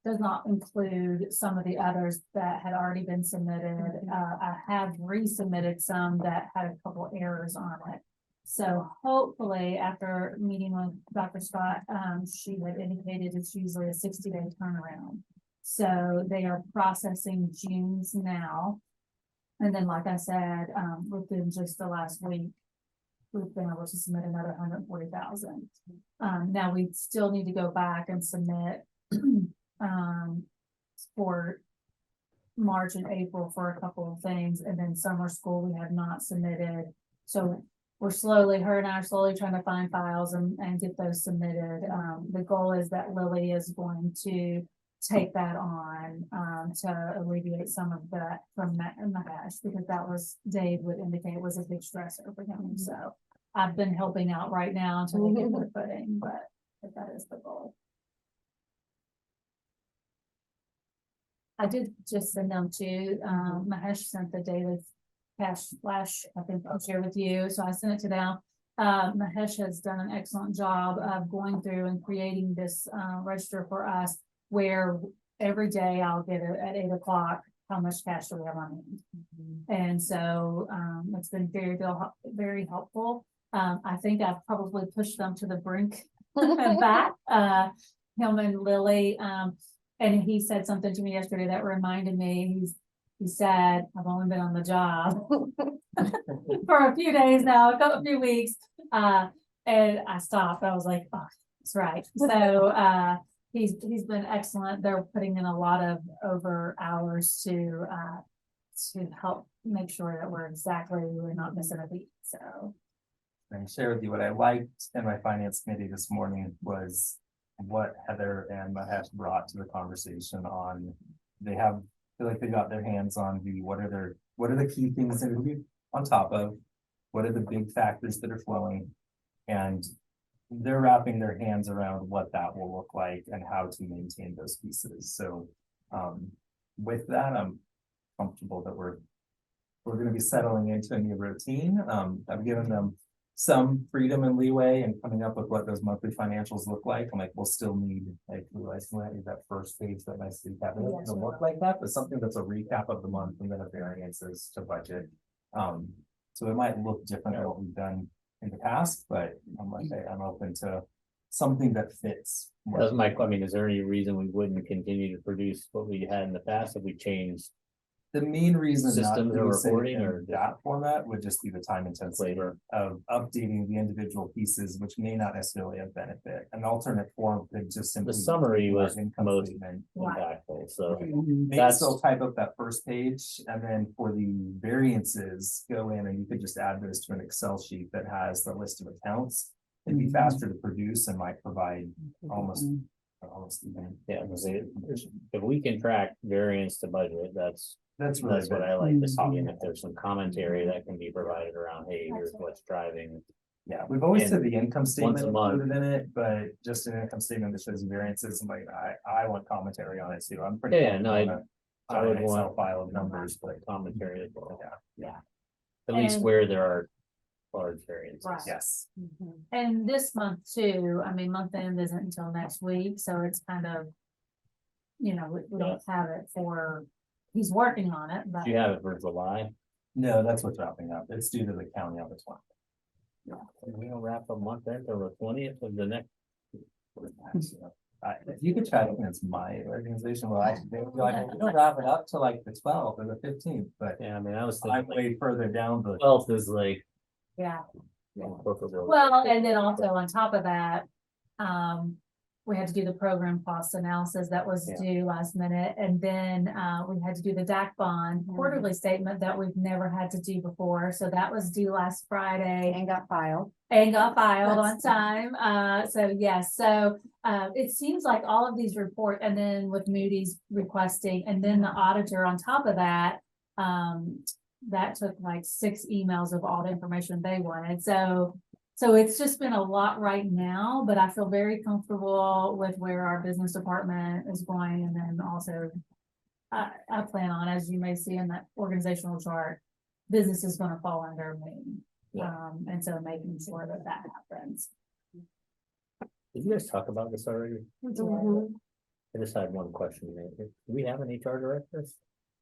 does not include some of the others that had already been submitted. I have resubmitted some that had a couple errors on it. So hopefully after meeting with Dr. Scott, she had indicated it's usually a 60-day turnaround. So they are processing June's now. And then, like I said, within just the last week, we've been able to submit another 140,000. Now we still need to go back and submit for March and April for a couple of things. And then summer school, we have not submitted. So we're slowly, her and I are slowly trying to find files and get those submitted. The goal is that Lily is going to take that on to alleviate some of that from Mahesh, because that was, Dave would indicate, was a big stressor for him. So I've been helping out right now until we get their footing, but that is the goal. I did just send them to Mahesh sent the daily cash flash, I think I'll share with you. So I sent it to them. Mahesh has done an excellent job of going through and creating this register for us, where every day I'll get it at 8 o'clock, how much cash do we have on hand? And so it's been very helpful. I think I've probably pushed them to the brink and back, him and Lily. And he said something to me yesterday that reminded me. He said, I've only been on the job for a few days now, a few weeks. And I stopped. I was like, oh, that's right. So he's been excellent. They're putting in a lot of over hours to help make sure that we're not missing a beat, so.
And share with you what I liked in my finance committee this morning was what Heather and Mahesh brought to the conversation on. They feel like they got their hands on what are the key things that we're on top of, what are the big factors that are flowing, and they're wrapping their hands around what that will look like and how to maintain those pieces. So with that, I'm comfortable that we're going to be settling into a new routine. I've given them some freedom and leeway and coming up with what those monthly financials look like. I'm like, we'll still need, like, that first page that my city cabinet
Yes,
to look like that, but something that's a recap of the month and then a variances to budget. So it might look different than what we've done in the past, but I'm like, I'm open to something that fits.
That's my, I mean, is there any reason we wouldn't continue to produce what we had in the past if we changed?
The main reason not
Systems
to
or
use it
reporting
in
or
that format would just be the time intensity
Labor.
of updating the individual pieces, which may not necessarily have benefit. An alternate form could just simply.
The summary
be our
was
income
most
statement.
impactful, so
Maybe
that's-
still type up that first page, and then for the variances, go in and you could just add those to an Excel sheet that has the list of accounts. It'd be faster to produce and might provide almost even.
yeah, because if we can track variance to budget, that's
Really
what
good.
I like to see, and if there's some commentary that can be provided around, hey, here's what's driving.
Yeah, we've always
And
said the income statement
once a month.
included in it, but just an income statement that shows variances, and like, I want commentary on it too. I'm pretty.
Yeah, no,
comfortable
I
on a
would
Excel
want-
file of numbers, but
Commentary as well,
yeah,
at least
And-
where there are large variances.
Right.
yes.
And this month too, I mean, month end isn't until next week, so it's kind of, we don't have it for, he's working on it, but.
Do you have it for July?
No, that's what's wrapping up. It's due to the county on the 20th.
We don't wrap a month end till the 20th of the next.
If you could try to convince my organization, well, they would be like, we don't wrap it up to like the 12th or the 15th, but
Yeah, I mean, I was
I'm
thinking
way further down the.
12th is like.
Yeah.
corporate world.
Well, and then also on top of that, we had to do the program cost analysis that was
Yeah.
due last minute. And then, we had to do the DAC bond quarterly statement that we've never had to do before. So that was due last Friday
And got filed.
and got filed on time. So yes, so, it seems like all of these report, and then with Moody's requesting, and then the auditor on top of that, that took like 6 emails of all the information they wanted. So it's just been a lot right now, but I feel very comfortable with where our business department is going. And then also, I plan on, as you may see in that organizational chart, business is gonna fall under me.
Yeah.
And so making sure that that happens.
Did you guys talk about this already?
Mhm.
I just had one question. Do we have an HR director?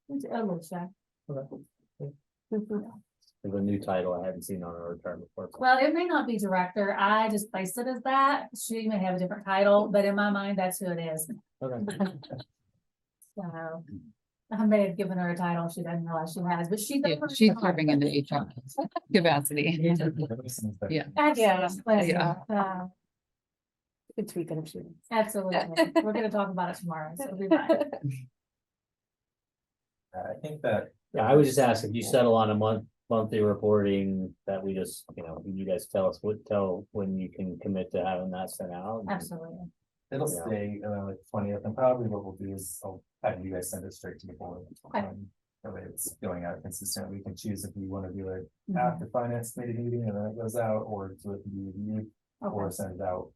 A little check.
There's a new title I hadn't seen on our retirement report.
Well, it may not be director. I just placed it as that. She may have a different title, but in my mind, that's who it is.
Okay.
So I may have given her a title she doesn't realize she has, but she.
Yeah, she's serving in the HR capacity. Yeah.
Absolutely.
Yeah.
Could tweak it if she.
Absolutely. We're gonna talk about it tomorrow, so it'll be fine.
I think that.
Yeah, I would just ask if you settle on a monthly reporting that we just, you guys tell when you can commit to having that sent out.
Absolutely.
It'll
Yeah.
stay like 20th, and probably what we'll do is I'll have you guys send it straight to the board.
Okay.
That way it's going out consistent. We can choose if we want to do it
Mhm.
after finance committee meeting and then it goes out, or do it to be reviewed, or
Okay.
send it out.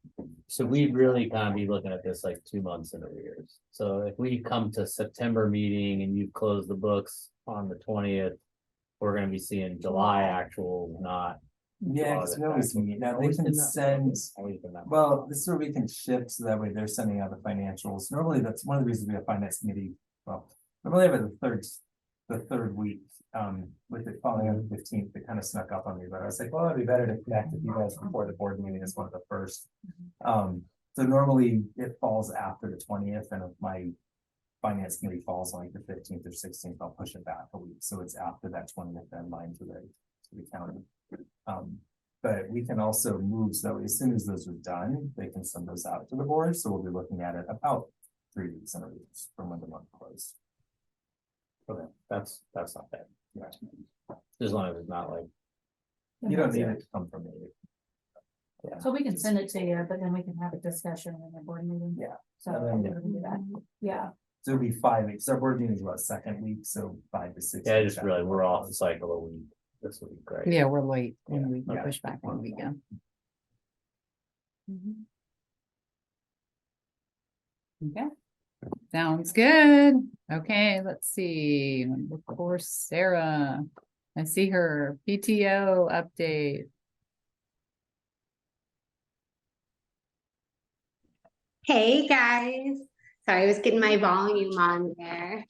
So we'd really kind of be looking at this like 2 months in arrears. So if we come to September meeting and you close the books on the 20th, we're gonna be seeing July actual, not.
Yeah, because we always meet. Now they
Always
can
been that-
send,
always been that.
well, this is where we can shift, so that way they're sending out the financials. Normally, that's one of the reasons we have finance committee. Well, normally I have it the third week, with it falling on the 15th, it kind of snuck up on me, but I was like, well, it'd be better to connect with you guys before the board meeting is one of the first. So normally it falls after the 20th, and if my finance committee falls on like the 15th or 16th, I'll push it back a week, so it's after that 20th deadline to the county. But we can also move, so as soon as those are done, they can send those out to the board, so we'll be looking at it about 3 weeks in arrears from when the month closed.
Okay, that's not bad. Yeah. As long as it's not like,
You don't need it to come from me.
So we can send it to you, but then we can have a discussion in the board meeting.
Yeah.
So
And
we
then,
can do that. Yeah,
So it'll be 5 weeks, our board meeting is about second week, so 5 to 6.
yeah, I
weeks
just realized
after
we're off
close.
cycle a week. This would be great.
Yeah, we're late
Yeah,
and we
okay.
push back one weekend. Okay, sounds good. Okay, let's see. Of course, Sarah. I see her PTO update.
Hey guys, sorry, I was getting my volume on there.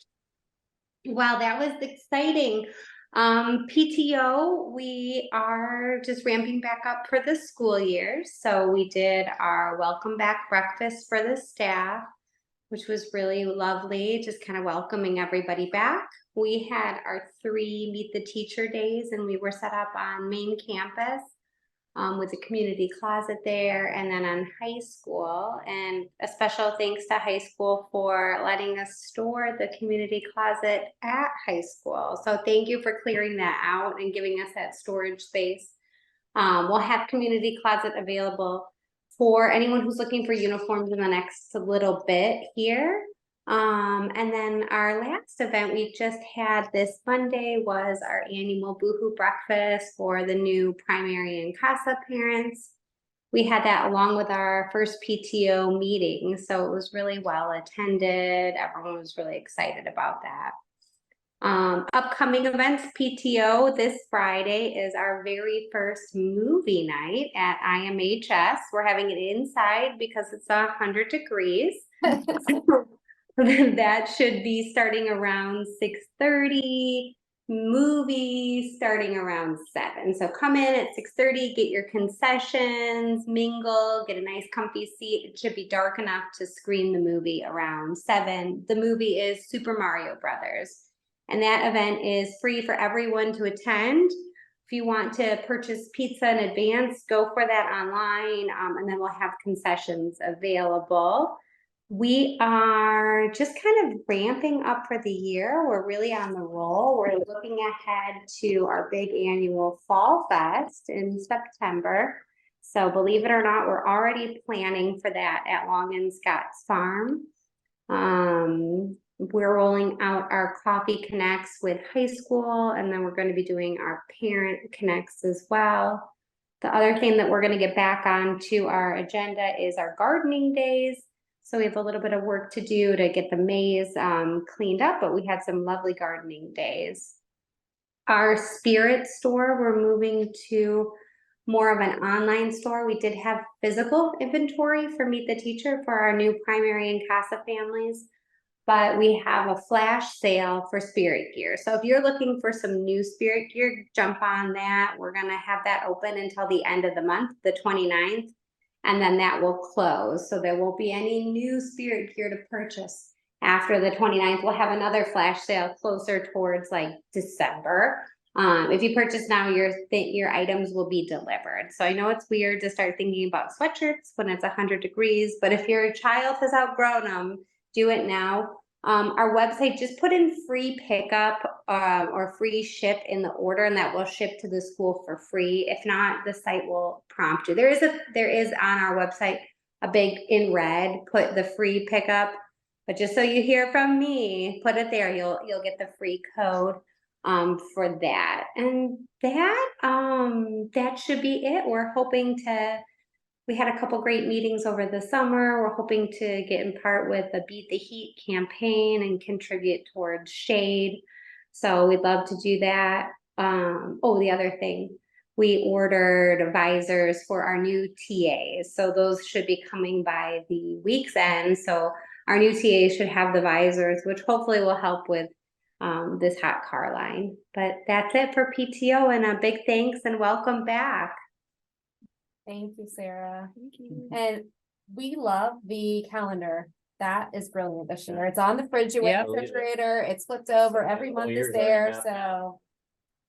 Wow, that was exciting. PTO, we are just ramping back up for the school year. So we did our welcome back breakfast for the staff, which was really lovely, just kind of welcoming everybody back. We had our 3 Meet the Teacher days and we were set up on main campus. With a community closet there, and then on high school. And a special thanks to high school for letting us store the community closet at high school. So thank you for clearing that out and giving us that storage space. We'll have community closet available for anyone who's looking for uniforms in the next little bit here. And then our last event we just had this Monday was our annual Boohoo breakfast for the new primary and CASA parents. We had that along with our first PTO meeting, so it was really well attended. Everyone was really excited about that. Upcoming events, PTO this Friday is our very first movie night at IMHS. We're having it inside because it's 100 degrees. That should be starting around 6:30, movies starting around 7. So come in at 6:30, get your concessions, mingle, get a nice comfy seat. It should be dark enough to screen the movie around 7. The movie is Super Mario Brothers, and that event is free for everyone to attend. If you want to purchase pizza in advance, go for that online, and then we'll have concessions available. We are just kind of ramping up for the year. We're really on the roll. We're looking ahead to our big annual Fall Fest in September. So believe it or not, we're already planning for that at Long and Scott's Farm. We're rolling out our Coffee Connects with high school, and then we're going to be doing our Parent Connects as well. The other thing that we're going to get back onto our agenda is our gardening days. So we have a little bit of work to do to get the maze cleaned up, but we had some lovely gardening days. Our spirit store, we're moving to more of an online store. We did have physical inventory for Meet the Teacher for our new primary and CASA families, but we have a flash sale for spirit gear. So if you're looking for some new spirit gear, jump on that. We're gonna have that open until the end of the month, the 29th. And then that will close. So there won't be any new spirit gear to purchase after the 29th. We'll have another flash sale closer towards like December. If you purchase now, your items will be delivered. So I know it's weird to start thinking about sweatshirts when it's 100 degrees, but if your child has outgrown them, do it now. Our website, just put in free pickup or free ship in the order, and that will ship to the school for free. If not, the site will prompt you. There is on our website a big in red, put the free pickup, but just so you hear from me, put it there. You'll get the free code for that. And that should be it. We're hoping to. We had a couple great meetings over the summer. We're hoping to get in part with the Beat the Heat campaign and contribute towards shade. So we'd love to do that. The other thing, we ordered visors for our new TAs. So those should be coming by the week's end. So our new TAs should have the visors, which hopefully will help with this hot car line. But that's it for PTO, and a big thanks and welcome back.
Thank you, Sarah. Thank you. And we love the calendar. That is brilliant this year. It's on the
Yep.
refrigerator. It's flipped over. Every month is
years
there.
right
So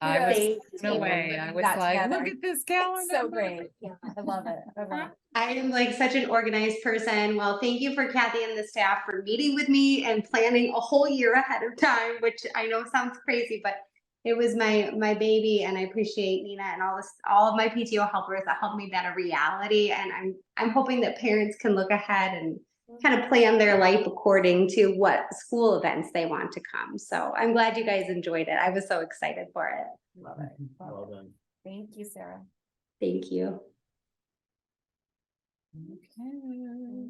I was
Thank
blown
you.
away. I was
Got
like,
together.
look at this calendar.
So great. Yeah, I love it. I love it.
I am like such an organized person. Well, thank you for Kathy and the staff for meeting with me and planning a whole year ahead of time, which I know sounds crazy, but it was my baby, and I appreciate Nina and all of my PTO helpers that helped make that a reality. And I'm hoping that parents can look ahead and kind of plan their life according to what school events they want to come. So I'm glad you guys enjoyed it. I was so excited for it.
Love it. Love
Well
it.
done.
Thank you, Sarah.
Thank you.
Okay.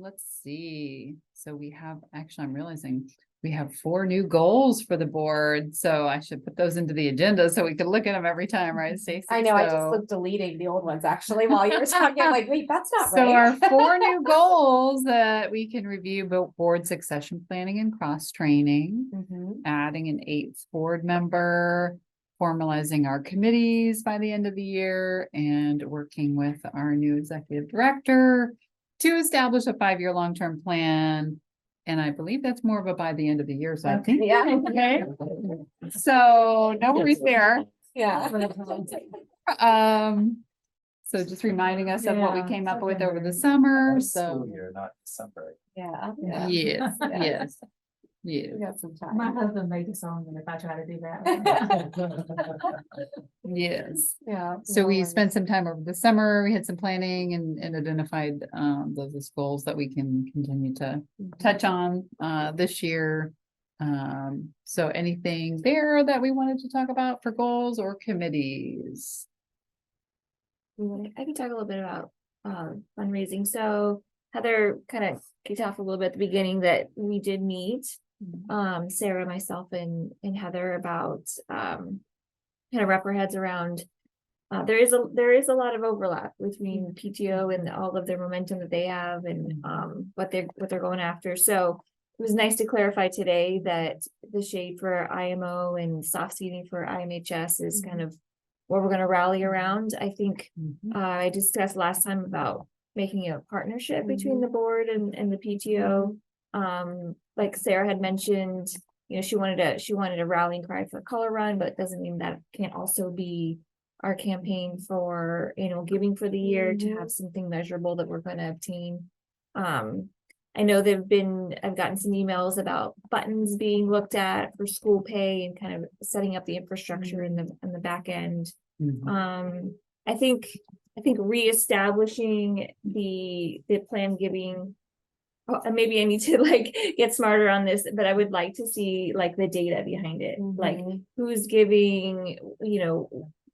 Let's see. So we have, actually, I'm realizing we have 4 new goals for the board. So I should put those into the agenda so we can look at them every time, right, Stacey?
I know, I just
So-
looked deleting the old ones actually while you were talking. I'm like, wait, that's not
So our
right.
4 new goals that we can review: board succession planning and cross training,
Mhm.
adding an 8th board member, formalizing our committees by the end of the year, and working with our new executive director to establish a 5-year long-term plan. And I believe that's more of a by the end of the year, so I think.
Yeah.
Okay. So no worries there.
Yeah.
So just reminding us of what we
Yeah,
came up with over the
September.
summer,
School
so.
year, not December.
Yeah.
Yes,
Yeah.
yes, yes,
We got some
My
time.
husband made a song, and if I try to do that.
yes.
Yeah.
So
no
we
worries.
spent some time over the summer, we had some planning and identified those as goals that we can continue to touch on this year. So anything there that we wanted to talk about for goals or committees?
I can talk a little bit about fundraising. So Heather kind of kicked off a little bit at the beginning that we did meet, Sarah, myself, and Heather about kind of wrap our heads around. There is a lot of overlap between PTO and all of their momentum that they have and what they're going after. So it was nice to clarify today that the shade for IMO and soft seating for IMHS is kind of what we're going to rally around. I think I discussed last time about making a partnership between the board and the PTO. Like Sarah had mentioned, she wanted a rallying cry for color run, but it doesn't mean that can't also be our campaign for giving for the year to have something measurable that we're going to obtain. I know I've gotten some emails about buttons being looked at for school pay and kind of setting up the infrastructure in the back end. I think reestablishing the plan giving, and maybe I need to get smarter on this, but I would like to see the data behind it, like who's giving,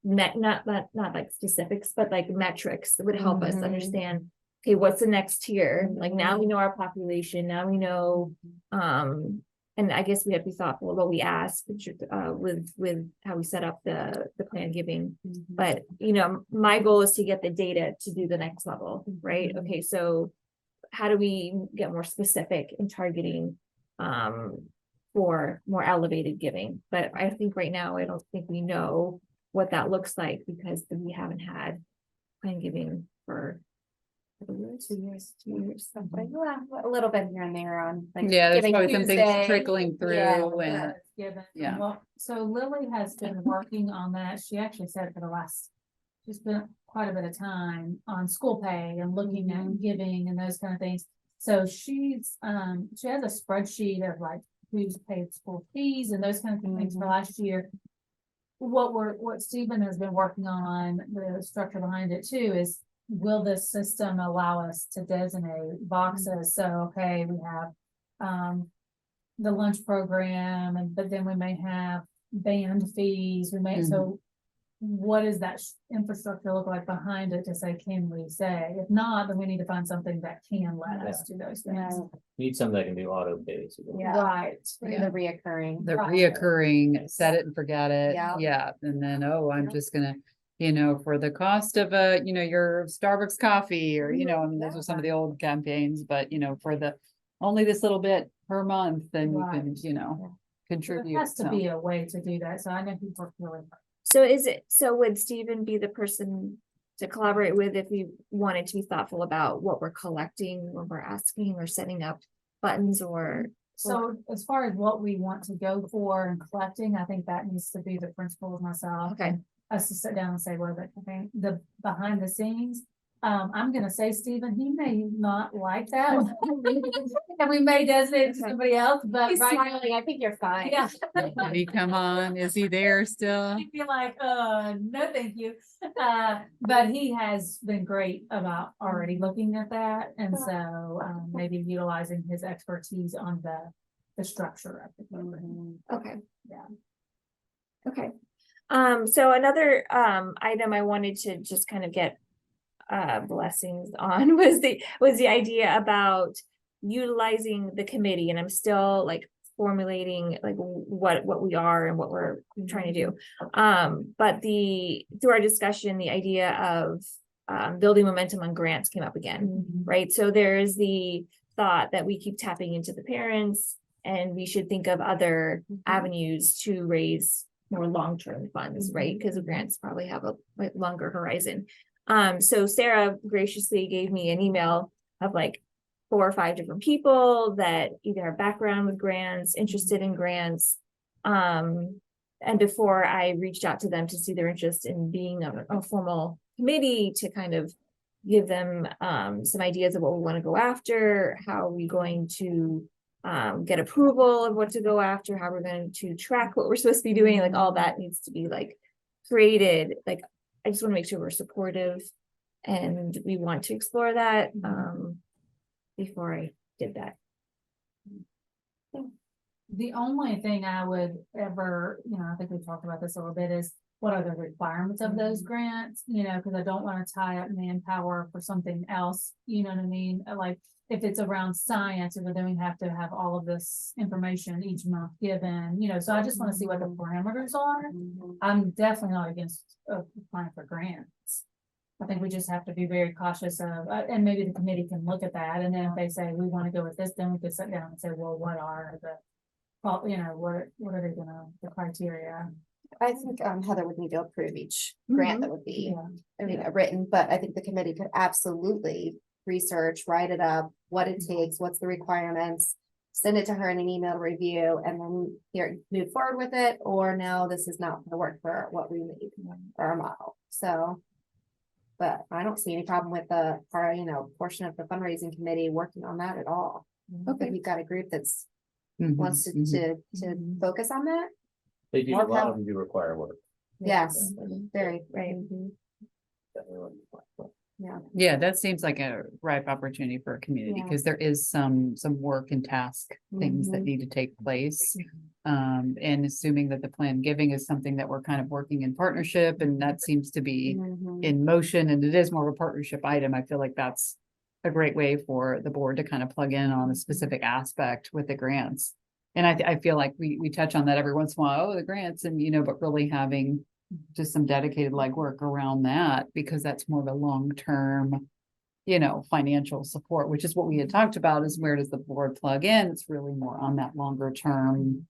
not like specifics, but metrics that would help us understand, okay, what's the next tier? Now we know our population, now we know, and I guess we have to be thoughtful of what we ask, with how we set up the plan giving. But, my goal is to get the data to do the next level, right? Okay, so how do we get more specific in targeting, for more elevated giving? But I think right now, I don't think we know what that looks like because we haven't had plan giving for 2 years,
Something, a little bit here and there on
Yeah, there's
Giving
probably some things
Tuesday.
trickling through
Yeah,
and,
Given.
Yeah.
Well, so Lily has been working on that. She actually said she's spent quite a bit of time on school pay and looking at giving and those kind of things. So she has a spreadsheet of who's paid school fees and those kind of things for last year. What Stephen has been working on, the structure behind it too, is will this system allow us to designate boxes? So, okay, we have, the lunch program, but then we may have band fees, so what does that infrastructure look like behind it to say, can we say? If not, then we need to find something that can let us do those things.
Need something that can do auto pay.
Yeah.
Right.
the reoccurring.
the
Right.
reoccurring, set it and forget it.
Yeah.
Yeah, and then, I'm just gonna, for the cost of your Starbucks coffee or, I mean, those are some of the old campaigns, but for only this little bit per month, then you can,
There
contribute.
has to be a way to do that. So I know people are really.
So would Stephen be the person to collaborate with if we wanted to be thoughtful about what we're collecting when we're asking or setting up buttons or
So as far as what we want to go for and collecting, I think that needs to be the principals myself.
Okay.
Us to sit down and say, what are the, I think, the behind the scenes. I'm gonna say, Stephen, he may not like that. And we may designate it to somebody else, but
He's
right.
smiling, I think you're fine.
Yeah.
Did he come on? Is he there still?
He'd be like, no, thank you. But he has been great about already looking at that. And so, maybe utilizing his expertise on the structure of the program.
Okay.
Yeah.
Okay. So another item I wanted to just kind of get blessings on was the idea about utilizing the committee, and I'm still like formulating like what we are and what we're trying to do. But through our discussion, the idea of building momentum on grants came up again, right? So there's the thought that we keep tapping into the parents, and we should think of other avenues to raise more long-term funds, right? Because the grants probably have a longer horizon. So Sarah graciously gave me an email of like 4 or 5 different people that either have background with grants, interested in grants. And before I reached out to them to see their interest in being a formal committee to kind of give them some ideas of what we want to go after, how are we going to get approval of what to go after, how we're going to track what we're supposed to be doing, like all that needs to be like created. Like, I just want to make sure we're supportive and we want to explore that before I did that.
The only thing I would ever, I think we talked about this a little bit, is what are the requirements of those grants? Because I don't want to tie up manpower for something else, you know what I mean? Like, if it's around science, and then we have to have all of this information each month given, so I just want to see what the parameters are. I'm definitely not against applying for grants. I think we just have to be very cautious of, and maybe the committee can look at that, and then if they say we want to go with this, then we could sit down and say, well, what are the, what are they gonna, the criteria?
I think Heather would need to approve each grant that would be, written, but I think the committee could absolutely research, write it up, what it takes, what's the requirements, send it to her in an email review, and then here move forward with it, or no, this is not gonna work for what we need for our model. So, but I don't see any problem with the portion of the fundraising committee working on that at all. Okay, we've got a group that's wants to focus on that.
They do, a
More
lot
power.
of them do require work.
Yes, very right.
Yeah, that seems like a ripe opportunity for a community,
Yeah.
because there is some work and task things that need to take place. And assuming that the plan giving is something that we're kind of working in partnership, and that seems to be in motion, and it is more of a partnership item. I feel like that's a great way for the board to kind of plug in on a specific aspect with the grants. And I feel like we touch on that every once in a while, oh, the grants, and but really having just some dedicated legwork around that, because that's more of a long-term, financial support, which is what we had talked about, is where does the board plug in? It's really more on that longer term,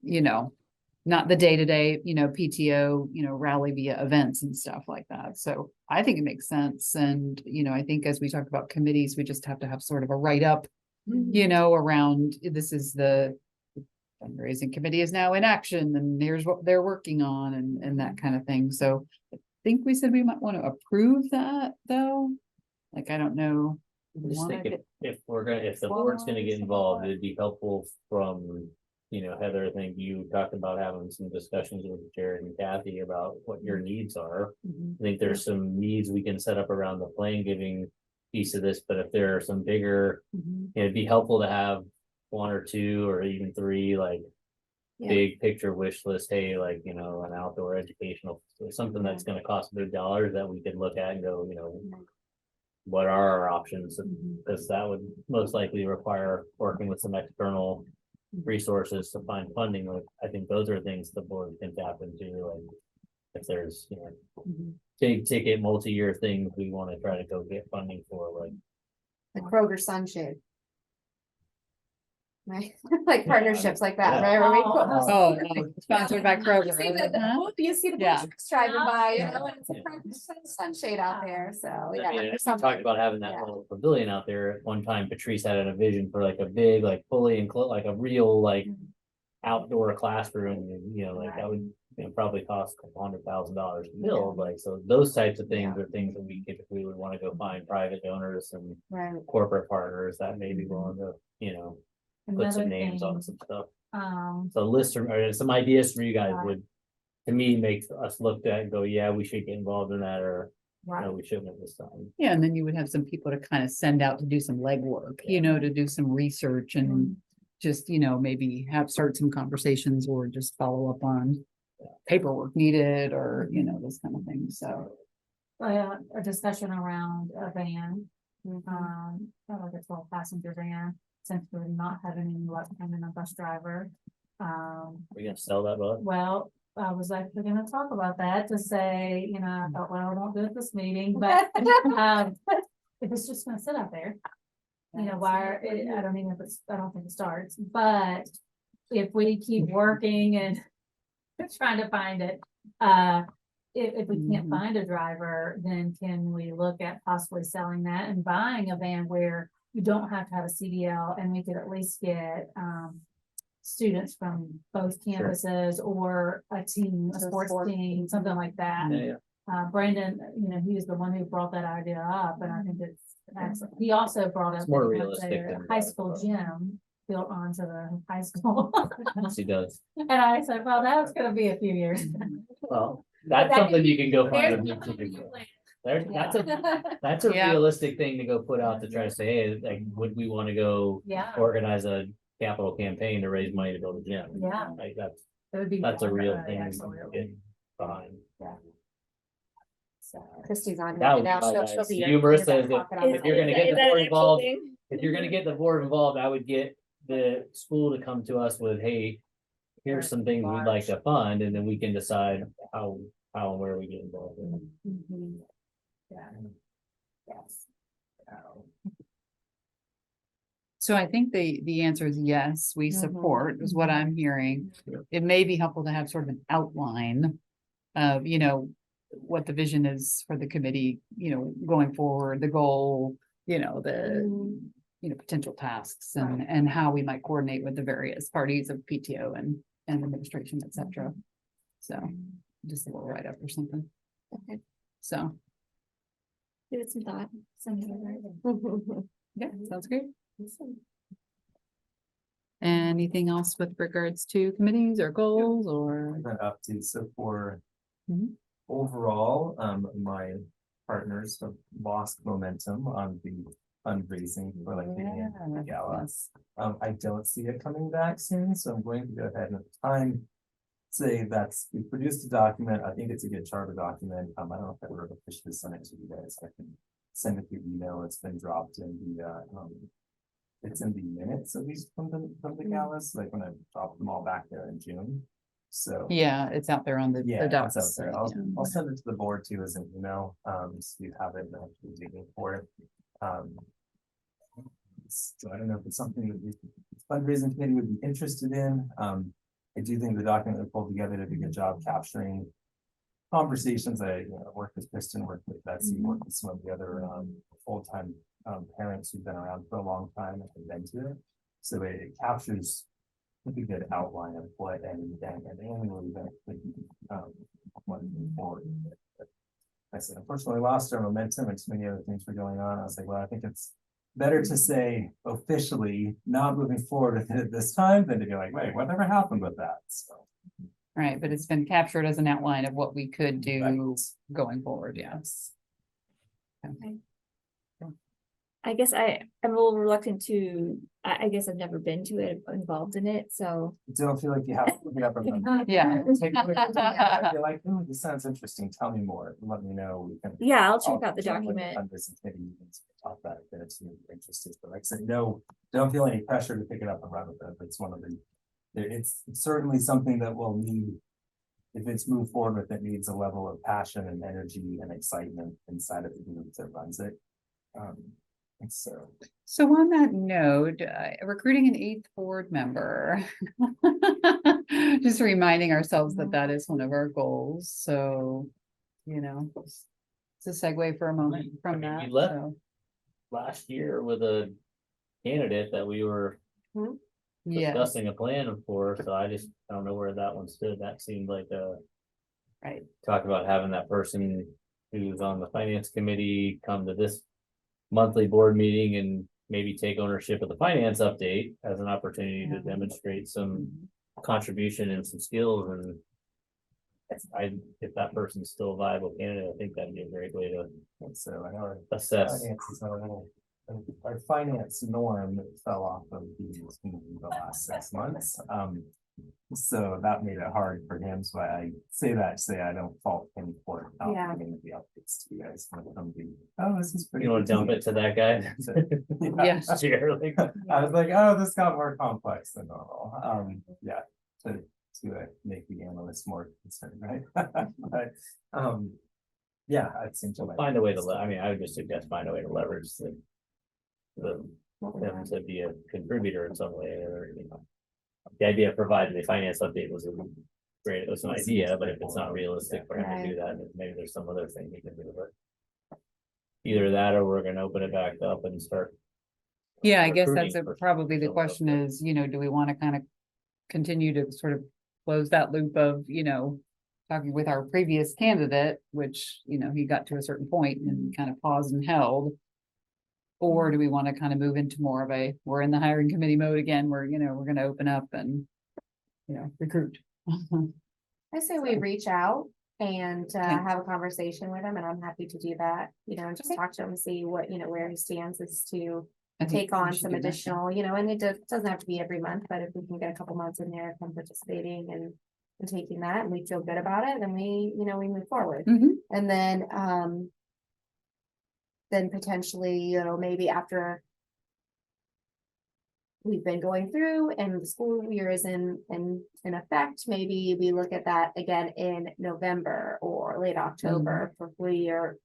not the day-to-day, PTO, rally via events and stuff like that. So I think it makes sense. And, I think as we talk about committees, we just have to have sort of a write-up, around, this is the fundraising committee is now in action, and here's what they're working on, and that kind of thing. So I think we said we might want to approve that, though. Like, I don't know.
I just think if the board's gonna get involved, it'd be helpful from, Heather, I think you talked about having some discussions with Jared and Kathy about what your needs are. I think there's some needs we can set up around the plan giving piece of this, but if there are some bigger, it'd be helpful to have 1 or 2 or even 3, like big picture wish list. Hey, like, an outdoor educational, something that's gonna cost big dollars that we could look at and go, what are our options? Because that would most likely require working with some external resources to find funding. Like, I think those are things the board can tap into. Like, if there's, big ticket multi-year things we want to try to go get funding for, like
The Kroger sunshade. Right, like partnerships like that,
Yeah.
right? Where we put-
Oh, like sponsored by
You see
Kroger.
the
huh?
blue- you see the blue
Yeah.
trucks driving by, you know, and it's
Yeah.
a front sunshade out there, so,
I
yeah.
mean,
there's
we
something.
talked about having that
Yeah.
little pavilion out there. At one time, Patrice had a vision for like a big, like fully enclosed, like a real, like outdoor classroom, and, you know, like that would, you know, probably cost $100,000 to build, like, so those types of things are things that we typically would want to go find private donors and
Right.
corporate partners that may be willing to, you know, put some
Another
names on
thing,
some stuff.
um,
So list some ideas from you guys
Right.
would, to me, make us look at and go, yeah, we should get involved in that, or no,
right,
we shouldn't at this time.
Yeah, and then you would have some people to kind of send out to do some legwork, you know, to do some research and just, you know, maybe start some conversations or just follow up on paperwork needed or, you know, those kind of things. So,
a discussion around a van, like a 12-passenger van, since we're not having any luck finding a bus driver.
We're gonna sell that bus.
Well, I was actually gonna talk about that to say, you know, I thought, well, I won't do it this meeting, but, if it's just gonna sit out there. You know, I don't even, I don't think it starts, but if we keep working and trying to find it, if we can't find a driver, then can we look at possibly selling that and buying a van where you don't have to have a CDL and we could at least get, students from both campuses or a team, a sports team, something like that. Brandon, you know, he was the one who brought that idea up, and I think it's excellent. He also brought up
It's more
that he wants
realistic
a
than-
high school gym built onto the high school.
Yes, he does.
And I said, well, that's gonna be a few years.
Well, that's
that
something
can-
you can go find.
There's
on
nothing
YouTube.
you plan.
That's a
Yeah.
realistic thing to go put out to try to say, hey, like, would we want to go
Yeah,
organize a capital campaign to raise money to build a gym?
Yeah.
Like, that's
it would be.
a real thing we
Absolutely.
can get behind.
So,
Christy's on.
That
here
would
now,
be my
she'll
guys.
be
You,
your
Marissa,
back pocket on
if
that.
you're gonna get
Is
the
that
board
an actual
involved,
thing?
if you're gonna get the board involved, I would get the school to come to us with, hey, here's some things we'd like to fund, and then we can decide how and where we get involved in it.
mhm. Yeah. Yes.
so I think the answer is yes, we support is what I'm hearing. It may be helpful to have sort of an outline of, you know, what the vision is for the committee, you know, going forward, the goal, you know, you know, potential tasks and how we might coordinate with the various parties of PTO and administration, et cetera. So just a little write-up or something.
Okay.
So,
Give it some thought. Send it over.
yeah, sounds great. Anything else with regards to committees or goals or?
An update, so for
Mhm.
overall, my partners have lost momentum on the fundraising for like the annual gala.
Yes.
I don't see it coming back soon, so I'm going to go ahead and at the time say we produced a document. I think it's a good charter document. I don't know if I would have officially sent it to you guys. I can send it through email. It's been dropped in it's in the minutes at least from the galas, like when I dropped them all back there in June. So
Yeah, it's out there on the
yeah,
docs.
it's out there.
yeah.
I'll send it to the board too as an email, so you have it and actually digging for it. So I don't know if it's something that the fundraising committee would be interested in. I do think the document we pulled together did a good job capturing conversations. I worked with Kristen, worked with Betsy, worked with some of the other full-time parents who've been around for a long time and have been to it. So it captures a pretty good outline of what and annually moving forward. I said, unfortunately, we lost our momentum and too many other things were going on. I was like, well, I think it's better to say officially not moving forward with it at this time than to be like, wait, whatever happened with that? So
Right, but it's been captured as an outline of what we could do
Right.
going forward, yes.
I guess I'm a little reluctant to, I guess I've never been to it, involved in it, so.
don't feel like you have to look it up and
Yeah.
take a look at it. You're like, oh, this sounds interesting. Tell me more. Let me know. We can.
Yeah, I'll check out the
join with
document.
fundraising committee meetings to talk about it if it's interested. But like I said, no, don't feel any pressure to pick it up and run with it. It's one of the, it's certainly something that will need, if it's moved forward with, it needs a level of passion and energy and excitement inside of the group that runs it.
So on that note, recruiting an 8th board member. Just reminding ourselves that that is one of our goals, so, you know, it's a segue for a moment
I
from
mean, we
that,
left-
so.
Last year with a candidate that we were
Yes,
discussing a plan for, so I don't know where that one stood. That seemed like
right,
talk about having that person who's on the finance committee come to this monthly board meeting and maybe take ownership of the finance update as an opportunity to demonstrate some contribution and some skills. And if that person's still a viable candidate, I think that'd be a great way to
So I know our
assess.
finances are a little, our finance norm fell off of the last 6 months. So that made it hard for him. So I say that to say I don't fault him for not
Yeah.
giving the updates to you guys when it comes to, oh, this is pretty.
You wanna
good
dump it to that guy?
Yeah.
Sure, like,
I was like, oh, this got more complex than normal. Yeah, to make the analysts more concerned, right? But, yeah, it seems to.
find a way to, I mean, I would just suggest find a way to leverage them to be a contributor in some way, or, you know. The idea of providing the finance update was great, it was an idea, but if it's not realistic for him to do that, then maybe there's some other thing he can do, but. Either that, or we're gonna open it back up and start.
yeah, I guess that's
recruiting for
probably the
someone
question
else.
is, you know, do we want to kind of continue to sort of close that loop of, you know, talking with our previous candidate, which, you know, he got to a certain point and kind of paused and held. Or do we want to kind of move into more of we're in the hiring committee mode again, we're going to open up and, you know, recruit.
I say we reach out and
Okay.
have a conversation with him, and I'm happy to do that, you know, and just talk to him and see what, you know, where he stands as to
I think
take
we
on
should
some
do that.
additional, you know, and it doesn't have to be every month, but if we can get a couple months in there, from participating and taking that, and we feel good about it, then we, you know, we move forward.
Mhm.
And then potentially, you know, maybe after we've been going through and the school year is in effect, maybe we look at that again in November or late October. If we are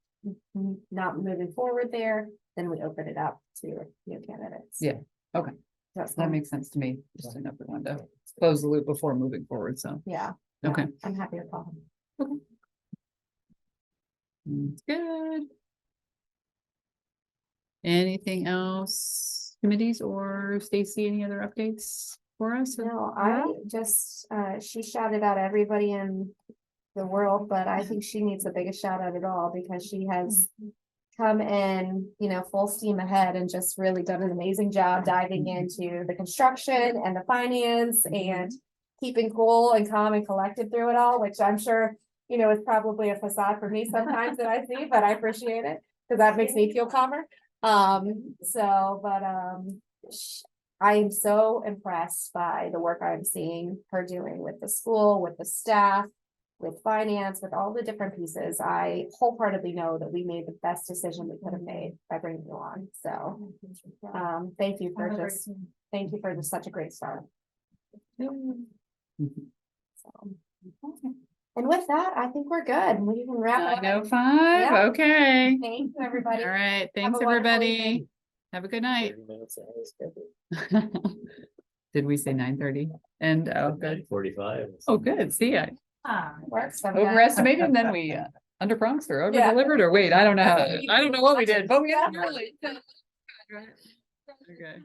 not moving forward there, then we open it up to new candidates.
Yeah, okay. That makes sense to me, just enough for one to close the loop before moving forward, so,
Yeah.
okay.
I'm happy to call him.
Good. Anything else, committees or Stacy, any other updates for us?
No, I just, she shouted out everybody in the world, but I think she needs the biggest shout out at all because she has come in, you know, full steam ahead and just really done an amazing job diving into the construction and the finance and keeping cool and calm and collected through it all, which I'm sure, you know, is probably a facade for me sometimes that I see, but I appreciate it because that makes me feel calmer. I am so impressed by the work I'm seeing her doing with the school, with the staff, with finance, with all the different pieces. I wholeheartedly know that we made the best decision we could have made by bringing you on. So, thank you for just such a great start. So, and with that, I think we're good. We can wrap it up.
9:05,
Yeah.
okay.
Thank you, everybody.
All right, thanks,
a wonderful
everybody.
evening.
Have a good night.
30 minutes ahead of schedule.
Did we say 9:30? And, oh, good.
9:45.
Oh, good, see, I
Works. I'm glad.
overestimated and then we under promised or over
Yeah.
delivered, or wait, I don't know what we did, but we.
Yeah.
Really. Okay.